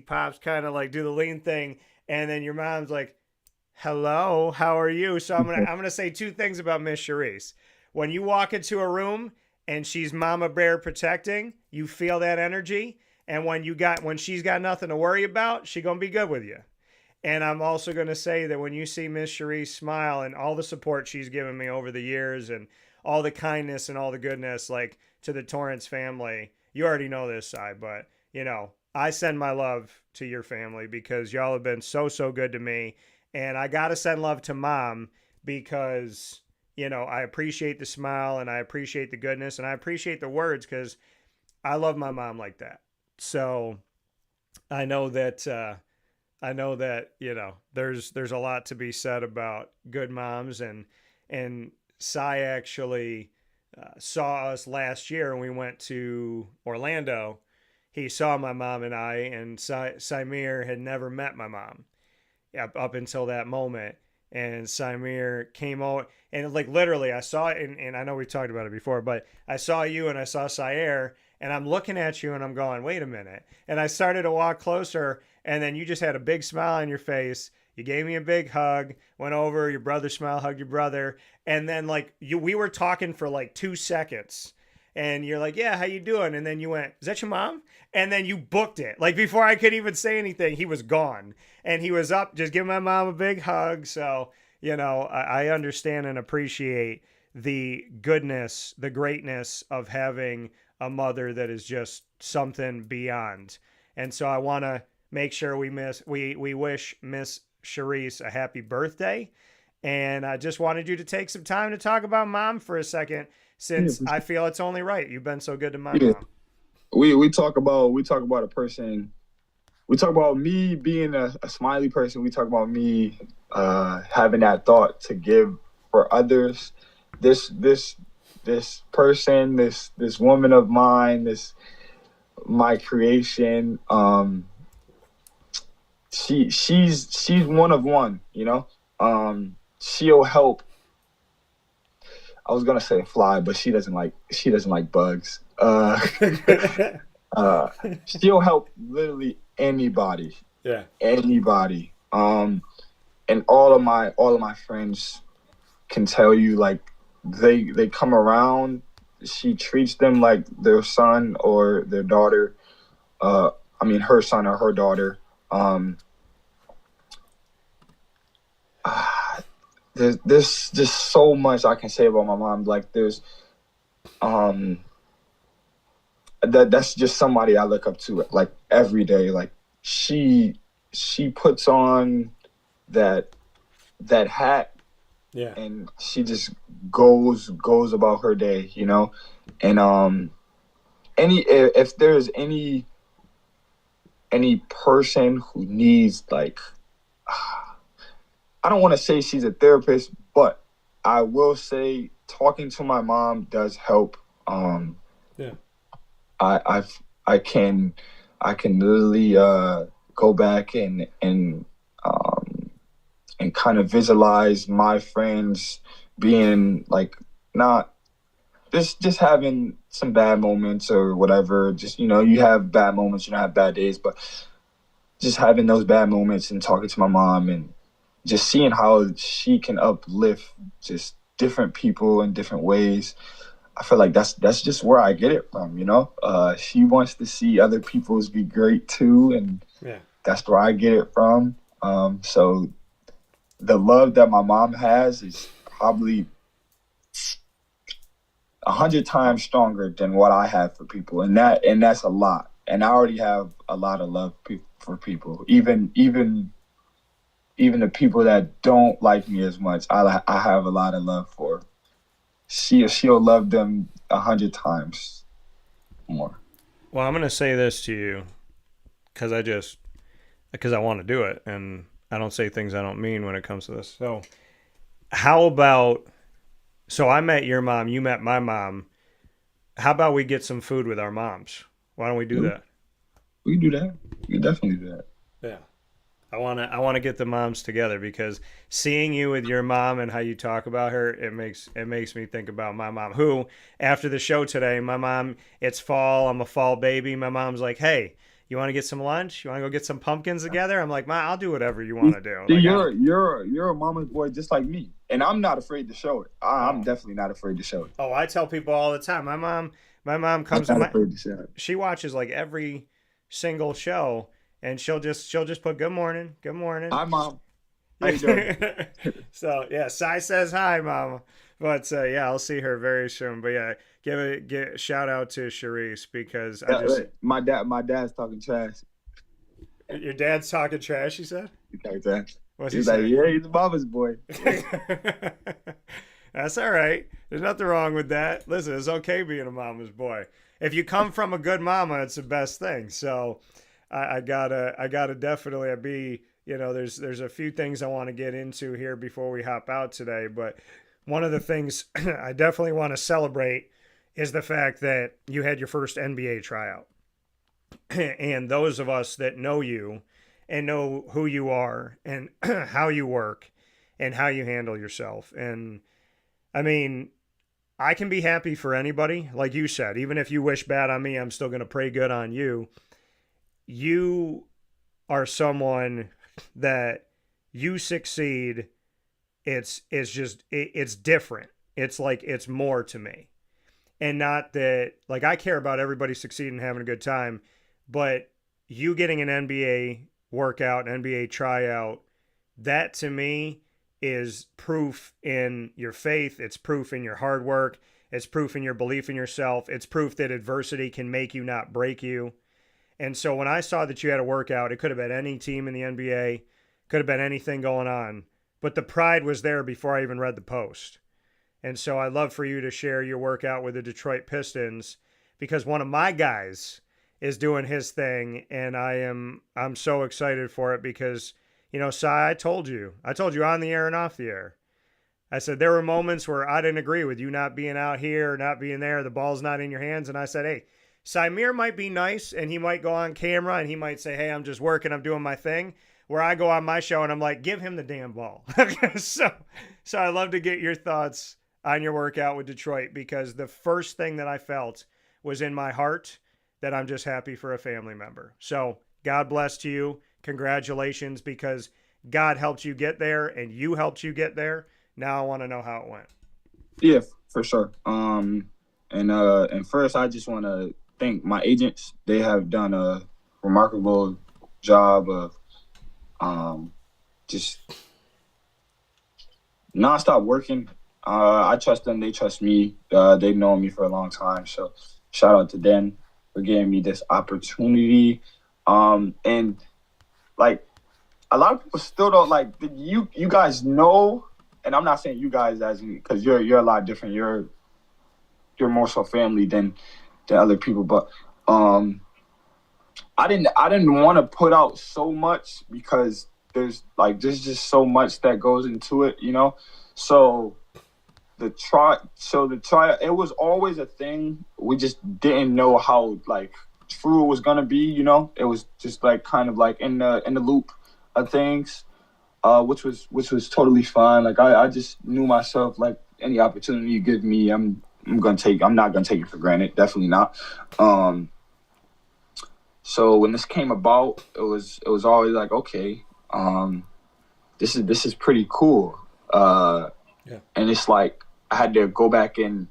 Pops kind of like do the lean thing, and then your mom's like, hello, how are you? So I'm gonna say two things about Miss Charisse. When you walk into a room and she's mama bear protecting, you feel that energy. And when she's got nothing to worry about, she gonna be good with you. And I'm also gonna say that when you see Miss Charisse smile and all the support she's given me over the years and all the kindness and all the goodness, like to the Torrance family, you already know this side, but I send my love to your family because y'all have been so good to me. And I gotta send love to Mom because I appreciate the smile and I appreciate the goodness and I appreciate the words because I love my mom like that. So I know that there's a lot to be said about good moms, and Cy actually saw us last year when we went to Orlando. He saw my mom and I, and Symir had never met my mom up until that moment. And Symir came out, and like literally I saw it, and I know we talked about it before, but I saw you and I saw Syer, and I'm looking at you and I'm going, wait a minute. And I started to walk closer, and then you just had a big smile on your face. You gave me a big hug, went over, your brother smiled, hugged your brother. And then we were talking for like 2 seconds, and you're like, yeah, how you doing? And then you went, is that your mom? And then you booked it. Like before I could even say anything, he was gone, and he was up, just giving my mom a big hug. So, I understand and appreciate the goodness, the greatness of having a mother that is just something beyond. And so I want to make sure we wish Miss Charisse a happy birthday. And I just wanted you to take some time to talk about Mom for a second, since I feel it's only right. You've been so good to my mom. We talk about a person. We talk about me being a smiley person. We talk about me having that thought to give for others. This person, this woman of mine, my creation. She's one of one. She'll help. I was gonna say fly, but she doesn't like bugs. She'll help literally anybody. Yeah. Anybody. And all of my friends can tell you, like, they come around. She treats them like their son or their daughter. Her son or her daughter. There's just so much I can say about my mom. Like there's that's just somebody I look up to like every day. Like she puts on that hat, yeah, and she just goes about her day, And if there's any person who needs, like, I don't want to say she's a therapist, but I will say talking to my mom does help. Yeah. I can literally go back and kind of visualize my friends being like, not just having some bad moments or whatever. Just, you have bad moments, you have bad days, but just having those bad moments and talking to my mom and just seeing how she can uplift just different people in different ways. I feel like that's just where I get it from, She wants to see other people's be great too, and that's where I get it from. So the love that my mom has is probably 100 times stronger than what I have for people, and that's a lot. And I already have a lot of love for people, even the people that don't like me as much. I have a lot of love for. She'll love them 100 times more. Well, I'm gonna say this to you because I want to do it, and I don't say things I don't mean when it comes to this. So how about, so I met your mom, you met my mom. How about we get some food with our moms? Why don't we do that? We can do that. We can definitely do that. Yeah. I wanna get the moms together, because seeing you with your mom and how you talk about her, it makes me think about my mom, who, after the show today, my mom, it's fall, I'm a fall baby. My mom's like, hey, you want to get some lunch? You want to go get some pumpkins together? I'm like, Ma, I'll do whatever you want to do. See, like, you're a mama's boy just like me, and I'm not afraid to show it. I'm definitely not afraid to show it. Oh, I tell people all the time. My mom comes. She watches like every single show, and she'll just put good morning. Hi, Mom. How you doing? So yeah, Sai says hi, Mama. But yeah, I'll see her very soon. But yeah, give a shout out to Charisse, because my dad's talking trash. Your dad's talking trash, he said? He's talking trash. What's he's he like, saying? yeah, he's a mama's boy. That's all right. There's nothing wrong with that. Listen, it's okay being a mama's boy. If you come from a good mama, it's the best thing. So I gotta definitely be, there's a few things I want to get into here before we hop out today. But one of the things I definitely want to celebrate is the fact that you had your first NBA tryout. And those of us that know you and know who you are and how you work and how you handle yourself. And I mean, I can be happy for anybody. Like you said, even if you wish bad on me, I'm still going to pray good on you. You are someone that you succeed. It's different. It's like, it's more to me. And not that, like, I care about everybody succeeding and having a good time, but you getting an NBA workout, an NBA tryout, that to me is proof in your faith. It's proof in your hard work. It's proof in your belief in yourself. It's proof that adversity can make you, not break you. And so when I saw that you had a workout, it could have been any team in the NBA, could have been anything going on, but the pride was there before I even read the post. And so I'd love for you to share your workout with the Detroit Pistons, because one of my guys is doing his thing, and I'm so excited for it because, Sai, I told you on the air and off the air. I said there were moments where I didn't agree with you not being out here, not being there, the ball's not in your hands, and I said, hey, Symir might be nice, and he might go on camera, and he might say, hey, I'm just working, I'm doing my thing, where I go on my show, and I'm like, give him the damn ball. So I'd love to get your thoughts on your workout with Detroit, because the first thing that I felt was in my heart that I'm just happy for a family member. So God bless to you. Congratulations, because God helped you get there and you helped you get there. Now I want to know how it went. Yeah, for sure. And first I just want to thank my agents. They have done a remarkable job of just nonstop working. I trust them. They trust me. They've known me for a long time. So shout out to them for giving me this opportunity. And like a lot of people still don't like you guys know, and I'm not saying you guys as because you're a lot different. You're more so family than other people. But I didn't want to put out so much because there's just so much that goes into it, So the try, it was always a thing. We just didn't know how true it was gonna be, It was just kind of in the loop of things, which was totally fine. I just knew myself, any opportunity you give me, I'm not gonna take it for granted. Definitely not. So when this came about, it was always okay, this is pretty cool. Yeah. And it's I had to go back and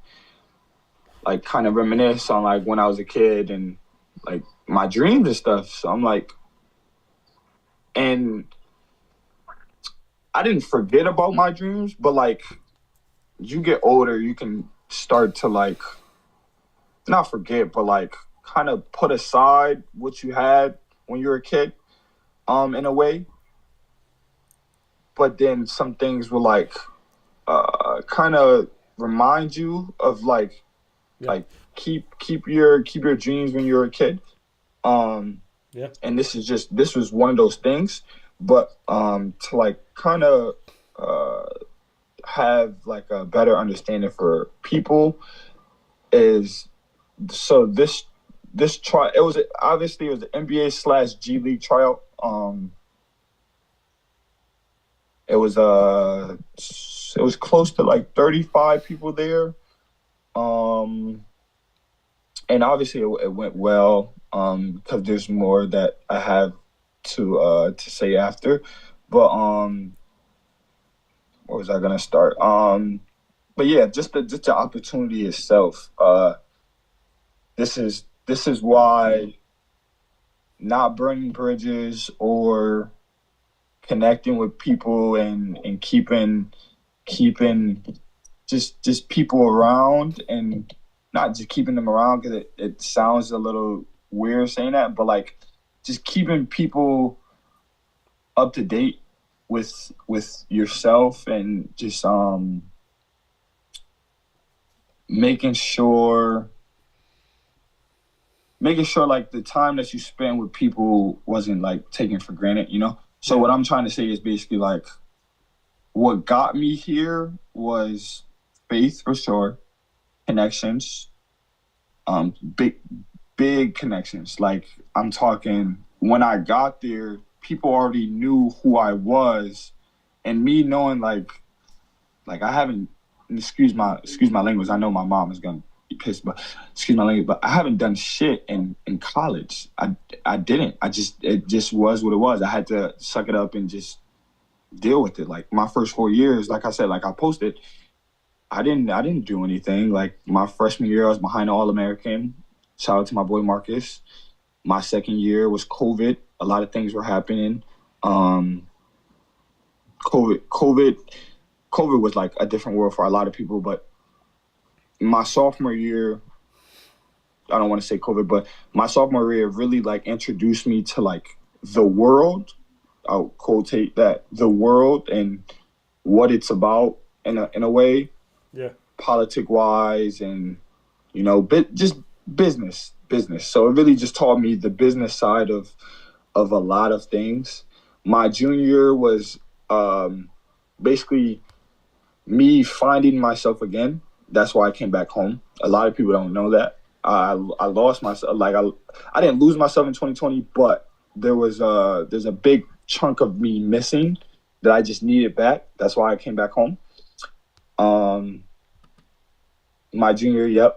kind of reminisce on when I was a kid and my dreams and stuff. So I'm and I didn't forget about my dreams, but you get older, you can start to not forget, but kind of put aside what you had when you were a kid, in a way. But then some things will kind of remind you of keep your dreams when you're a kid. Yeah. And this was one of those things. But to like kind of have like a better understanding for people is, so this try, it was the NBA / G League tryout. It was close to like 35 people there. And obviously it went well, because there's more that I have to say after. But where was I gonna start? But yeah, just the opportunity itself. This is why not burning bridges or connecting with people and keeping just people around, and not just keeping them around because it sounds a little weird saying that, but like just keeping people up to date with yourself, and just making sure like the time that you spend with people wasn't like taken for granted, you know? So what I'm trying to say is basically like, what got me here was faith for sure, connections, big connections. Like, I'm talking, when I got there, people already knew who I was, and me knowing like I haven't, excuse my language, I know my mom is gonna be pissed, but excuse my language, but I haven't done shit in college. I didn't. It just was what it was. I had to suck it up and just deal with it. Like, my first 4 years, like I said, like I posted, I didn't do anything. Like, my freshman year, I was behind the All-American. Shout out to my boy Marcus. My second year was COVID. A lot of things were happening. COVID was like a different world for a lot of people. But my sophomore year, I don't want to say COVID, but my sophomore year really like introduced me to like the world. I'll quotate that, the world, and what it's about in a way. Yeah. Politic wise, and, you know, just business. So it really just taught me the business side of a lot of things. My junior year was basically me finding myself again. That's why I came back home. A lot of people don't know that. I lost myself. Like, I didn't lose myself in 2020, but there's a big chunk of me missing that I just needed back. That's why I came back home. My junior year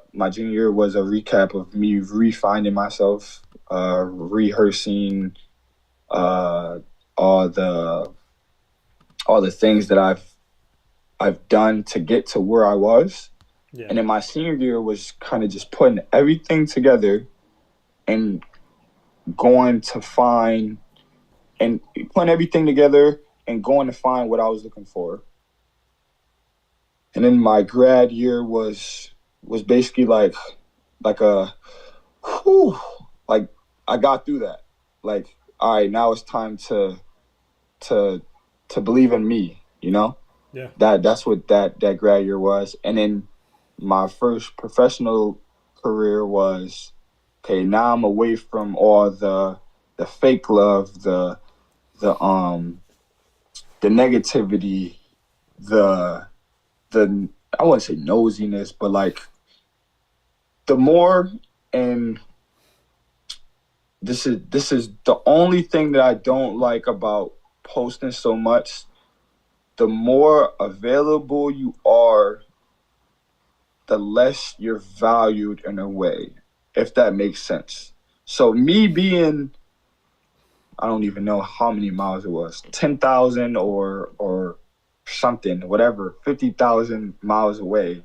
was a recap of me refinding myself, rehearsing all the things that I've done to get to where I was. Yeah. And then my senior year was kind of just putting everything together and going to find and putting everything together and going to find what I was looking for. And then my grad year was basically like a whew, like I got through that. Like, all right, now it's time to believe in me, you know? Yeah. That's what that grad year was. And then my first professional career was, okay, now I'm away from all the fake love, the negativity, the I wouldn't say nosiness, but like the more, and this is the only thing that I don't like about posting so much, the more available you are, the less you're valued in a way, if that makes sense. So me being, I don't even know how many miles it was, 10,000 or something, whatever, 50,000 miles away,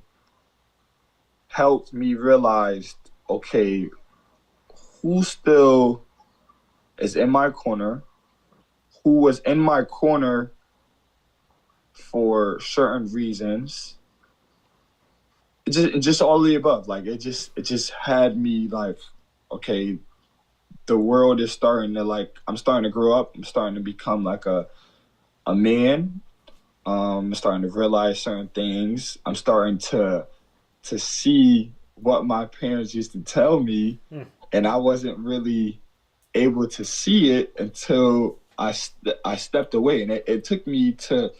helped me realize, okay, who still is in my corner, who was in my corner for certain reasons. It just all of the above. Like, it just had me like, okay, the world is starting to, like, I'm starting to grow up. I'm starting to become like a man. I'm starting to realize certain things. I'm starting to see what my parents used to tell me, and I wasn't really able to see it until I stepped away, and it took me to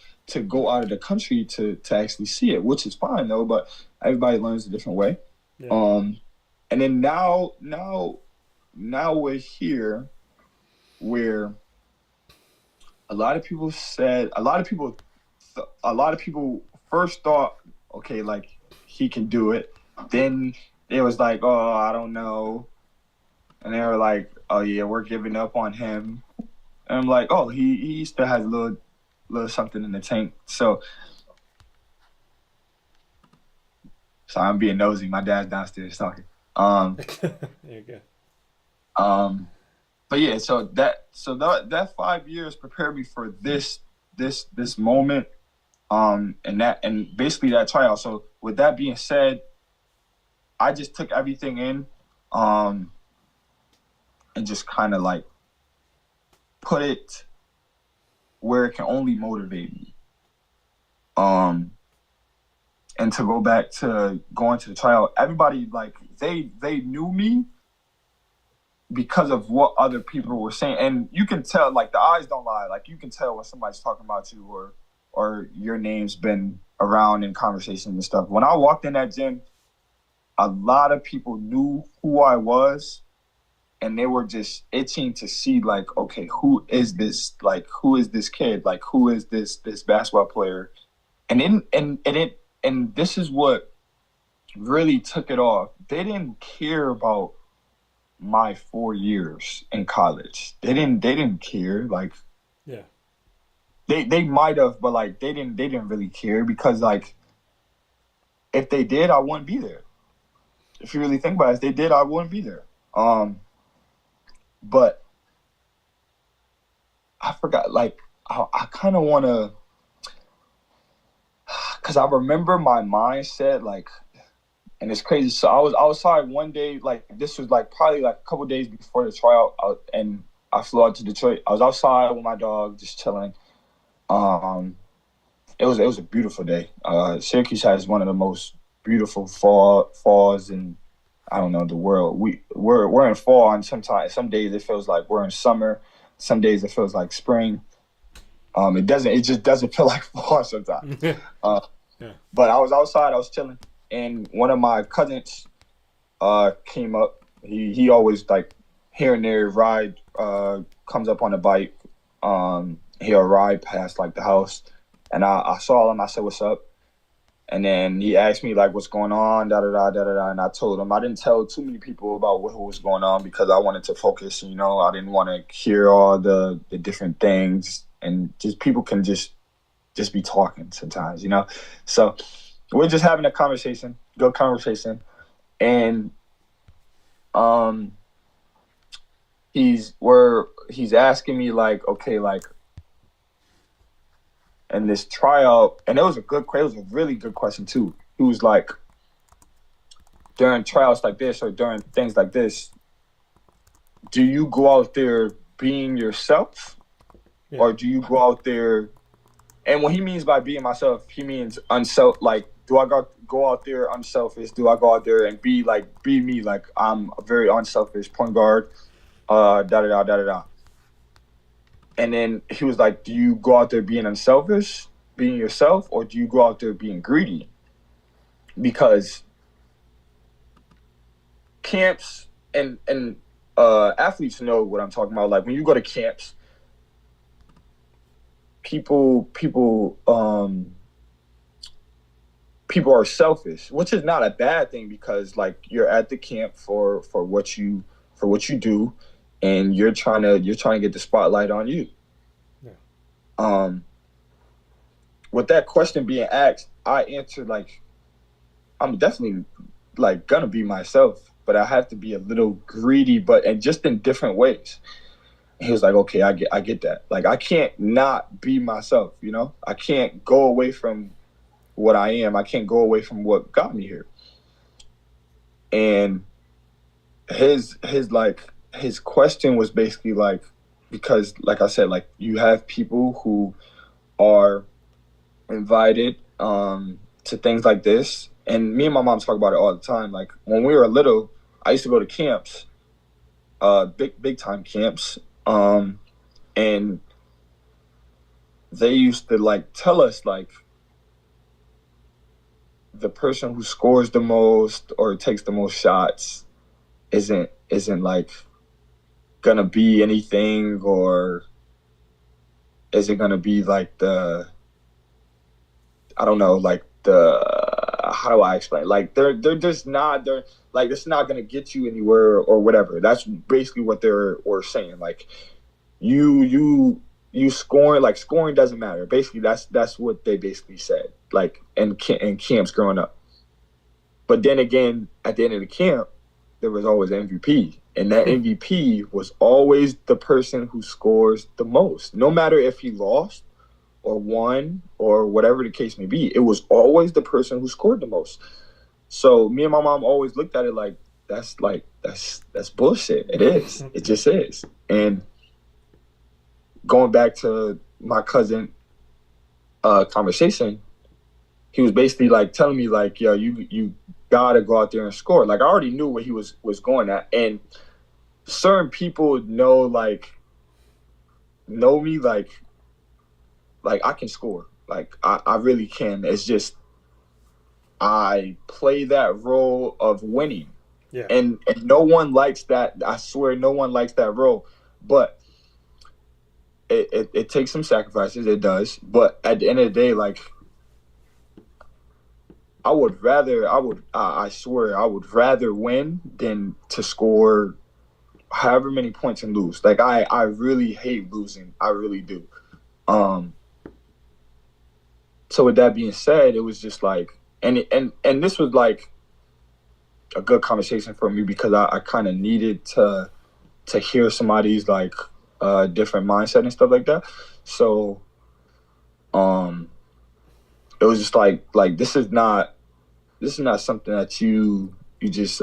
go out of the country to actually see it, which is fine though. But everybody learns a different way. Yeah. And then now we're here, where a lot of people first thought, okay, like, he can do it. Then it was like, oh, I don't know. And they were like, oh yeah, we're giving up on him. And I'm like, oh, he still has a little something in the tank. So I'm being nosy. My dad's downstairs talking. There you go. But yeah, so that 5 years prepared me for this moment, and basically that tryout. So with that being said, I just took everything in, and just kind of like put it where it can only motivate me. And to go back to going to the tryout, everybody, like, they knew me because of what other people were saying. And you can tell, like, the eyes don't lie. Like, you can tell when somebody's talking about you or your name's been around in conversations and stuff. When I walked in that gym, a lot of people knew who I was, and they were just itching to see, like, okay, who is this? Like, who is this kid? Like, who is this basketball player? And this is what really took it off. They didn't care about my 4 years in college. They didn't care. Like, yeah, they might have, but like they didn't really care, because like if they did, I wouldn't be there. If you really think about it, if they did, I wouldn't be there. But I forgot, like, I kind of want to, because I remember my mindset, like, and it's crazy. So I was outside one day, like, this was like probably like a couple of days before the tryout, and I flew out to Detroit. I was outside with my dog, just chilling. It was a beautiful day. Syracuse has one of the most beautiful falls in, I don't know, the world. We're in fall, and sometimes some days it feels like we're in summer. Some days it feels like spring. It just doesn't feel like fall sometimes. Yeah. But I was outside, I was chilling, and one of my cousins came up. He always, like, here and there comes up on a bike. He'll ride past, like, the house, and I saw him. I said, "What's up?" And then he asked me, like, what's going on, da-da-da, and I told him. I didn't tell too many people about what was going on, because I wanted to focus, you know. I didn't want to hear all the different things, and just people can just be talking sometimes, you know. So we're just having a conversation, good conversation, and he's asking me, like, okay, like, and this tryout, and it was a really good question too. He was like, during tryouts like this or during things like this, do you go out there being yourself, or do you go out there? And what he means by being myself, he means like, do I go out there unselfish? Do I go out there and be me? Like, I'm a very unselfish point guard, da-da-da. And then he was like, do you go out there being unselfish, being yourself, or do you go out there being greedy? Because camps and athletes know what I'm talking about. Like, when you go to camps, people are selfish, which is not a bad thing, because, like, you're at the camp for what you do, and you're trying to get the spotlight on you. Yeah. With that question being asked, I answered, like, I'm definitely, like, gonna be myself, but I have to be a little greedy, and just in different ways. He was like, okay, I get that. Like, I can't not be myself, you know? I can't go away from what I am. I can't go away from what got me here. And his question was basically like, because, like I said, like, you have people who are invited to things like this. And me and my mom talk about it all the time. Like, when we were little, I used to go to camps, big time camps. And they used to like tell us like the person who scores the most or takes the most shots isn't like gonna be anything, or is it gonna be like the, I don't know, like the, how do I explain? Like they're just not, they're like, it's not gonna get you anywhere or whatever. That's basically what were saying. Like you scoring, like scoring doesn't matter. Basically, that's what they basically said. Like in camps growing up. But then again, at the end of the camp, there was always MVP, and that MVP was always the person who scores the most, no matter if he lost or won or whatever the case may be. It was always the person who scored the most. So me and my mom always looked at it like that's bullshit. It is. It just is. And going back to my cousin conversation, he was basically like telling me like, yo, you gotta go out there and score. Like I already knew what he was going at, and certain people know me like I can score. Like I really can. It's just I play that role of winning. Yeah. And no one likes that. I swear no one likes that role. But it takes some sacrifices, it does. But at the end of the day, like I swear I would rather win than to score however many points and lose. Like I really hate losing. I really do. So with that being said, it was just like, and this was like a good conversation for me because I kind of needed to hear somebody's like different mindset and stuff like that. So it was just like this is not something that you just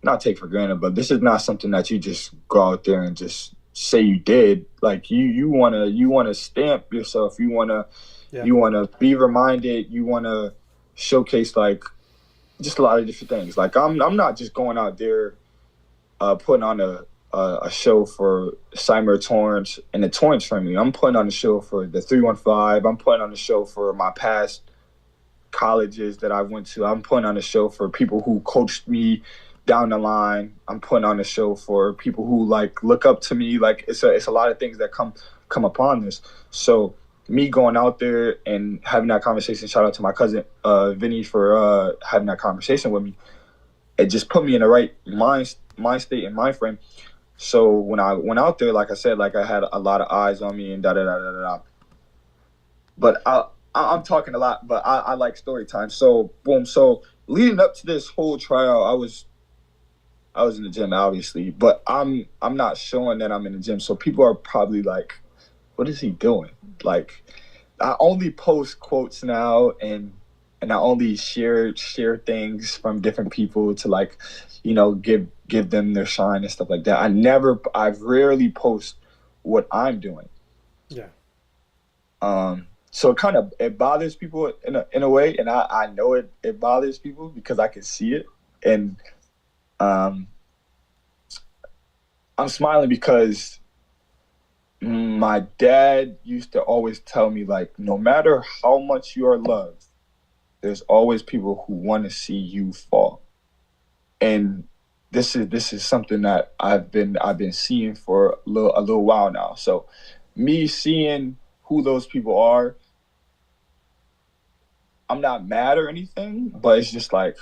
not take for granted, but this is not something that you just go out there and just say you did. Like you wanna stamp yourself. You wanna be reminded. You wanna showcase like just a lot of different things. Like I'm not just going out there putting on a show for Symir Torrence and the Torrence family. I'm putting on a show for the 315. I'm putting on a show for my past colleges that I went to. I'm putting on a show for people who coached me down the line. I'm putting on a show for people who like look up to me. Like it's a lot of things that come upon this. So me going out there and having that conversation, shout out to my cousin Vinny for having that conversation with me. It just put me in the right mind state and mind frame. So when I went out there, like I said, like I had a lot of eyes on me and da da da da da. But I'm talking a lot, but I like story time. So boom. So leading up to this whole trial, I was in the gym, obviously, but I'm not showing that I'm in the gym. So people are probably like, what is he doing? Like, I only post quotes now, and I only share things from different people to like, you know, give them their shine and stuff like that. I rarely post what I'm doing. Yeah. So it bothers people in a way, and I know it bothers people because I can see it, and I'm smiling because my dad used to always tell me, like, no matter how much you are loved, there's always people who want to see you fall. And this is something that I've been seeing for a little while now. So me seeing who those people are, I'm not mad or anything, but it's just like,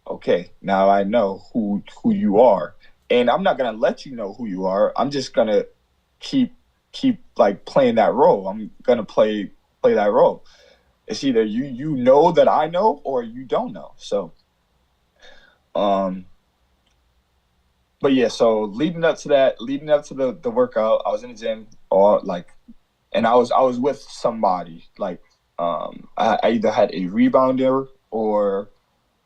okay, now I know who you are. And I'm not gonna let you know who you are. I'm just gonna keep like playing that role. I'm gonna play that role. It's either you know that I know or you don't know. So but yeah, so leading up to the workout, I was in the gym and I was with somebody. Like I either had a rebounder or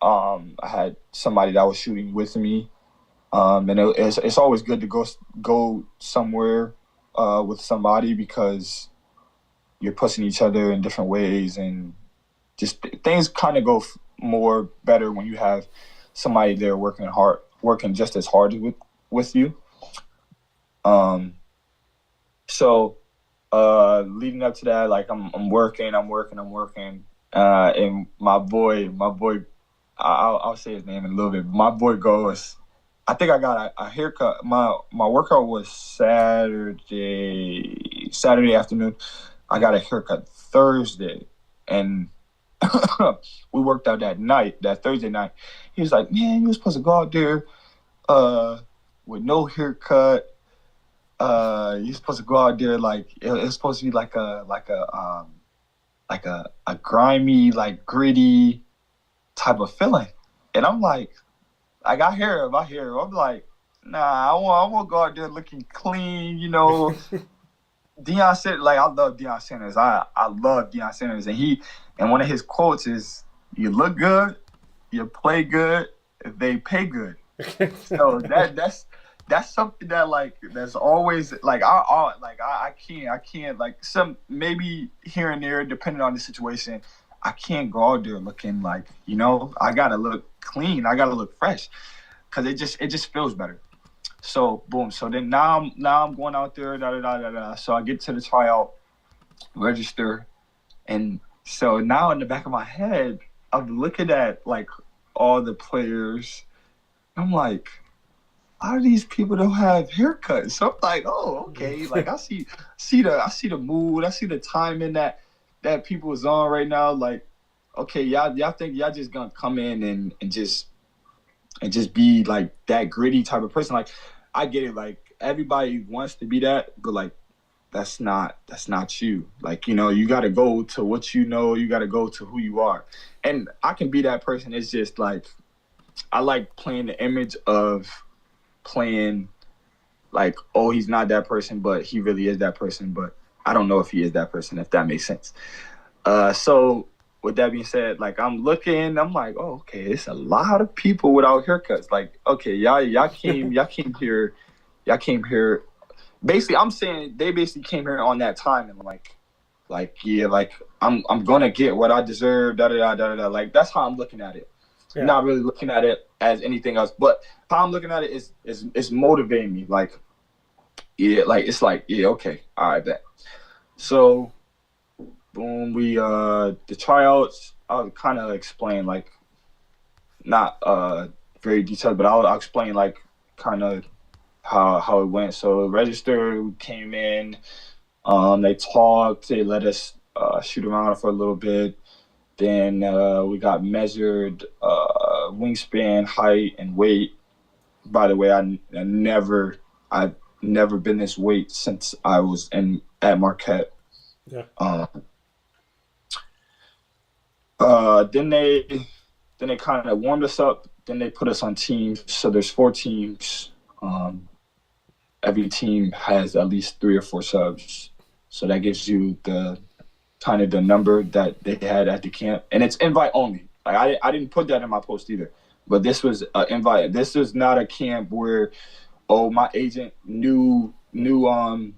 I had somebody that was shooting with me. And it's always good to go somewhere with somebody because you're pushing each other in different ways, and just things kind of go more better when you have somebody there working just as hard with you. So leading up to that, like I'm working, and my boy, I'll say his name in a little bit. My boy goes, I think I got a haircut. My workout was Saturday afternoon. I got a haircut Thursday, and we worked out that Thursday night. He was like, "Man, you were supposed to go out there with no haircut. You're supposed to go out there like it's supposed to be like a grimy, like gritty type of feeling." And I'm like I hear him. I'm like, nah, I want to go out there looking clean, you know. Deion Sanders, like I love Deion Sanders. I love Deion Sanders, and one of his quotes is, "You look good, you play good, they pay good." So that's something that like that's always like I can't like some maybe here and there depending on the situation. I can't go out there looking like, you know, I gotta look clean, I gotta look fresh, because it just feels better. So boom. So then now I'm going out there. So I get to the tryout, register, and so now in the back of my head, I'm looking at like all the players. I'm like, a lot of these people don't have haircuts. So I'm like, oh, okay. Like I see the mood, I see the timing that people is on right now. Like, okay, y'all think y'all just gonna come in and just be like that gritty type of person. Like, I get it. Like, everybody wants to be that, but like, that's not you. Like, you know, you got to go to what you know. You got to go to who you are. And I can be that person. It's just like, I like playing the image of playing like, oh, he's not that person, but he really is that person. But I don't know if he is that person, if that makes sense. So with that being said, like I'm looking, I'm like, oh, okay, it's a lot of people without haircuts. Like, okay, y'all came here. Basically, I'm saying they basically came here on that time, and like yeah, like I'm gonna get what I deserve. Da da da da da. Like that's how I'm looking at it. Yeah. Not really looking at it as anything else, but how I'm looking at it is motivating me. Like, yeah, like it's like, yeah, okay, all right, bet. So boom, we the tryouts, I'll kind of explain, like, not very detailed, but I'll explain like kind of how it went. So register, we came in, they talked, they let us shoot around for a little bit. Then we got measured wingspan, height, and weight. By the way, I've never been this weight since I was at Marquette. Yeah. Then they kind of warmed us up. Then they put us on teams. So there's 4 teams. Every team has at least 3 or 4 subs. So that gives you the kind of the number that they had at the camp, and it's invite only. Like I didn't put that in my post either, but this was an invite. This is not a camp where, oh, my agent knew the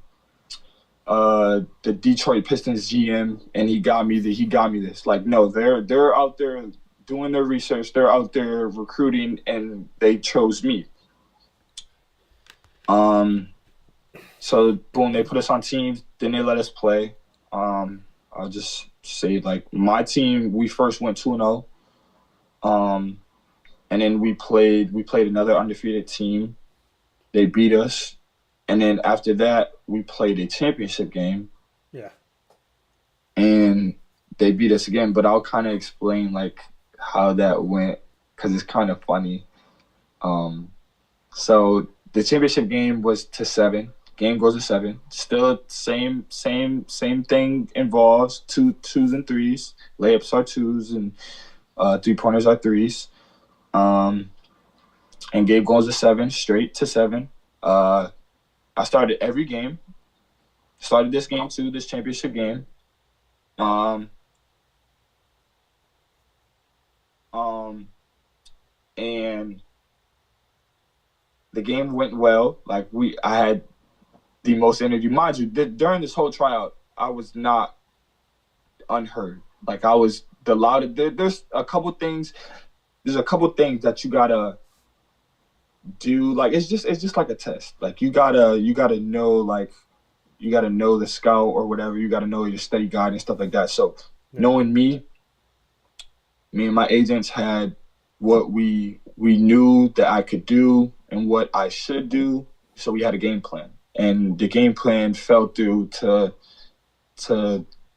Detroit Pistons GM and he got me this. Like, no, they're out there doing their research. They're out there recruiting, and they chose me. So boom, they put us on teams. Then they let us play. I'll just say, like, my team, we first went 2-0. And then we played another undefeated team. They beat us. And then after that, we played a championship game. Yeah. And they beat us again. But I'll kind of explain, like, how that went, because it's kind of funny. So the championship game was to 7. Game goes to 7. Still same thing involves 2s and 3s. Layups are 2s and 3-pointers are 3s. And game goes to 7, straight to 7. I started every game. Started this game too, this championship game. And the game went well. Like, I had the most energy. Mind you, during this whole tryout, I was not unheard. Like, I was the loudest. There's a couple things that you gotta do. Like, it's just like a test. Like, you gotta know, like, know the scout or whatever. You got to know your study guide and stuff like that. So knowing me and my agents had what we knew that I could do and what I should do. So we had a game plan, and the game plan fell through to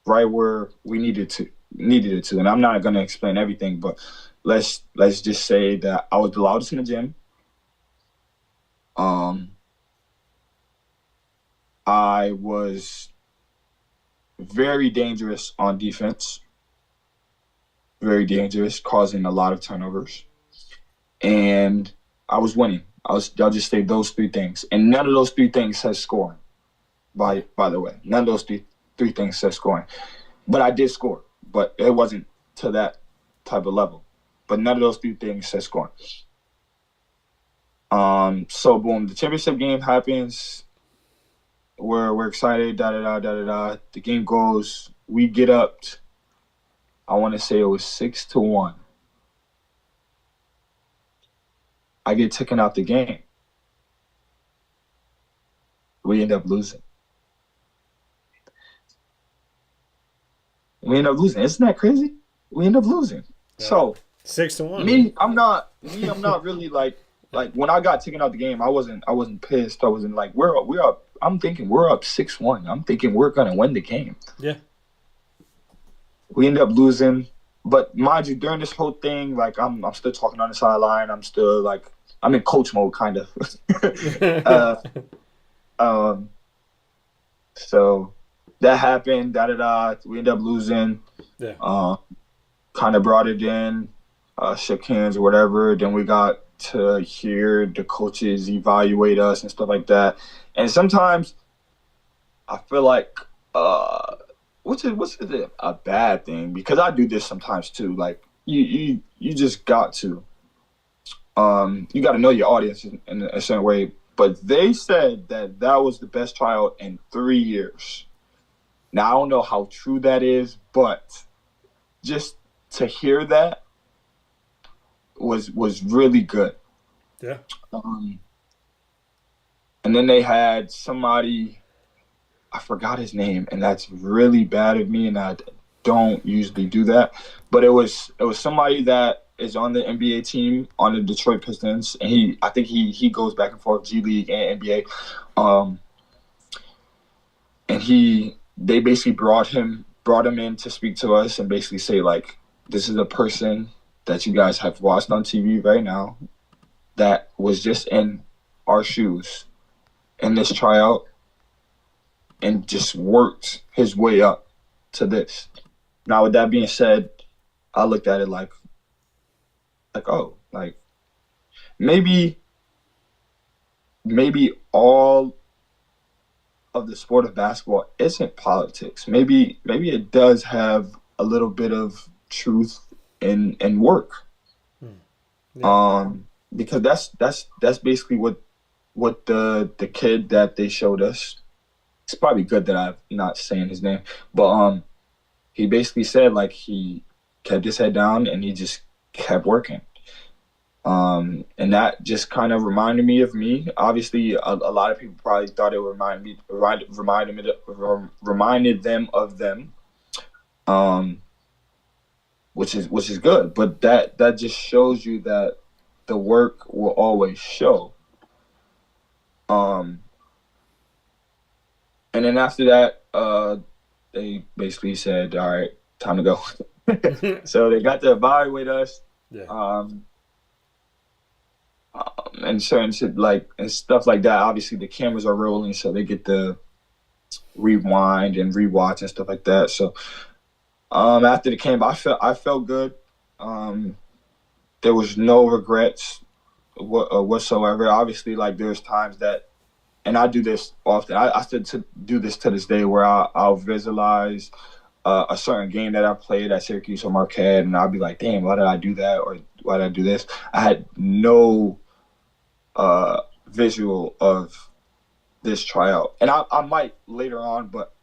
right where we needed it to. And I'm not going to explain everything, but let's just say that I was the loudest in the gym. I was very dangerous on defense, very dangerous, causing a lot of turnovers, and I was winning. I'll just say those three things, and none of those three things says scoring. By the way, none of those three things says scoring, but I did score, but it wasn't to that type of level. But none of those three things says scoring. So boom, the championship game happens. We're excited. The game goes. We get up. I want to say it was 6-1. I get taken out the game. We end up losing. Isn't that crazy? We end up losing. Yeah. So 6-1. I'm not really like when I got taken out the game, I wasn't pissed. I wasn't like we're up. I'm thinking we're up 6-1. I'm thinking we're gonna win the game. Yeah. We end up losing, but mind you, during this whole thing, like I'm still talking on the sideline. I'm still like I'm in coach mode, kind of. So that happened. We end up losing. Yeah. Kind of brought it in, shook hands or whatever. Then we got to hear the coaches evaluate us and stuff like that. And sometimes I feel like, which is a bad thing, because I do this sometimes too. Like you just got to, you got to know your audience in a certain way. But they said that was the best tryout in 3 years. Now I don't know how true that is, but just to hear that was really good. Yeah. And then they had somebody, I forgot his name, and that's really bad of me, and I don't usually do that. But it was somebody that is on the NBA team on the Detroit Pistons, and I think he goes back and forth G League and NBA. And they basically brought him in to speak to us and basically say, like, this is a person that you guys have watched on TV right now that was just in our shoes in this tryout and just worked his way up to this. Now, with that being said, I looked at it like oh, like maybe all of the sport of basketball isn't politics. Maybe it does have a little bit of truth in work. Yeah. Because that's basically what the kid that they showed us. It's probably good that I'm not saying his name, but he basically said, like, he kept his head down and he just kept working. And that just kind of reminded me of me. Obviously, a lot of people probably thought it reminded them of them, which is good. But that just shows you that the work will always show. And then after that, they basically said, "All right, time to go." So they got to evaluate us. Yeah. And certain shit, like, and stuff like that. Obviously, the cameras are rolling, so they get to rewind and rewatch and stuff like that. So, after the camp, I felt good. There was no regrets whatsoever. Obviously, like, there's times that, and I do this often. I still do this to this day, where I'll visualize a certain game that I played at Syracuse or Marquette, and I'll be like, "Damn, why did I do that?" Or "Why did I do this?" I had no visual of this tryout, and I might later on, but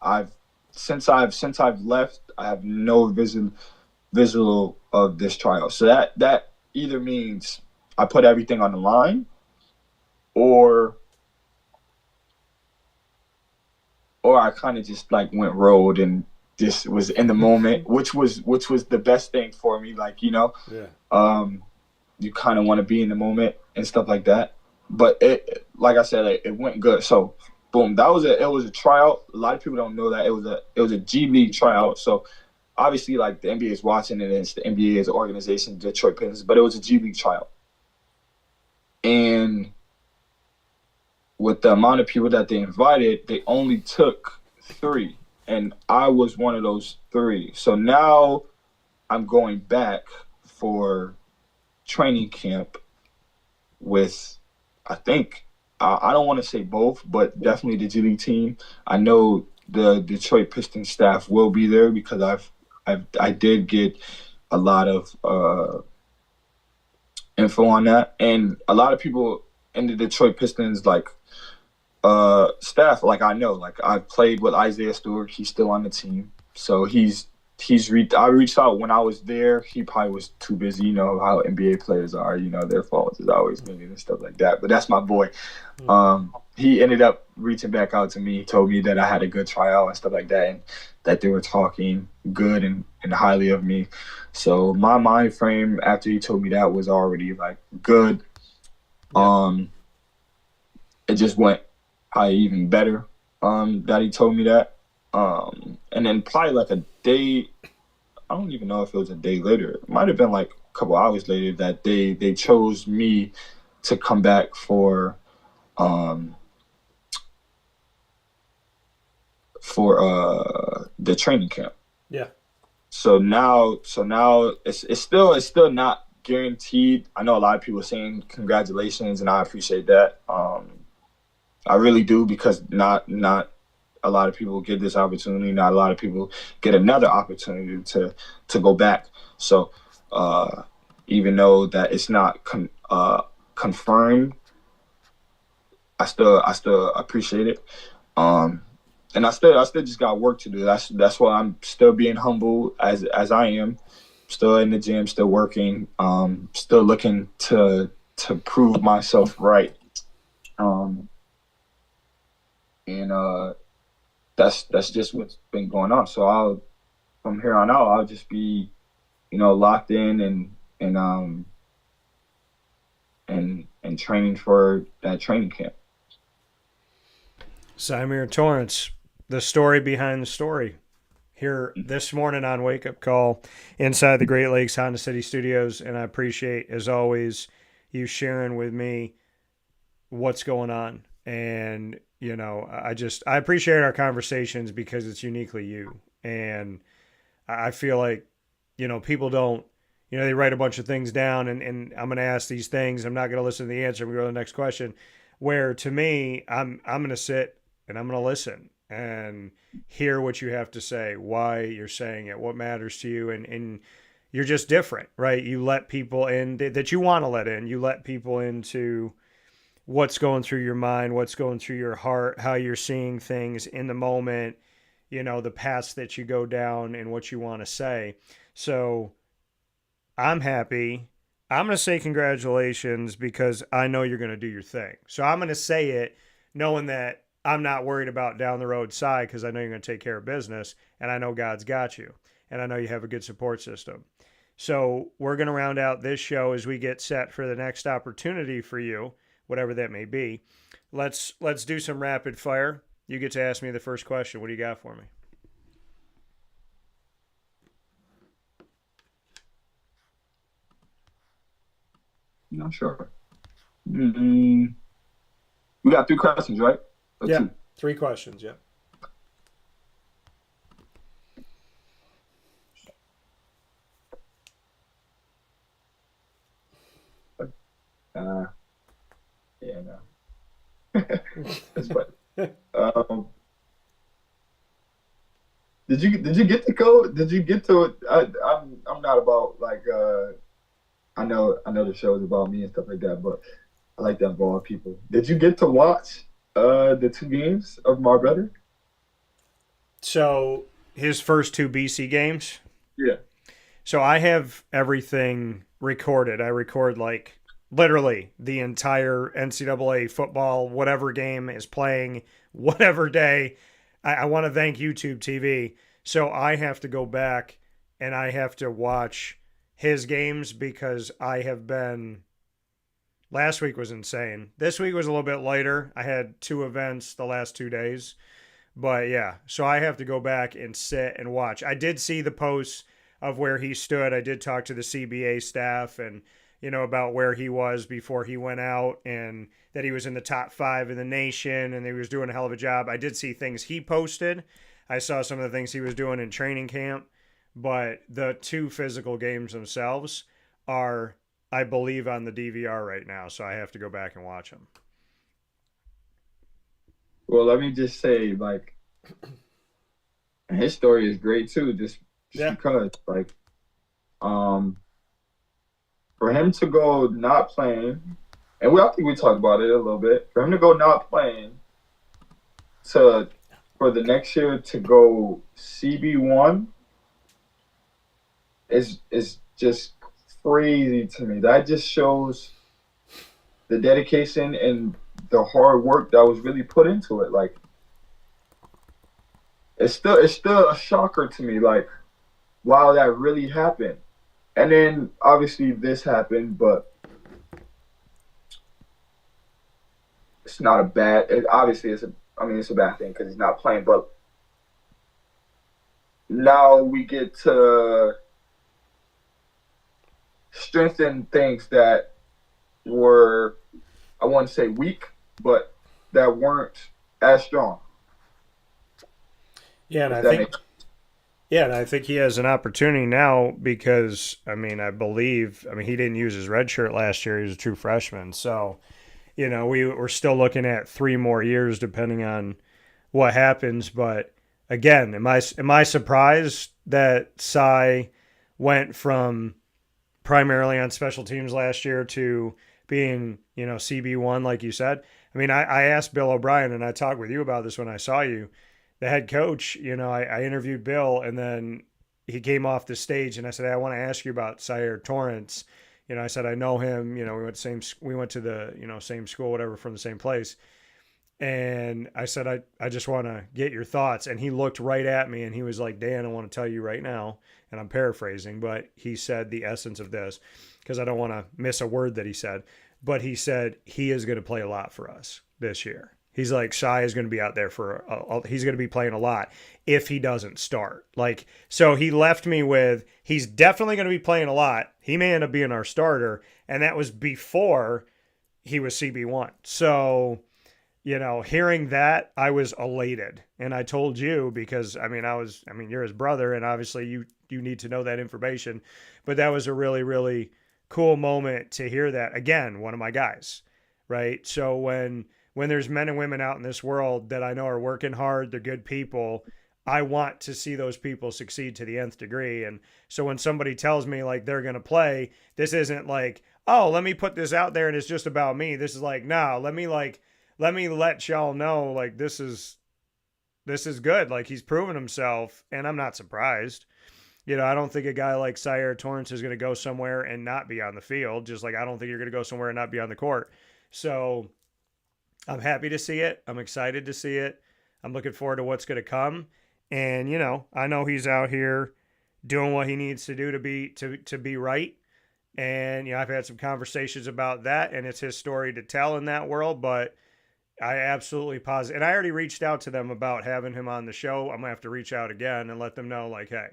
since I've left, I have no visual of this tryout. So that either means I put everything on the line, or or I kind of just like went road and just was in the moment, which was the best thing for me. Like, you know, you kind of want to be in the moment and stuff like that. But it, like I said, it went good. So boom, it was a tryout. A lot of people don't know that it was a G League tryout. So obviously, like the NBA is watching it, and it's the NBA as an organization, Detroit Pistons, but it was a G League tryout. And with the amount of people that they invited, they only took 3. And I was one of those 3. So now I'm going back for training camp with, I think, I don't want to say both, but definitely the G League team. I know the Detroit Pistons staff will be there because I did get a lot of info on that, and a lot of people in the Detroit Pistons staff, like I know, like I've played with Isaiah Stewart. He's still on the team, so I reached out when I was there. He probably was too busy. You know how NBA players are. You know their phones is always ringing and stuff like that. But that's my boy. He ended up reaching back out to me. He told me that I had a good tryout and stuff like that, and that they were talking good and highly of me. So my mind frame after he told me that was already like good. It just went probably even better that he told me that. And then probably like a day, I don't even know if it was a day later. It might have been like a couple hours later that they chose me to come back for the training camp. Yeah. So now it's still not guaranteed. I know a lot of people are saying congratulations, and I appreciate that. I really do, because not a lot of people get this opportunity. Not a lot of people get another opportunity to go back. So even though that it's not confirmed, I still appreciate it. And I still just got work to do. That's why I'm still being humble as I am. Still in the gym, still working, still looking to prove myself right. And that's just what's been going on. So from here on out, I'll just be, locked in and training for that training camp. Symir Torrence, the story behind the story, here this morning on Wake Up Call inside the Great Lakes Honda City Studios, and I appreciate, as always, you sharing with me what's going on. And I appreciate our conversations because it's uniquely you. And I feel like, people don't, they write a bunch of things down and I'm going to ask these things. I'm not going to listen to the answer. I'm going to go to the next question, where to me, I'm going to sit and I'm going to listen and hear what you have to say, why you're saying it, what matters to you. And you're just different, right? You let people in that you want to let in. You let people into what's going through your mind, what's going through your heart, how you're seeing things in the moment, the paths that you go down and what you want to say. So I'm happy. I'm going to say congratulations because I know you're going to do your thing. So I'm going to say it knowing that I'm not worried about down the road side, because I know you're going to take care of business and I know God's got you and I know you have a good support system. So we're going to round out this show as we get set for the next opportunity for you, whatever that may be. Let's do some rapid fire. You get to ask me the first question. What do you got for me? Not sure. We got 3 questions, right? Yeah, 3 questions, yeah. Yeah, no. That's funny. Did you get to go? Did you get to it? I'm not about like I know the show is about me and stuff like that, but I like to involve people. Did you get to watch the 2 games of my brother? So his first 2 BC games? Yeah. So I have everything recorded. I record like literally the entire NCAA football, whatever game is playing, whatever day. I want to thank YouTube TV. So I have to go back and I have to watch his games because I have been. Last week was insane. This week was a little bit lighter. I had 2 events the last 2 days. But yeah, so I have to go back and sit and watch. I did see the posts of where he stood. I did talk to the CBA staff and, about where he was before he went out and that he was in the top 5 in the nation and he was doing a hell of a job. I did see things he posted. I saw some of the things he was doing in training camp. But the 2 physical games themselves are, I believe, on the DVR right now. So I have to go back and watch them. Well, let me just say, like, his story is great too, just because, like, for him to go not playing, and I think we talked about it a little bit. For him to go not playing, for the next year to go CB1 is just crazy to me. That just shows the dedication and the hard work that was really put into it. Like, it's still a shocker to me. Like, wow, that really happened. And then obviously this happened, but it's not a bad. Obviously, it's a bad thing because he's not playing. But now we get to strengthen things that were, I wouldn't say weak, but that weren't as strong. Yeah, and I think he has an opportunity now because, I believe he didn't use his red shirt last year. He was a true freshman. So, we're still looking at 3 more years depending on what happens. But again, am I surprised that Cy went from primarily on special teams last year to being, CB1, like you said? I asked Bill O'Brien, and I talked with you about this when I saw you, the head coach. I interviewed Bill, and then he came off the stage, and I said, hey, I want to ask you about Symir Torrence. I said, I know him. We went to the same school, whatever, from the same place. And I said, I just want to get your thoughts. And he looked right at me, and he was like, Dan, I want to tell you right now, and I'm paraphrasing, but he said the essence of this, because I don't want to miss a word that he said. But he said he is going to play a lot for us this year. He's like, Cy is going to be out there he's going to be playing a lot if he doesn't start. Like, so he left me with, he's definitely going to be playing a lot. He may end up being our starter. And that was before he was CB1. So, hearing that, I was elated. And I told you because, you're his brother, and obviously you need to know that information. But that was a really, really cool moment to hear that. Again, one of my guys, right? So when there's men and women out in this world that I know are working hard, they're good people, I want to see those people succeed to the nth degree. And so when somebody tells me like they're going to play, this isn't like, oh, let me put this out there and it's just about me. This is like, no, let me let y'all know, like, this is good. Like, he's proven himself, and I'm not surprised. I don't think a guy like Symir Torrence is going to go somewhere and not be on the field, just like I don't think you're going to go somewhere and not be on the court. So I'm happy to see it. I'm excited to see it. I'm looking forward to what's going to come. And, I know he's out here doing what he needs to do to be right. And, I've had some conversations about that, and it's his story to tell in that world, but I absolutely positive. And I already reached out to them about having him on the show. I'm going to have to reach out again and let them know, like, hey,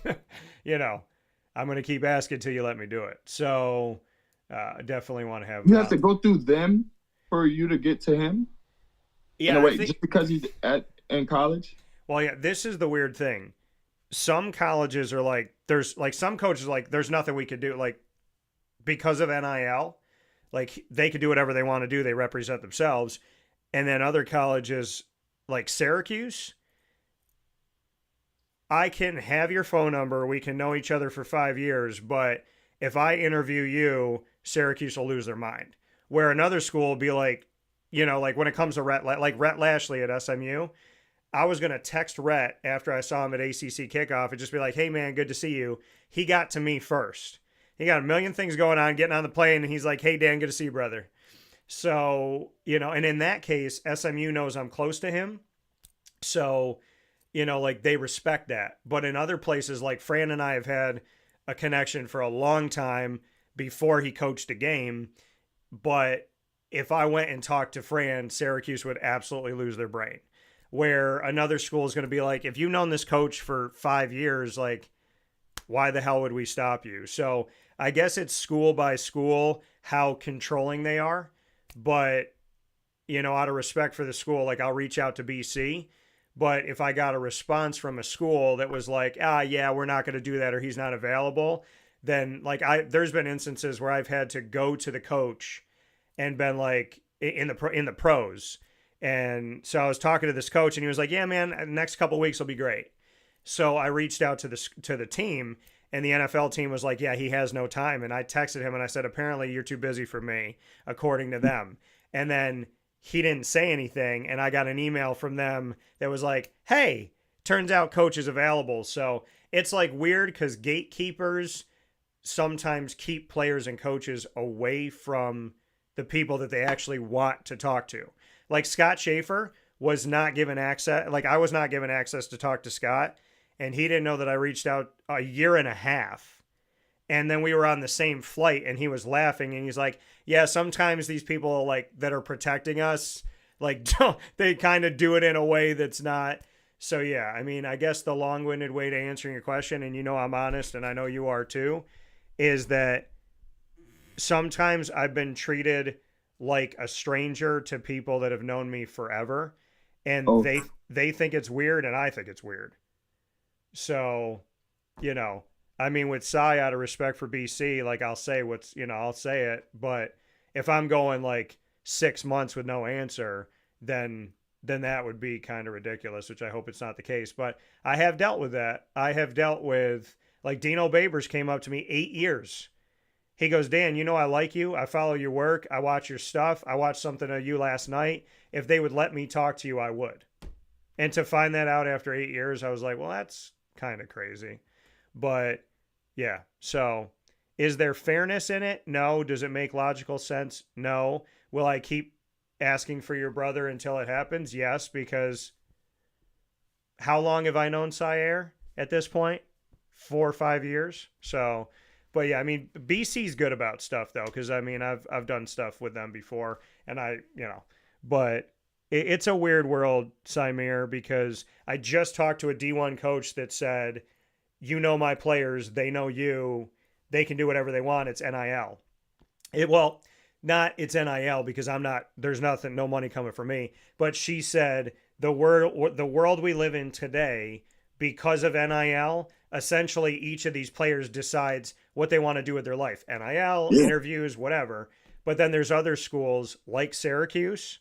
I'm going to keep asking till you let me do it. So I definitely want to have him. You have to go through them for you to get to him? Yeah. Just because he's in college? Well, yeah, this is the weird thing. Some colleges are like, there's like some coaches are like, there's nothing we could do. Like, because of NIL, like they could do whatever they want to do. They represent themselves. And then other colleges like Syracuse, I can have your phone number. We can know each other for 5 years. But if I interview you, Syracuse will lose their mind. Where another school will be like, like when it comes to Rhett Lashley at SMU, I was going to text Rhett after I saw him at ACC kickoff and just be like, hey, man, good to see you. He got to me first. He got a million things going on, getting on the plane, and he's like, hey, Dan, good to see you, brother. So, and in that case, SMU knows I'm close to him. So, like they respect that. But in other places, like Fran and I have had a connection for a long time before he coached a game. But if I went and talked to Fran, Syracuse would absolutely lose their brain. Where another school is going to be like, if you've known this coach for 5 years, like, why the hell would we stop you? So I guess it's school by school how controlling they are. But, out of respect for the school, like I'll reach out to BC. But if I got a response from a school that was like, yeah, we're not going to do that, or he's not available, then like there's been instances where I've had to go to the coach and been like in the pros. And so I was talking to this coach and he was like, yeah, man, the next couple of weeks will be great. So I reached out to the team, and the NFL team was like, yeah, he has no time. And I texted him and I said, apparently you're too busy for me, according to them. And then he didn't say anything. And I got an email from them that was like, hey, turns out coach is available. So it's like weird because gatekeepers sometimes keep players and coaches away from the people that they actually want to talk to. Like Scott Schaefer was not given access. Like I was not given access to talk to Scott, and he didn't know that I reached out a year and a half. And then we were on the same flight and he was laughing and he's like, yeah, sometimes these people like that are protecting us, like they kind of do it in a way that's not. So yeah, I mean, I guess the long-winded way to answering your question, and I'm honest and I know you are too, is that sometimes I've been treated like a stranger to people that have known me forever, and they think it's weird and I think it's weird. So, I mean, with Cy, out of respect for BC, like I'll say I'll say it, but if I'm going like 6 months with no answer, then that would be kind of ridiculous, which I hope it's not the case. But I have dealt with that. I have dealt with, like, Dino Babers came up to me 8 years. He goes, Dan, I like you. I follow your work. I watch your stuff. I watched something of you last night. If they would let me talk to you, I would. And to find that out after 8 years, I was like, well, that's kind of crazy. But yeah, so is there fairness in it? No. Does it make logical sense? No. Will I keep asking for your brother until it happens? Yes, because how long have I known Syer at this point? 4 or 5 years. So, but yeah, I mean, BC's good about stuff though, because I mean, I've done stuff with them before, and but it's a weird world, Symir, because I just talked to a D1 coach that said, my players, they know you, they can do whatever they want. It's NIL. It's NIL because there's no money coming for me. But she said the world we live in today, because of NIL, essentially each of these players decides what they want to do with their life. NIL, interviews, whatever. But then there's other schools like Syracuse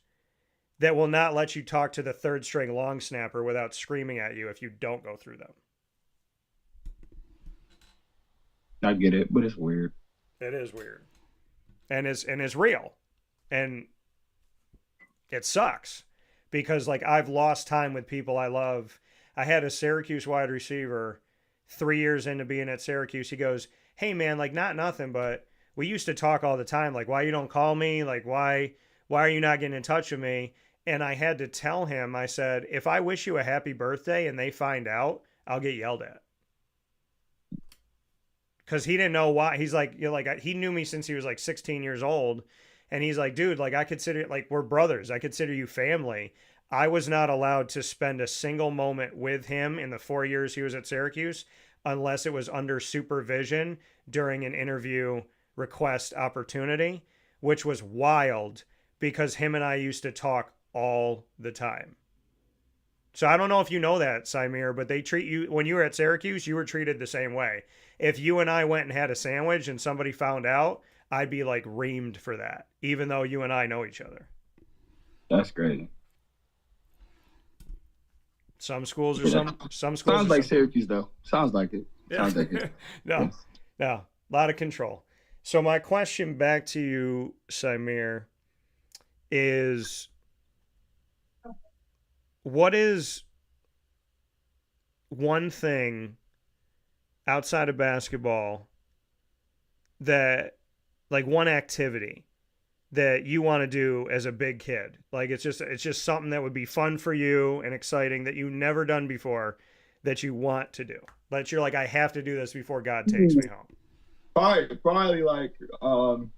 that will not let you talk to the third string long snapper without screaming at you if you don't go through them. I get it, but it's weird. It is weird. And it's real. And it sucks because like I've lost time with people I love. I had a Syracuse wide receiver 3 years into being at Syracuse. He goes, hey man, like not nothing, but we used to talk all the time. Like, why you don't call me? Like, why are you not getting in touch with me? And I had to tell him, I said, if I wish you a happy birthday and they find out, I'll get yelled at. Because he didn't know why. He's like, he knew me since he was like 16 years old. And he's like, dude, like I consider, like we're brothers. I consider you family. I was not allowed to spend a single moment with him in the 4 years he was at Syracuse unless it was under supervision during an interview request opportunity, which was wild because him and I used to talk all the time. So I don't know if you know that, Symir, but they treat you, when you were at Syracuse, you were treated the same way. If you and I went and had a sandwich and somebody found out, I'd be like reamed for that, even though you and I know each other. That's great. Some schools are some schools. Sounds like Syracuse though. Sounds like it. Yeah. Sounds like it. No, a lot of control. So my question back to you, Symir, is what is one thing outside of basketball that, like one activity that you want to do as a big kid? Like it's just something that would be fun for you and exciting that you've never done before that you want to do. But you're like, I have to do this before God takes me home. Probably like all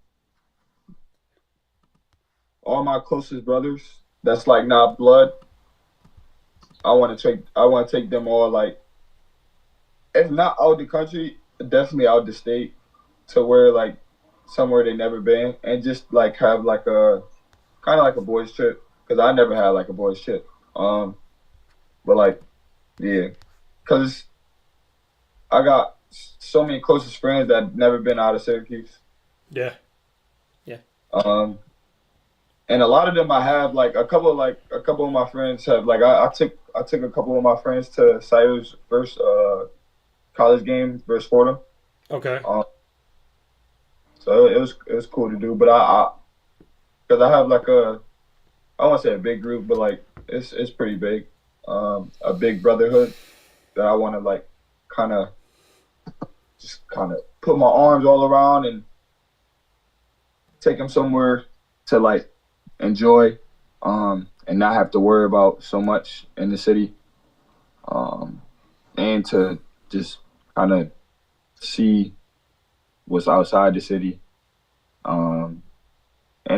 my closest brothers. That's like not blood. I want to take them all, like, if not out the country, definitely out the state, to where like somewhere they never been, and just like have like a kind of like a boys trip, because I never had like a boys trip. But like, yeah, because I got so many closest friends that never been out of Syracuse. Yeah. And a lot of them I have, like a couple of my friends have, like I took a couple of my friends to Cyril's first college game versus Fordham. Okay. So it was cool to do, but because I have like I won't say a big group, but like it's pretty big, a big brotherhood that I want to like kind of put my arms all around and take them somewhere to like enjoy, and not have to worry about so much in the city, and to just kind of see what's outside the city, and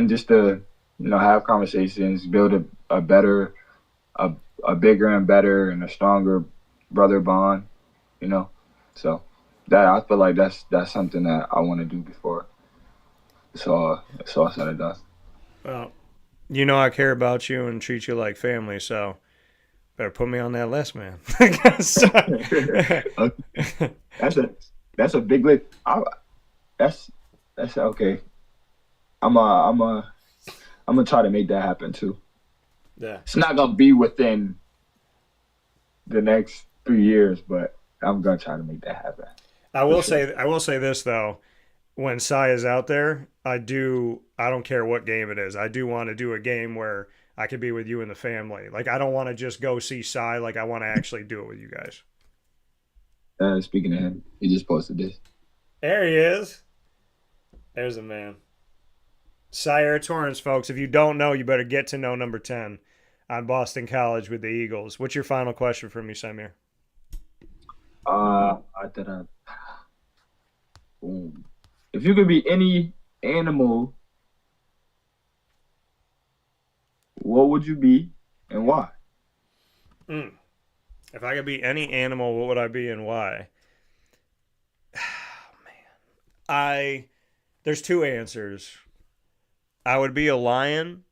just to have conversations, build a better, a bigger and better and a stronger brother bond, So that, I feel like that's something that I want to do before it's all said and done. Well, I care about you and treat you like family, so better put me on that list, man. That's a big list. That's okay. I'm gonna try to make that happen too. Yeah. It's not gonna be within the next 3 years, but I'm gonna try to make that happen. I will say this though. When Cy is out there, I don't care what game it is. I do want to do a game where I could be with you and the family. Like, I don't want to just go see Cy. Like, I want to actually do it with you guys. Speaking of him, he just posted this. There he is. There's a man. Symir Torrence, folks. If you don't know, you better get to know number 10 on Boston College with the Eagles. What's your final question for me, Symir? If you could be any animal, what would you be and why? If I could be any animal, what would I be and why? Man. There's two answers. I would be a lion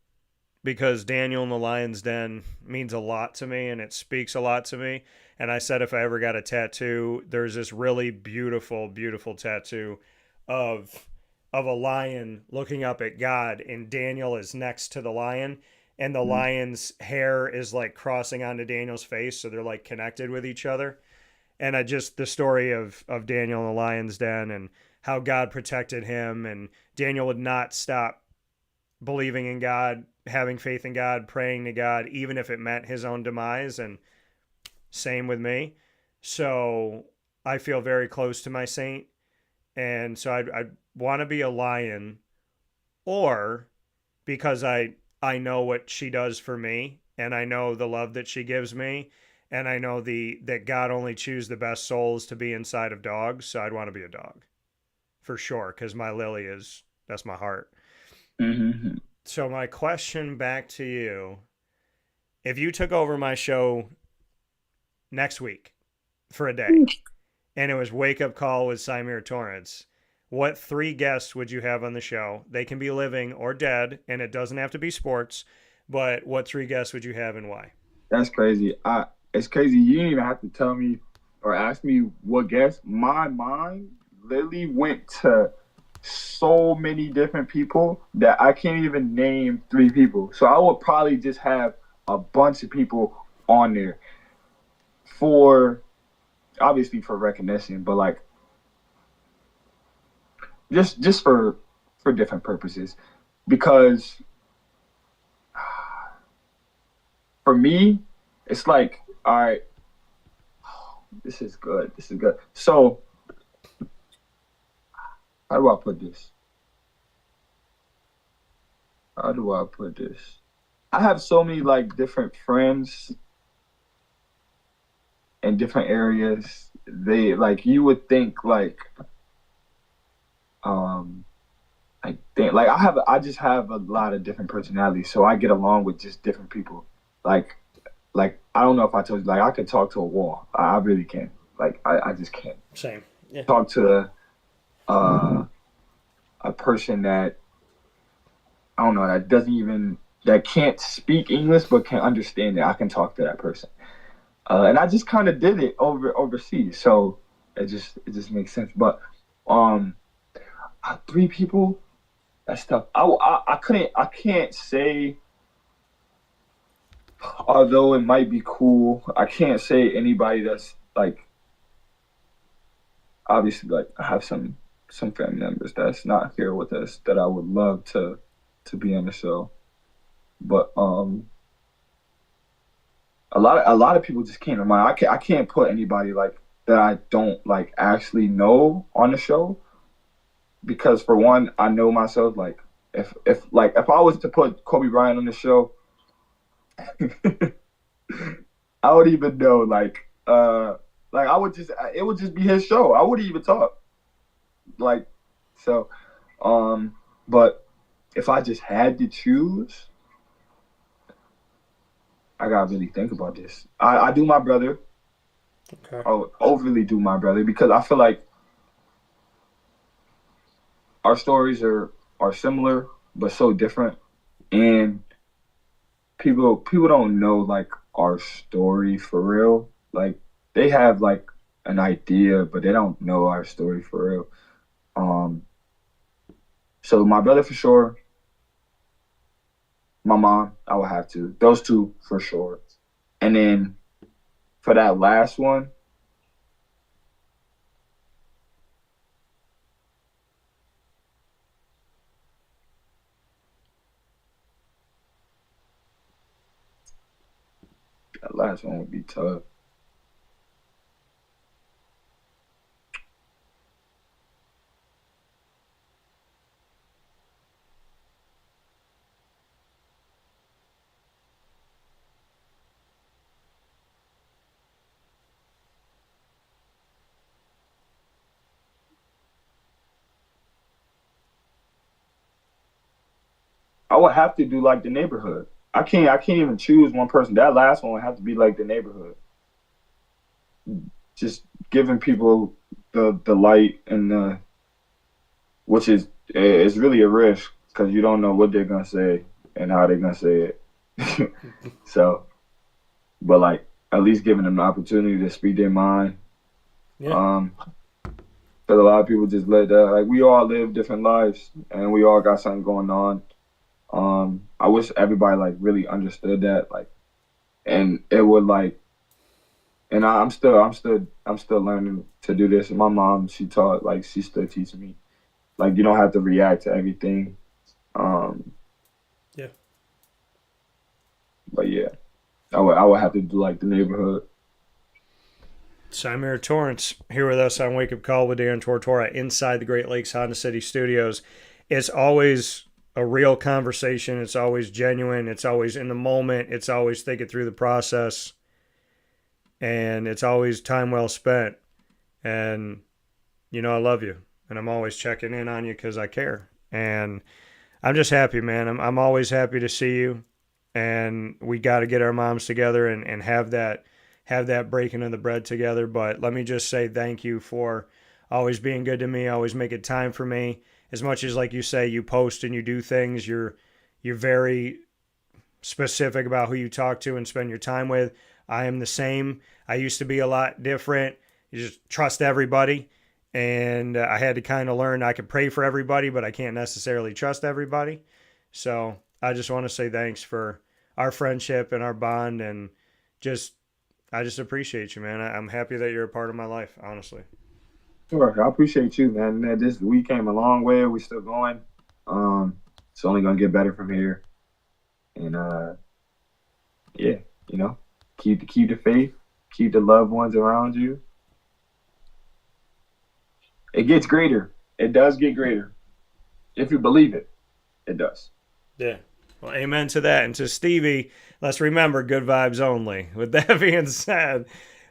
because Daniel in the Lion's Den means a lot to me and it speaks a lot to me. And I said if I ever got a tattoo, there's this really beautiful, beautiful tattoo of a lion looking up at God, and Daniel is next to the lion, and the lion's hair is like crossing onto Daniel's face, so they're like connected with each other. And the story of Daniel in the Lion's Den and how God protected him, and Daniel would not stop believing in God, having faith in God, praying to God, even if it meant his own demise, and same with me. So I feel very close to my saint. And so I'd want to be a lion, or because I know what she does for me, and I know the love that she gives me, and I know that God only chooses the best souls to be inside of dogs. So I'd want to be a dog for sure, because my Lily that's my heart. Mm-hmm. So my question back to you, if you took over my show next week for a day, and it was Wake Up Call with Symir Torrence, what 3 guests would you have on the show? They can be living or dead, and it doesn't have to be sports, but what 3 guests would you have and why? That's crazy. It's crazy. You didn't even have to tell me or ask me what guests. My mind literally went to so many different people that I can't even name 3 people. So I would probably just have a bunch of people on there obviously for recognition, but like just for different purposes. Because for me, it's like, all right, this is good. So how do I put this? how do I put this? I have so many like different friends in different areas. They like you would think like I just have a lot of different personalities, so I get along with just different people. Like I don't know if I told you, like I could talk to a wall. I really can. Like I just can't. Same. Yeah. Talk to a person that I don't know that can't speak English but can understand it. I can talk to that person, and I just kind of did it overseas, so it just makes sense. But 3 people, that's tough. I can't say. Although it might be cool, I can't say anybody that's like. Obviously, like I have some family members that's not here with us that I would love to be on the show, but a lot of people just came to mind. I can't put anybody like that I don't like actually know on the show, because for one, I know myself. Like if I was to put Kobe Bryant on the show, I would even know I would just, it would just be his show. I wouldn't even talk. Like, so, but if I just had to choose, I gotta really think about this. I do my brother. Okay. I would overly do my brother because I feel like our stories are similar but so different, and people don't know like our story for real. Like they have like an idea, but they don't know our story for real. So my brother for sure. My mom, I would have to. Those 2 for sure. And then for that last one, would be tough. I would have to do like the neighborhood. I can't even choose one person. That last one would have to be like the neighborhood. Just giving people the light and which is really a risk because you don't know what they're gonna say and how they're gonna say it. So, but like at least giving them the opportunity to speak their mind. Yeah. Because a lot of people just let that. Like we all live different lives and we all got something going on. I wish everybody like really understood that, like, and it would like, and I'm still learning to do this. And my mom, she's still teaching me, like, you don't have to react to everything. Yeah. But yeah, I would have to do like the neighborhood. Symir Torrence here with us on Wake Up Call with Dan Tortora inside the Great Lakes Honda City Studios. It's always a real conversation. It's always genuine. It's always in the moment. It's always thinking through the process. And it's always time well spent. And, you know, I love you. And I'm always checking in on you because I care. And I'm just happy, man. I'm always happy to see you. And we got to get our moms together and have that breaking of the bread together. But let me just say thank you for always being good to me, always making time for me. As much as, like you say, you post and you do things, you're very specific about who you talk to and spend your time with. I am the same. I used to be a lot different. You just trust everybody. And I had to kind of learn I could pray for everybody, but I can't necessarily trust everybody. So I just want to say thanks for our friendship and our bond. And I just appreciate you, man. I'm happy that you're a part of my life, honestly. Sure, I appreciate you, man. We came a long way. We're still going. It's only gonna get better from here. And yeah, you know, keep the faith, keep the loved ones around you. It gets greater. It does get greater. If you believe it, it does. Yeah, Well, amen to that. And to Stevie, let's remember, good vibes only. With that being said,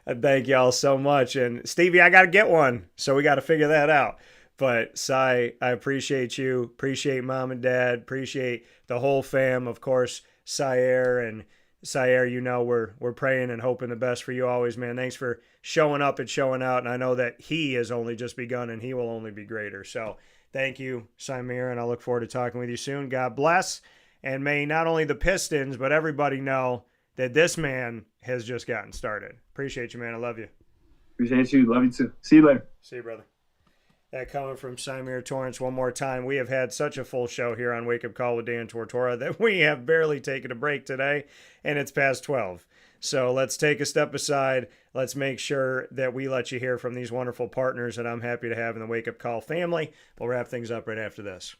I thank y'all so much. And Stevie, I got to get one, so we got to figure that out. But Cy, I appreciate you. Appreciate Mom and Dad. Appreciate the whole fam. Of course, Syer and Syer, you know we're praying and hoping the best for you always, man. Thanks for showing up and showing out. And I know that he has only just begun and he will only be greater. So thank you, Symir, and I look forward to talking with you soon. God bless. And may not only the Pistons, but everybody know that this man has just gotten started. Appreciate you, man. I love you. Appreciate you. Love you too. See you later. See you, brother. That coming from Symir Torrence one more time. We have had such a full show here on Wake Up Call with Dan Tortora that we have barely taken a break today, and it's past 12. So let's take a step aside. Let's make sure that we let you hear from these wonderful partners that I'm happy to have in the Wake Up Call family. We'll wrap things up right after this.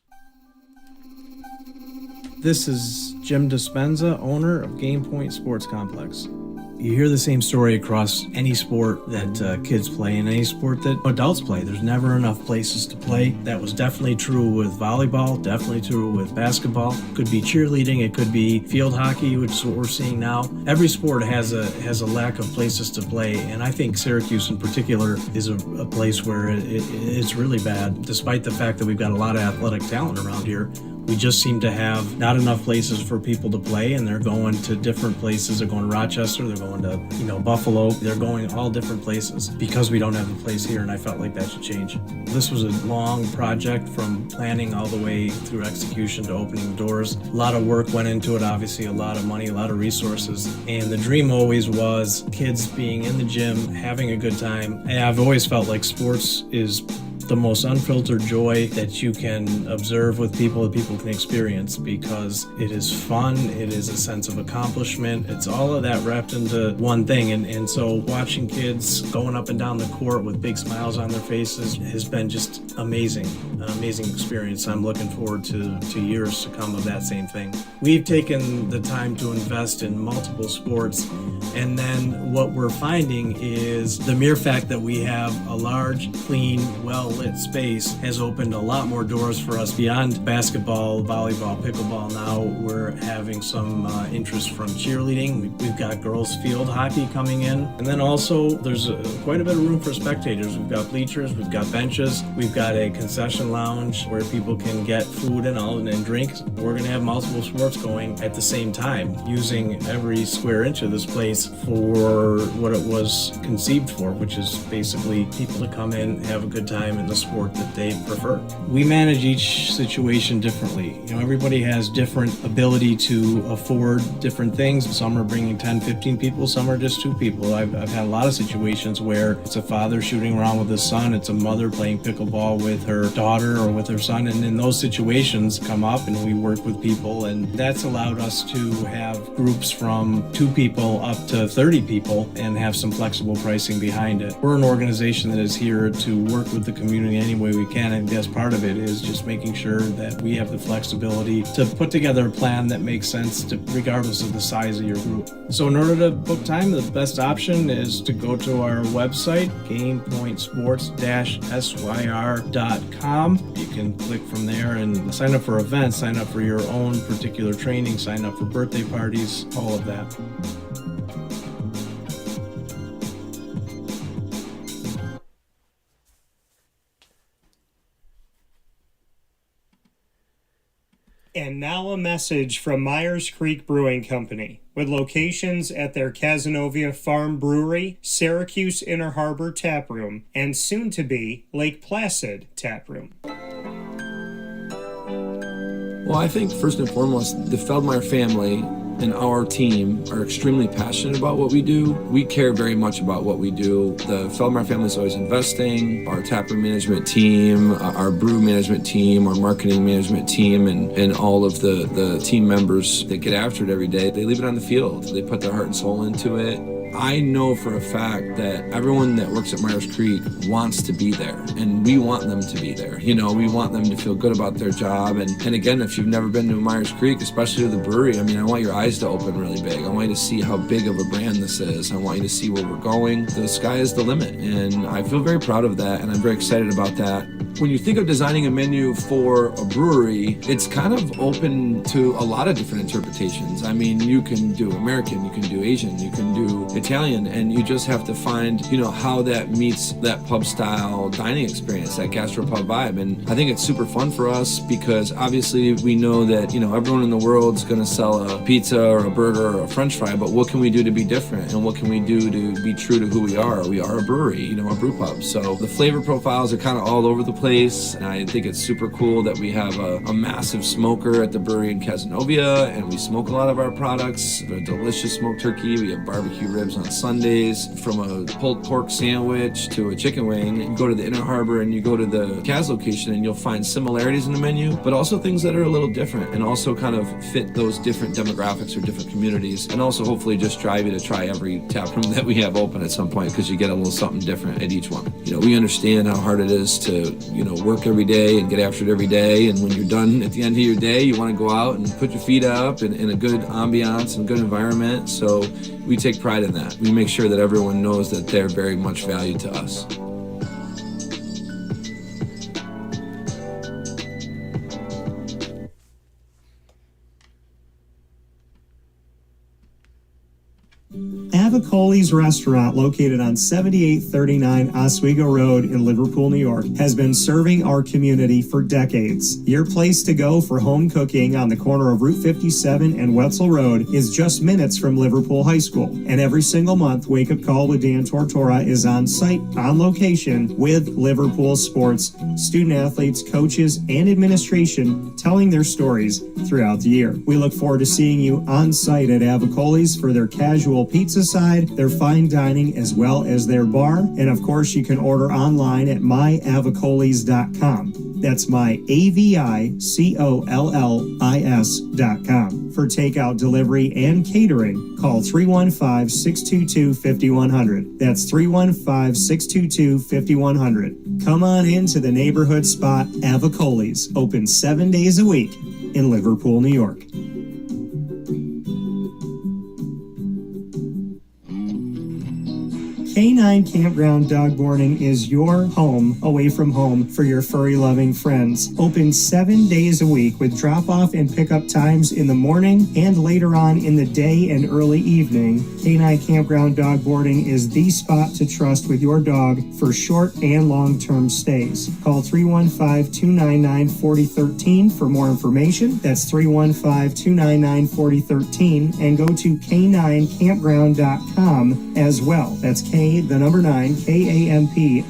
This is Jim Dispenza, owner of Game Point Sports Complex. You hear the same story across any sport that kids play and any sport that adults play. There's never enough places to play. That was definitely true with volleyball, definitely true with basketball. Could be cheerleading, it could be field hockey, which is what we're seeing now. Every sport has a lack of places to play, and I think Syracuse in particular is a place where it's really bad, despite the fact that we've got a lot of athletic talent around here. We just seem to have not enough places for people to play, and they're going to different places. They're going to Rochester, they're going to, Buffalo. They're going all different places because we don't have a place here, and I felt like that should change. This was a long project from planning all the way through execution to opening doors. A lot of work went into it, obviously, a lot of money, a lot of resources. And the dream always was kids being in the gym, having a good time. And I've always felt like sports is the most unfiltered joy that you can observe with people that people can experience, because it is fun, it is a sense of accomplishment, it's all of that wrapped into one thing. And so watching kids going up and down the court with big smiles on their faces has been just amazing, an amazing experience. I'm looking forward to years to come of that same thing. We've taken the time to invest in multiple sports, and then what we're finding is the mere fact that we have a large, clean, well-lit space has opened a lot more doors for us beyond basketball, volleyball, pickleball. Now we're having some interest from cheerleading. We've got girls field hockey coming in. And then also there's quite a bit of room for spectators. We've got bleachers, we've got benches, we've got a concession lounge where people can get food and drinks. We're going to have multiple sports going at the same time, using every square inch of this place for what it was conceived for, which is basically people to come in, have a good time in the sport that they prefer. We manage each situation differently. Everybody has different ability to afford different things. Some are bringing 10, 15 people, some are just 2 people. I've had a lot of situations where it's a father shooting around with his son, it's a mother playing pickleball with her daughter or with her son, and in those situations come up and we work with people, and that's allowed us to have groups from 2 people up to 30 people and have some flexible pricing behind it. We're an organization that is here to work with the community any way we can, and that's part of it is just making sure that we have the flexibility to put together a plan that makes sense regardless of the size of your group. So in order to book time, the best option is to go to our website, gamepointsports-syr.com. You can click from there and sign up for events, sign up for your own particular training, sign up for birthday parties, all of that. And now a message from Myers Creek Brewing Company, with locations at their Cazenovia Farm Brewery, Syracuse Inner Harbor Tap Room, and soon-to-be Lake Placid Tap Room. Well, I think first and foremost, the Feldmeyer family and our team are extremely passionate about what we do. We care very much about what we do. The Feldmeyer family is always investing. Our taproom management team, our brew management team, our marketing management team, and all of the team members that get after it every day, they leave it on the field. They put their heart and soul into it. I know for a fact that everyone that works at Myers Creek wants to be there, and we want them to be there. You know, we want them to feel good about their job. And again, if you've never been to Myers Creek, especially to the brewery, I mean, I want your eyes to open really big. I want you to see how big of a brand this is. I want you to see where we're going. The sky is the limit, and I feel very proud of that, and I'm very excited about that. When you think of designing a menu for a brewery, it's kind of open to a lot of different interpretations. I mean, you can do American, you can do Asian, you can do Italian, and you just have to find, you know, how that meets that pub style dining experience, that gastropub vibe. And I think it's super fun for us because obviously we know that, you know, everyone in the world's going to sell a pizza or a burger or a french fry, but what can we do to be different? And what can we do to be true to who we are? We are a brewery, you know, a brew pub. So the flavor profiles are kind of all over the place. And I think it's super cool that we have a massive smoker at the brewery in Cazenovia, and we smoke a lot of our products. A delicious smoked turkey. We have barbecue ribs on Sundays. From a pulled pork sandwich to a chicken wing, you go to the Inner Harbor and you go to the Kaz location and you'll find similarities in the menu, but also things that are a little different and also kind of fit those different demographics or different communities, and also hopefully just drive you to try every tap room that we have open at some point because you get a little something different at each one. You know, we understand how hard it is to, you know, work every day and get after it every day, and when you're done at the end of your day, you want to go out and put your feet up in a good ambiance and good environment. So we take pride in that. We make sure that everyone knows that they're very much valued to us. Avicoli's restaurant, located on 7839 Oswego Road in Liverpool, New York, has been serving our community for decades. Your place to go for home cooking on the corner of Route 57 and Wetzel Road is just minutes from Liverpool High School. And every single month, Wake Up Call with Dan Tortora is on site, on location, with Liverpool sports, student athletes, coaches, and administration telling their stories throughout the year. We look forward to seeing you on site at Avicoli's for their casual pizza side, their fine dining, as well as their bar. And of course, you can order online at myavicolis.com. That's myavicollis.com. For takeout, delivery, and catering, call 315-622-5100. That's 315-622-5100. Come on into the neighborhood spot, Avicoli's, open 7 days a week in Liverpool, New York. K-9 Campground Dog Boarding is your home away from home for your furry-loving friends. Open 7 days a week with drop-off and pickup times in the morning and later on in the day and early evening. K-9 Campground Dog Boarding is the spot to trust with your dog for short and long-term stays. Call 315-299-4013 for more information. That's 315-299-4013, and go to k9campground.com as well. That's K9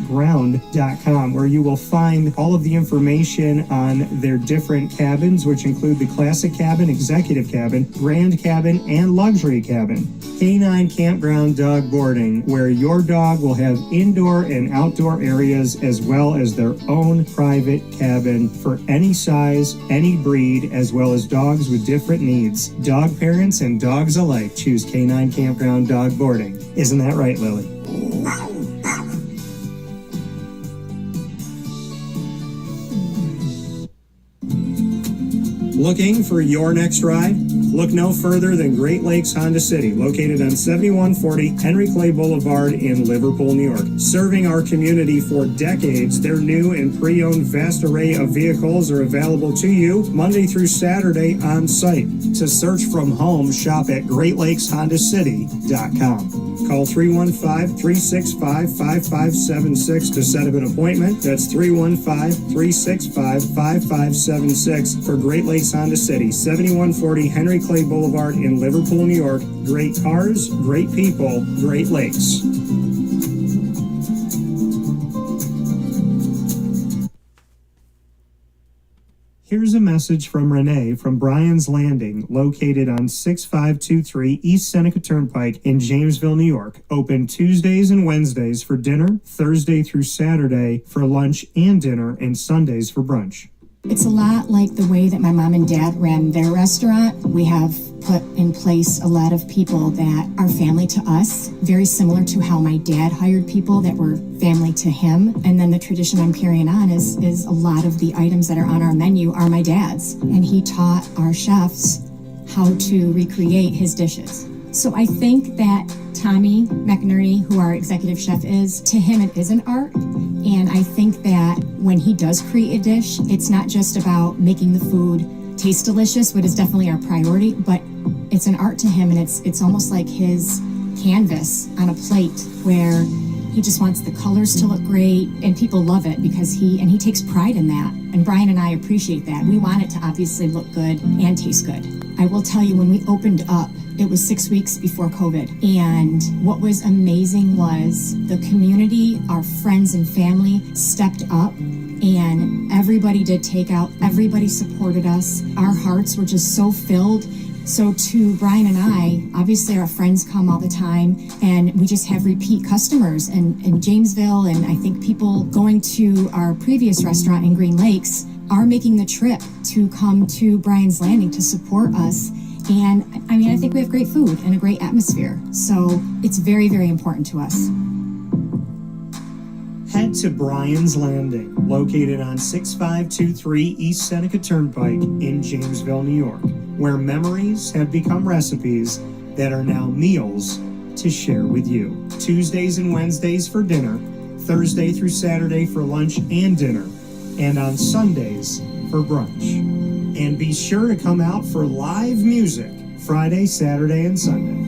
ground.com, where you will find all of the information on their different cabins, which include the classic cabin, executive cabin, grand cabin, and luxury cabin. K9 Campground Dog Boarding, where your dog will have indoor and outdoor areas as well as their own private cabin for any size, any breed, as well as dogs with different needs. Dog parents and dogs alike choose K9 Campground Dog Boarding. Isn't that right, Lily? Looking for your next ride? Look no further than Great Lakes Honda City, located on 7140 Henry Clay Boulevard in Liverpool, New York. Serving our community for decades, their new and pre-owned vast array of vehicles are available to you Monday through Saturday on site. To search from home, shop at GreatLakesHondaCity.com. Call 315-365-5576 to set up an appointment. That's 315-365-5576 for Great Lakes Honda City, 7140 Henry Clay Boulevard in Liverpool, New York. Great cars, great people, Great Lakes. Here's a message from Renee from Bryan's Landing, located on 6523 East Seneca Turnpike in Jamesville, New York. Open Tuesdays and Wednesdays for dinner, Thursday through Saturday for lunch and dinner, and Sundays for brunch. It's a lot like the way that my mom and dad ran their restaurant. We have put in place a lot of people that are family to us, very similar to how my dad hired people that were family to him. And then the tradition I'm carrying on is a lot of the items that are on our menu are my dad's. And he taught our chefs how to recreate his dishes. So I think that Tommy McInerney, who our executive chef is, to him it is an art. And I think that when he does create a dish, it's not just about making the food taste delicious, which is definitely our priority, but it's an art to him, and it's almost like his canvas on a plate where he just wants the colors to look great, and people love it because he takes pride in that. And Brian and I appreciate that. We want it to obviously look good and taste good. I will tell you, when we opened up, it was 6 weeks before COVID. And what was amazing was the community, our friends and family stepped up, and everybody did takeout. Everybody supported us. Our hearts were just so filled. So to Brian and I, obviously our friends come all the time, and we just have repeat customers in Jamesville, and I think people going to our previous restaurant in Green Lakes are making the trip to come to Brian's Landing to support us. And I mean, I think we have great food and a great atmosphere. So it's very, very important to us. Head to Brian's Landing, located on 6523 East Seneca Turnpike in Jamesville, New York, where memories have become recipes that are now meals to share with you. Tuesdays and Wednesdays for dinner, Thursday through Saturday for lunch and dinner, and on Sundays for brunch. And be sure to come out for live music Friday, Saturday, and Sunday.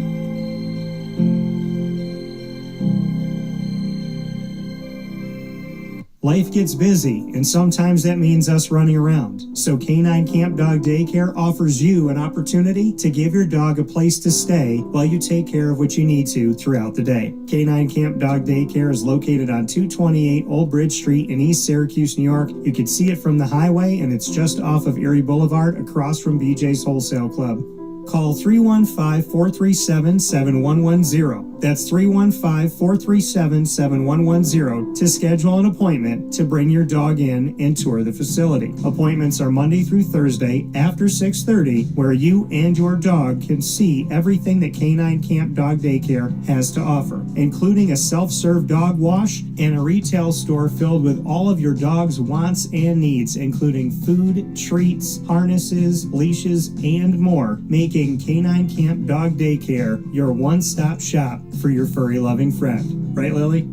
Life gets busy, and sometimes that means us running around. So K-9 Kamp Dog Daycare offers you an opportunity to give your dog a place to stay while you take care of what you need to throughout the day. K-9 Kamp Dog Daycare is located on 228 Old Bridge Street in East Syracuse, New York. You can see it from the highway, and it's just off of Erie Boulevard across from BJ's Wholesale Club. Call 315-437-7110. That's 315-437-7110 to schedule an appointment to bring your dog in and tour the facility. Appointments are Monday through Thursday after 6:30, where you and your dog can see everything that K-9 Kamp Dog Daycare has to offer, including a self-serve dog wash and a retail store filled with all of your dog's wants and needs, including food, treats, harnesses, leashes, and more, making K-9 Kamp Dog Daycare your one-stop shop for your furry loving friend. Right, Lily?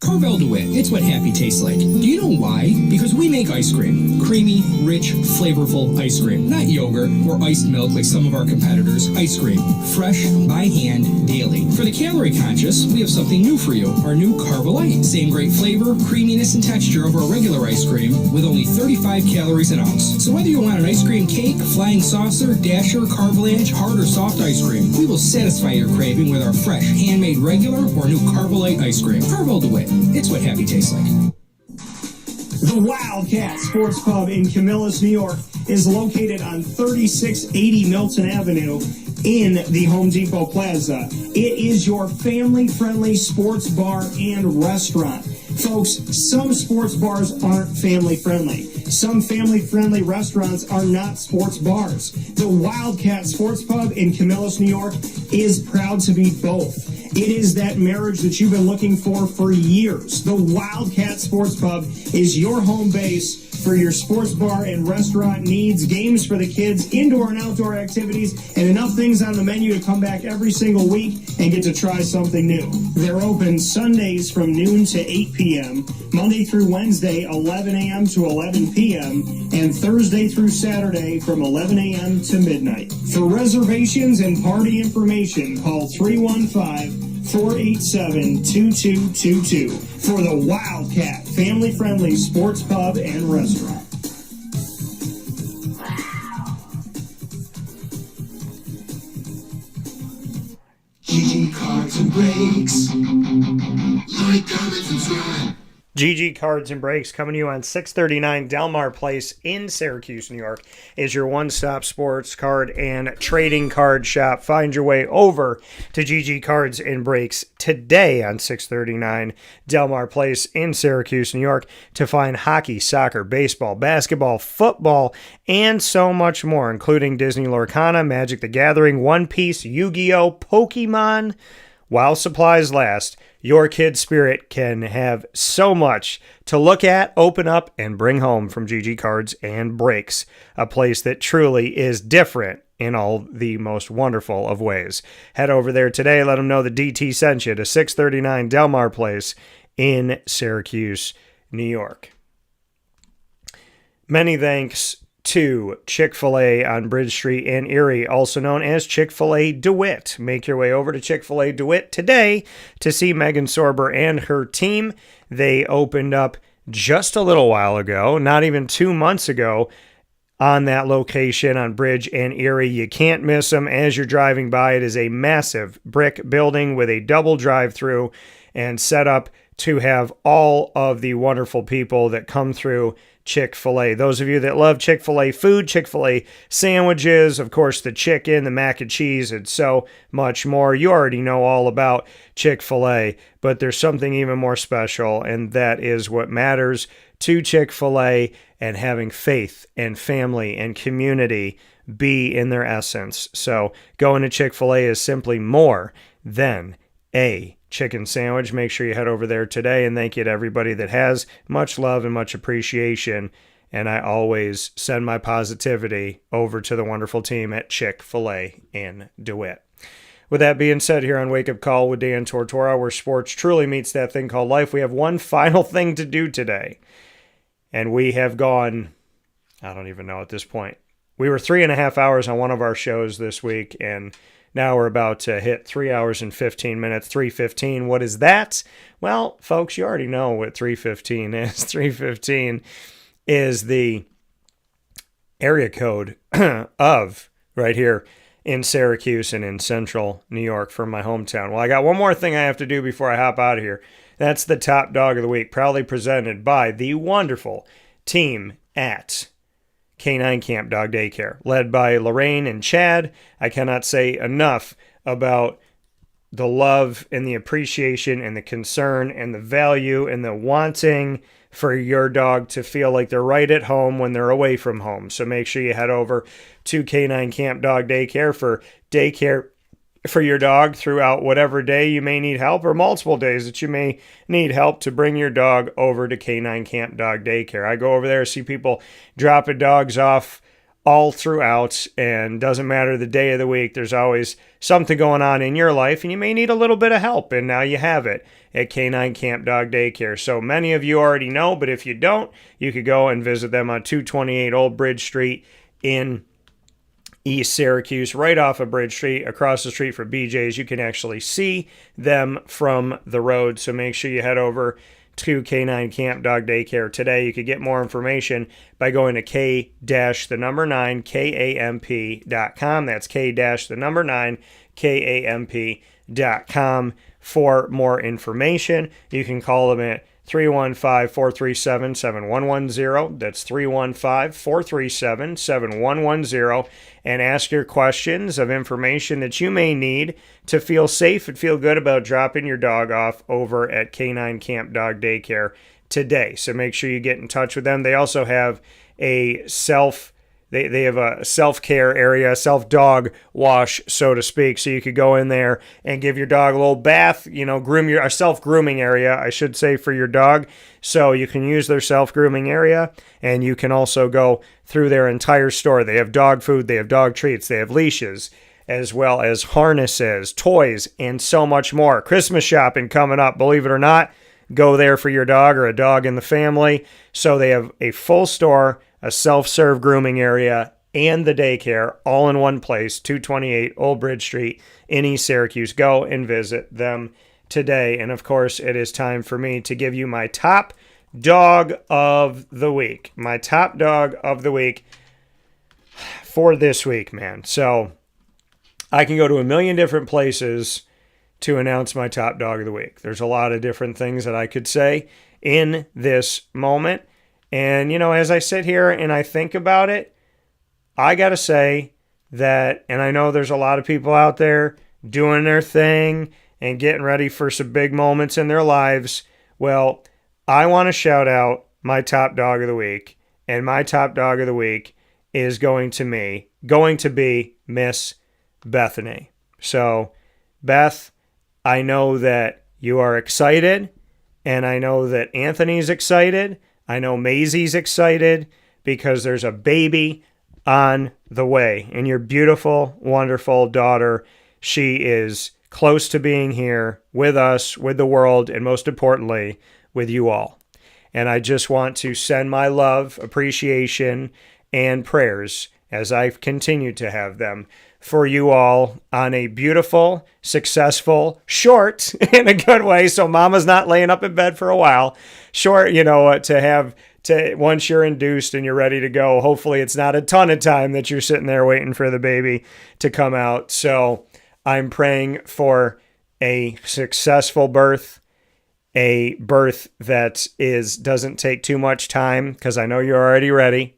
Carvel DeWitt, it's what happy tastes like. Do you know why? Because we make ice cream. Creamy, rich, flavorful ice cream. Not yogurt or iced milk like some of our competitors. Ice cream. Fresh, by hand, daily. For the calorie conscious, we have something new for you. Our new Carvelite. Same great flavor, creaminess, and texture of our regular ice cream with only 35 calories an ounce. So whether you want an ice cream cake, flying saucer, dasher, carvelange, hard or soft ice cream, we will satisfy your craving with our fresh, handmade regular or new Carvelite ice cream. Carvel DeWitt. It's what happy tastes like. The Wildcats Sports Pub in Camillus, New York is located on 3680 Milton Avenue in the Home Depot Plaza. It is your family-friendly sports bar and restaurant. Folks, some sports bars aren't family-friendly. Some family-friendly restaurants are not sports bars. The Wildcat Sports Pub in Camillus, New York is proud to be both. It is that marriage that you've been looking for years. The Wildcat Sports Pub is your home base for your sports bar and restaurant needs, games for the kids, indoor and outdoor activities, and enough things on the menu to come back every single week and get to try something new. They're open Sundays from noon to 8 p.m., Monday through Wednesday, 11 a.m. to 11 p.m., and Thursday through Saturday from 11 a.m. to midnight. For reservations and party information, call 315-487-2222 for the Wildcat family-friendly sports pub and restaurant. GG cards and breaks, like comments and swine. GG Cards and Breaks coming to you on 639 Delmar Place in Syracuse, New York, is your one-stop sports card and trading card shop. Find your way over to GG Cards and Breaks today on 639 Delmar Place in Syracuse, New York, to find hockey, soccer, baseball, basketball, football, and so much more, including Disney Lorcana, Magic the Gathering, One Piece, Yu-Gi-Oh!, Pokemon. While supplies last, your kid's spirit can have so much to look at, open up, and bring home from GG Cards and Breaks, a place that truly is different in all the most wonderful of ways. Head over there today. Let them know the DT sent you to 639 Delmar Place in Syracuse, New York. Many thanks to Chick-fil-A on Bridge Street in Erie, also known as Chick-fil-A DeWitt. Make your way over to Chick-fil-A DeWitt today to see Megan Sorber and her team. They opened up just a little while ago, not even 2 months ago, on that location on Bridge and Erie. You can't miss them as you're driving by. It is a massive brick building with a double drive-through and set up to have all of the wonderful people that come through Chick-fil-A. Those of you that love Chick-fil-A food, Chick-fil-A sandwiches, of course, the chicken, the mac and cheese, and so much more. You already know all about Chick-fil-A, but there's something even more special, and that is what matters to Chick-fil-A, and having faith and family and community be in their essence. So going to Chick-fil-A is simply more than a chicken sandwich. Make sure you head over there today, and thank you to everybody that has. Much love and much appreciation, and I always send my positivity over to the wonderful team at Chick-fil-A in DeWitt. With that being said, here on Wake Up Call with Dan Tortora, where sports truly meets that thing called life, we have one final thing to do today, and we have gone, I don't even know at this point. We were 3.5 hours on one of our shows this week, and now we're about to hit 3 hours and 15 minutes, 3:15. What is that? Well, folks, you already know what 3:15 is. 3:15 is the area code of right here in Syracuse and in central New York from my hometown. Well, I got one more thing I have to do before I hop out of here. That's the Top Dog of the Week, proudly presented by the wonderful team at K-9 Kamp Dog Daycare, led by Lorraine and Chad. I cannot say enough about the love and the appreciation and the concern and the value and the wanting for your dog to feel like they're right at home when they're away from home. So make sure you head over to K-9 Kamp Dog Daycare for daycare for your dog throughout whatever day you may need help, or multiple days that you may need help to bring your dog over to K-9 Kamp Dog Daycare. I go over there, see people dropping dogs off all throughout, and doesn't matter the day of the week, there's always something going on in your life, and you may need a little bit of help, and now you have it at K-9 Kamp Dog Daycare. So many of you already know, but if you don't, you could go and visit them on 228 Old Bridge Street in East Syracuse, right off of Bridge Street, across the street from BJ's. You can actually see them from the road, so make sure you head over to K-9 Kamp Dog Daycare today. You could get more information by going to K-9kamp.com. That's K-9 kamp.com for more information. You can call them at 315-437-7110. That's 315-437-7110, and ask your questions of information that you may need to feel safe and feel good about dropping your dog off over at K-9 Kamp Dog Daycare today. So make sure you get in touch with them. They also have a They have a self-care area, self-dog wash, so to speak. So you could go in there and give your dog a little bath, a self-grooming area, I should say, for your dog. So you can use their self-grooming area, and you can also go through their entire store. They have dog food, they have dog treats, they have leashes, as well as harnesses, toys, and so much more. Christmas shopping coming up, believe it or not. Go there for your dog or a dog in the family. So they have a full store, a self-serve grooming area, and the daycare all in one place, 228 Old Bridge Street in East Syracuse. Go and visit them today. And of course, it is time for me to give you my top dog of the week. My top dog of the week for this week, man. So I can go to a million different places to announce my top dog of the week. There's a lot of different things that I could say, in this moment. And, as I sit here and I think about it, I got to say that, and I know there's a lot of people out there doing their thing and getting ready for some big moments in their lives. Well, I want to shout out my top dog of the week. And my top dog of the week is going to be Miss Bethany. So, Beth, I know that you are excited, and I know that Anthony's excited. I know Maisie's excited because there's a baby on the way. And your beautiful, wonderful daughter, she is close to being here with us, with the world, and most importantly, with you all. And I just want to send my love, appreciation, and prayers, as I've continued to have them, for you all on a beautiful, successful, short, in a good way, so mama's not laying up in bed for a while. Short, once you're induced and you're ready to go, hopefully it's not a ton of time that you're sitting there waiting for the baby to come out. So I'm praying for a successful birth, a birth that doesn't take too much time, because I know you're already ready,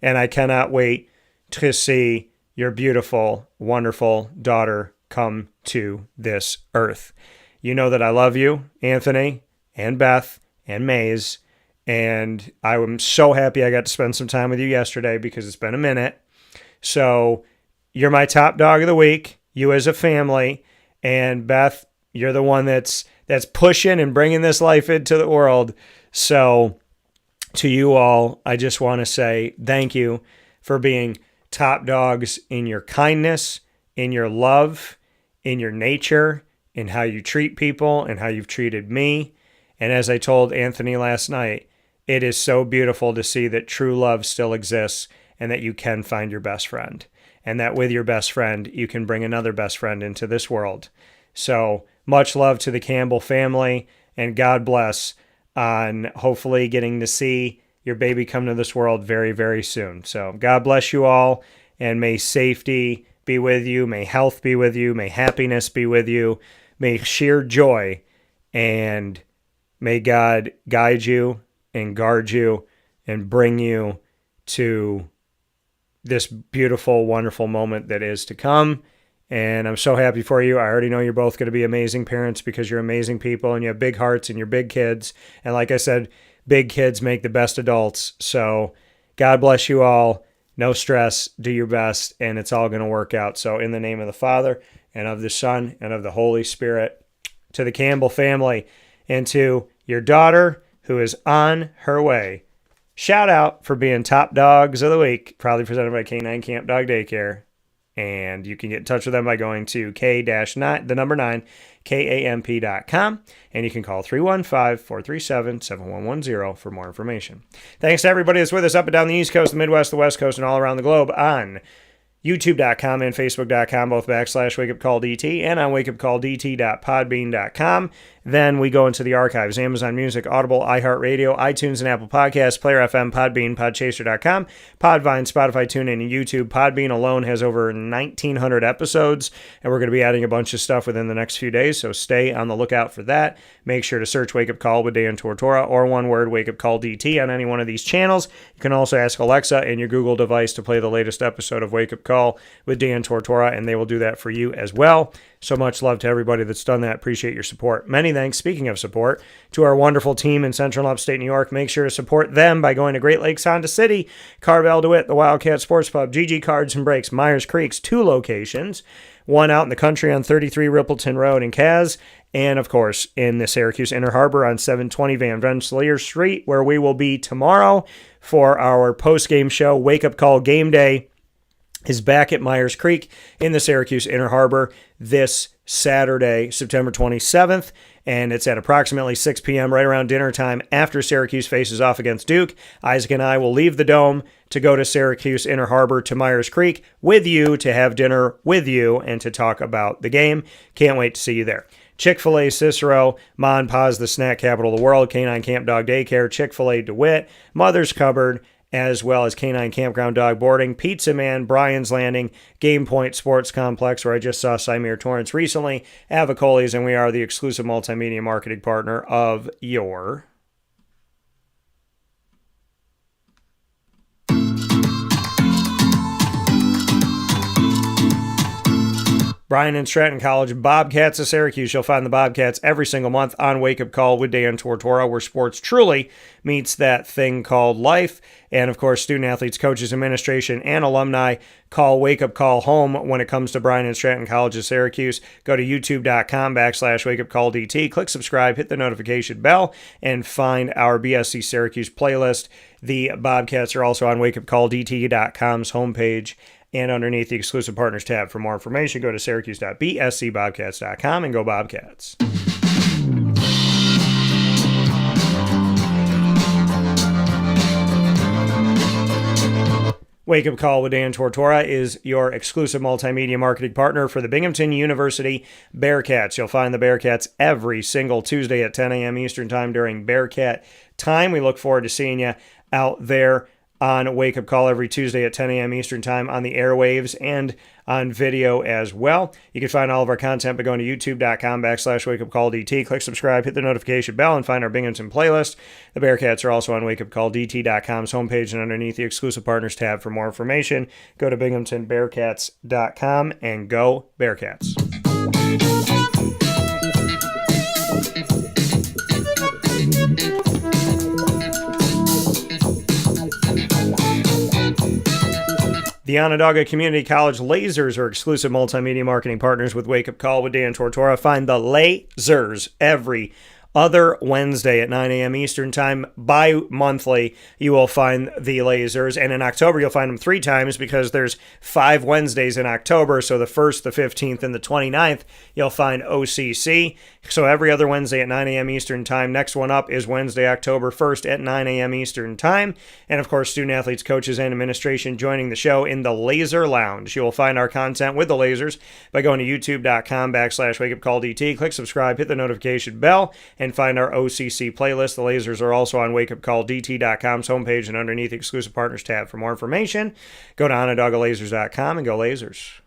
and I cannot wait to see your beautiful, wonderful daughter come to this earth. You know that I love you, Anthony, and Beth, and Maze, and I am so happy I got to spend some time with you yesterday because it's been a minute. So you're my top dog of the week, you as a family, and Beth, you're the one that's pushing and bringing this life into the world. So to you all, I just want to say thank you for being top dogs in your kindness, in your love, in your nature, in how you treat people and how you've treated me. And as I told Anthony last night, it is so beautiful to see that true love still exists and that you can find your best friend. And that with your best friend, you can bring another best friend into this world. So much love to the Campbell family, and God bless on hopefully getting to see your baby come to this world very, very soon. So God bless you all, and may safety be with you, may health be with you, may happiness be with you, may sheer joy, and may God guide you and guard you and bring you to this beautiful, wonderful moment that is to come. And I'm so happy for you. I already know you're both going to be amazing parents because you're amazing people and you have big hearts and you're big kids. And like I said, big kids make the best adults. So God bless you all. No stress. Do your best. And it's all going to work out. So in the name of the Father and of the Son and of the Holy Spirit, to the Campbell family and to your daughter who is on her way, shout out for being top dogs of the week, proudly presented by K-9 Kamp Dog Daycare. And you can get in touch with them by going to K-9 KAMP.com, and you can call 315-437-7110 for more information. Thanks to everybody that's with us up and down the East Coast, the Midwest, the West Coast, and all around the globe on YouTube.com and Facebook.com, both /WakeUpCallDT, and on WakeUpCallDT.podbean.com. Then we go into the archives: Amazon Music, Audible, iHeartRadio, iTunes and Apple Podcasts, Player FM, Podbean, Podchaser.com, Podvine, Spotify, TuneIn, and YouTube. Podbean alone has over 1,900 episodes, and we're going to be adding a bunch of stuff within the next few days, so stay on the lookout for that. Make sure to search Wake Up Call with Dan Tortora, or one word, Wake Up Call DT, on any one of these channels. You can also ask Alexa and your Google device to play the latest episode of Wake Up Call with Dan Tortora, and they will do that for you as well. So much love to everybody that's done that. Appreciate your support. Many thanks, speaking of support, to our wonderful team in Central and Upstate New York. Make sure to support them by going to Great Lakes Honda City, Carvel DeWitt, the Wildcats Sports Pub, GG Cards and Brakes, Myers Creek's 2 locations, one out in the country on 33 Rippleton Road in Kaz, and of course in the Syracuse Inner Harbor on 720 Van Rensselaer Street, where we will be tomorrow for our post-game show. Wake Up Call Game Day is back at Myers Creek in the Syracuse Inner Harbor this Saturday, September 27th, and it's at approximately 6 p.m., right around dinner time after Syracuse faces off against Duke. Isaac and I will leave the Dome to go to Syracuse Inner Harbor to Myers Creek with you to have dinner with you and to talk about the game. Can't wait to see you there. Chick-fil-A Cicero, Ma and Pa's the snack capital of the world, K-9 Kamp Dog Daycare, Chick-fil-A DeWitt, Mother's Cupboard, as well as K-9 Campground Dog Boarding, Pizza Man, Brian's Landing, Game Point Sports Complex, where I just saw Symir Torrence recently, Avicoli's, and we are the exclusive multimedia marketing partner of your Bryan and Stratton College, Bobcats of Syracuse. You'll find the Bobcats every single month on Wake Up Call with Dan Tortora, where sports truly meets that thing called life. And, of course, student athletes, coaches, administration, and alumni call Wake Up Call home when it comes to Bryan and Stratton College of Syracuse. Go to youtube.com/wakeupcalldt. Click subscribe, hit the notification bell, and find our BSC Syracuse playlist. The Bobcats are also on wakeupcalldt.com's homepage and underneath the exclusive partners tab. For more information, go to syracuse.bscbobcats.com and go Bobcats. Wake Up Call with Dan Tortora is your exclusive multimedia marketing partner for the Binghamton University Bearcats. You'll find the Bearcats every single Tuesday at 10 a.m. Eastern Time during Bearcat Time. We look forward to seeing you out there on Wake Up Call every Tuesday at 10 a.m. Eastern Time on the airwaves and on video as well. You can find all of our content by going to youtube.com/wakeupcalldt. Click subscribe, hit the notification bell, and find our Binghamton playlist. The Bearcats are also on wakeupcalldt.com's homepage and underneath the exclusive partners tab. For more information, go to binghamtonbearcats.com and go Bearcats. The Onondaga Community College Lasers are exclusive multimedia marketing partners with Wake Up Call with Dan Tortora. Find the Lasers every other Wednesday at 9 a.m. Eastern Time. Bi-monthly, you will find the Lasers. And in October, you'll find them 3 times because there's 5 Wednesdays in October. So the 1st, the 15th, and the 29th, you'll find OCC. So every other Wednesday at 9 a.m. Eastern Time. Next one up is Wednesday, October 1st at 9 a.m. Eastern Time. And of course, student athletes, coaches, and administration joining the show in the Laser Lounge. You will find our content with the Lasers by going to youtube.com/wakeupcalldt. Click subscribe, hit the notification bell, and find our OCC playlist. The Lasers are also on wakeupcalldt.com's homepage and underneath the exclusive partners tab. For more information, go to onondagalazers.com and go Lasers.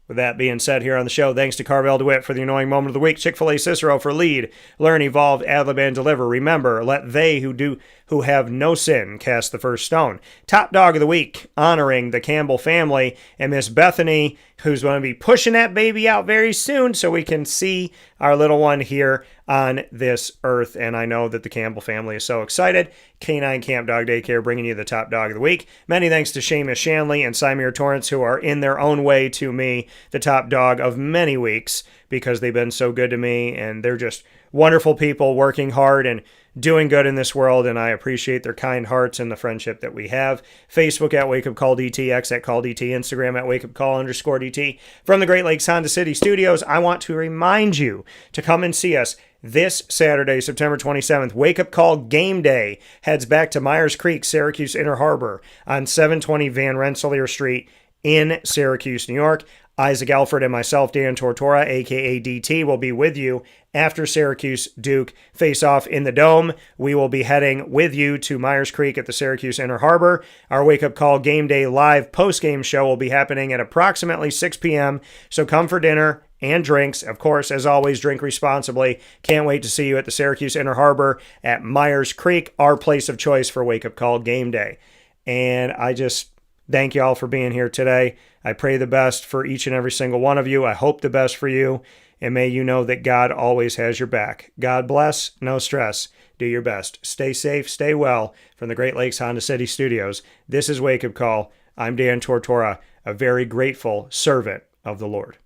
With that being said here on the show, thanks to Carvel DeWitt for the annoying moment of the week. Chick-fil-A Cicero for lead, learn, evolve, ad-lib, and deliver. Remember, let they who have no sin cast the first stone. Top dog of the week, honoring the Campbell family and Miss Bethany, who's going to be pushing that baby out very soon so we can see our little one here on this earth. And I know that the Campbell family is so excited. K-9 Kamp Dog Daycare bringing you the top dog of the week. Many thanks to Seamus Shanley and Symir Torrence, who are in their own way to me the top dog of many weeks because they've been so good to me, and they're just wonderful people working hard and doing good in this world, and I appreciate their kind hearts and the friendship that we have. Facebook at Wake Up Call DT, X at Call DT, Instagram at Wake Up Call _DT. From the Great Lakes Honda City Studios, I want to remind you to come and see us this Saturday, September 27th. Wake Up Call Game Day heads back to Myers Creek, Syracuse Inner Harbor on 720 Van Rensselaer Street in Syracuse, New York. Isaac Alfred and myself, Dan Tortora, a.k.a. DT, will be with you after Syracuse Duke face off in the Dome. We will be heading with you to Myers Creek at the Syracuse Inner Harbor. Our Wake Up Call Game Day live post-game show will be happening at approximately 6 p.m., so come for dinner and drinks. Of course, as always, drink responsibly. Can't wait to see you at the Syracuse Inner Harbor at Myers Creek, our place of choice for Wake Up Call Game Day. And I just thank you all for being here today. I pray the best for each and every single one of you. I hope the best for you. And may you know that God always has your back. God bless. No stress. Do your best. Stay safe. Stay well. From the Great Lakes Honda City Studios, this is Wake Up Call. I'm Dan Tortora, a very grateful servant of the Lord.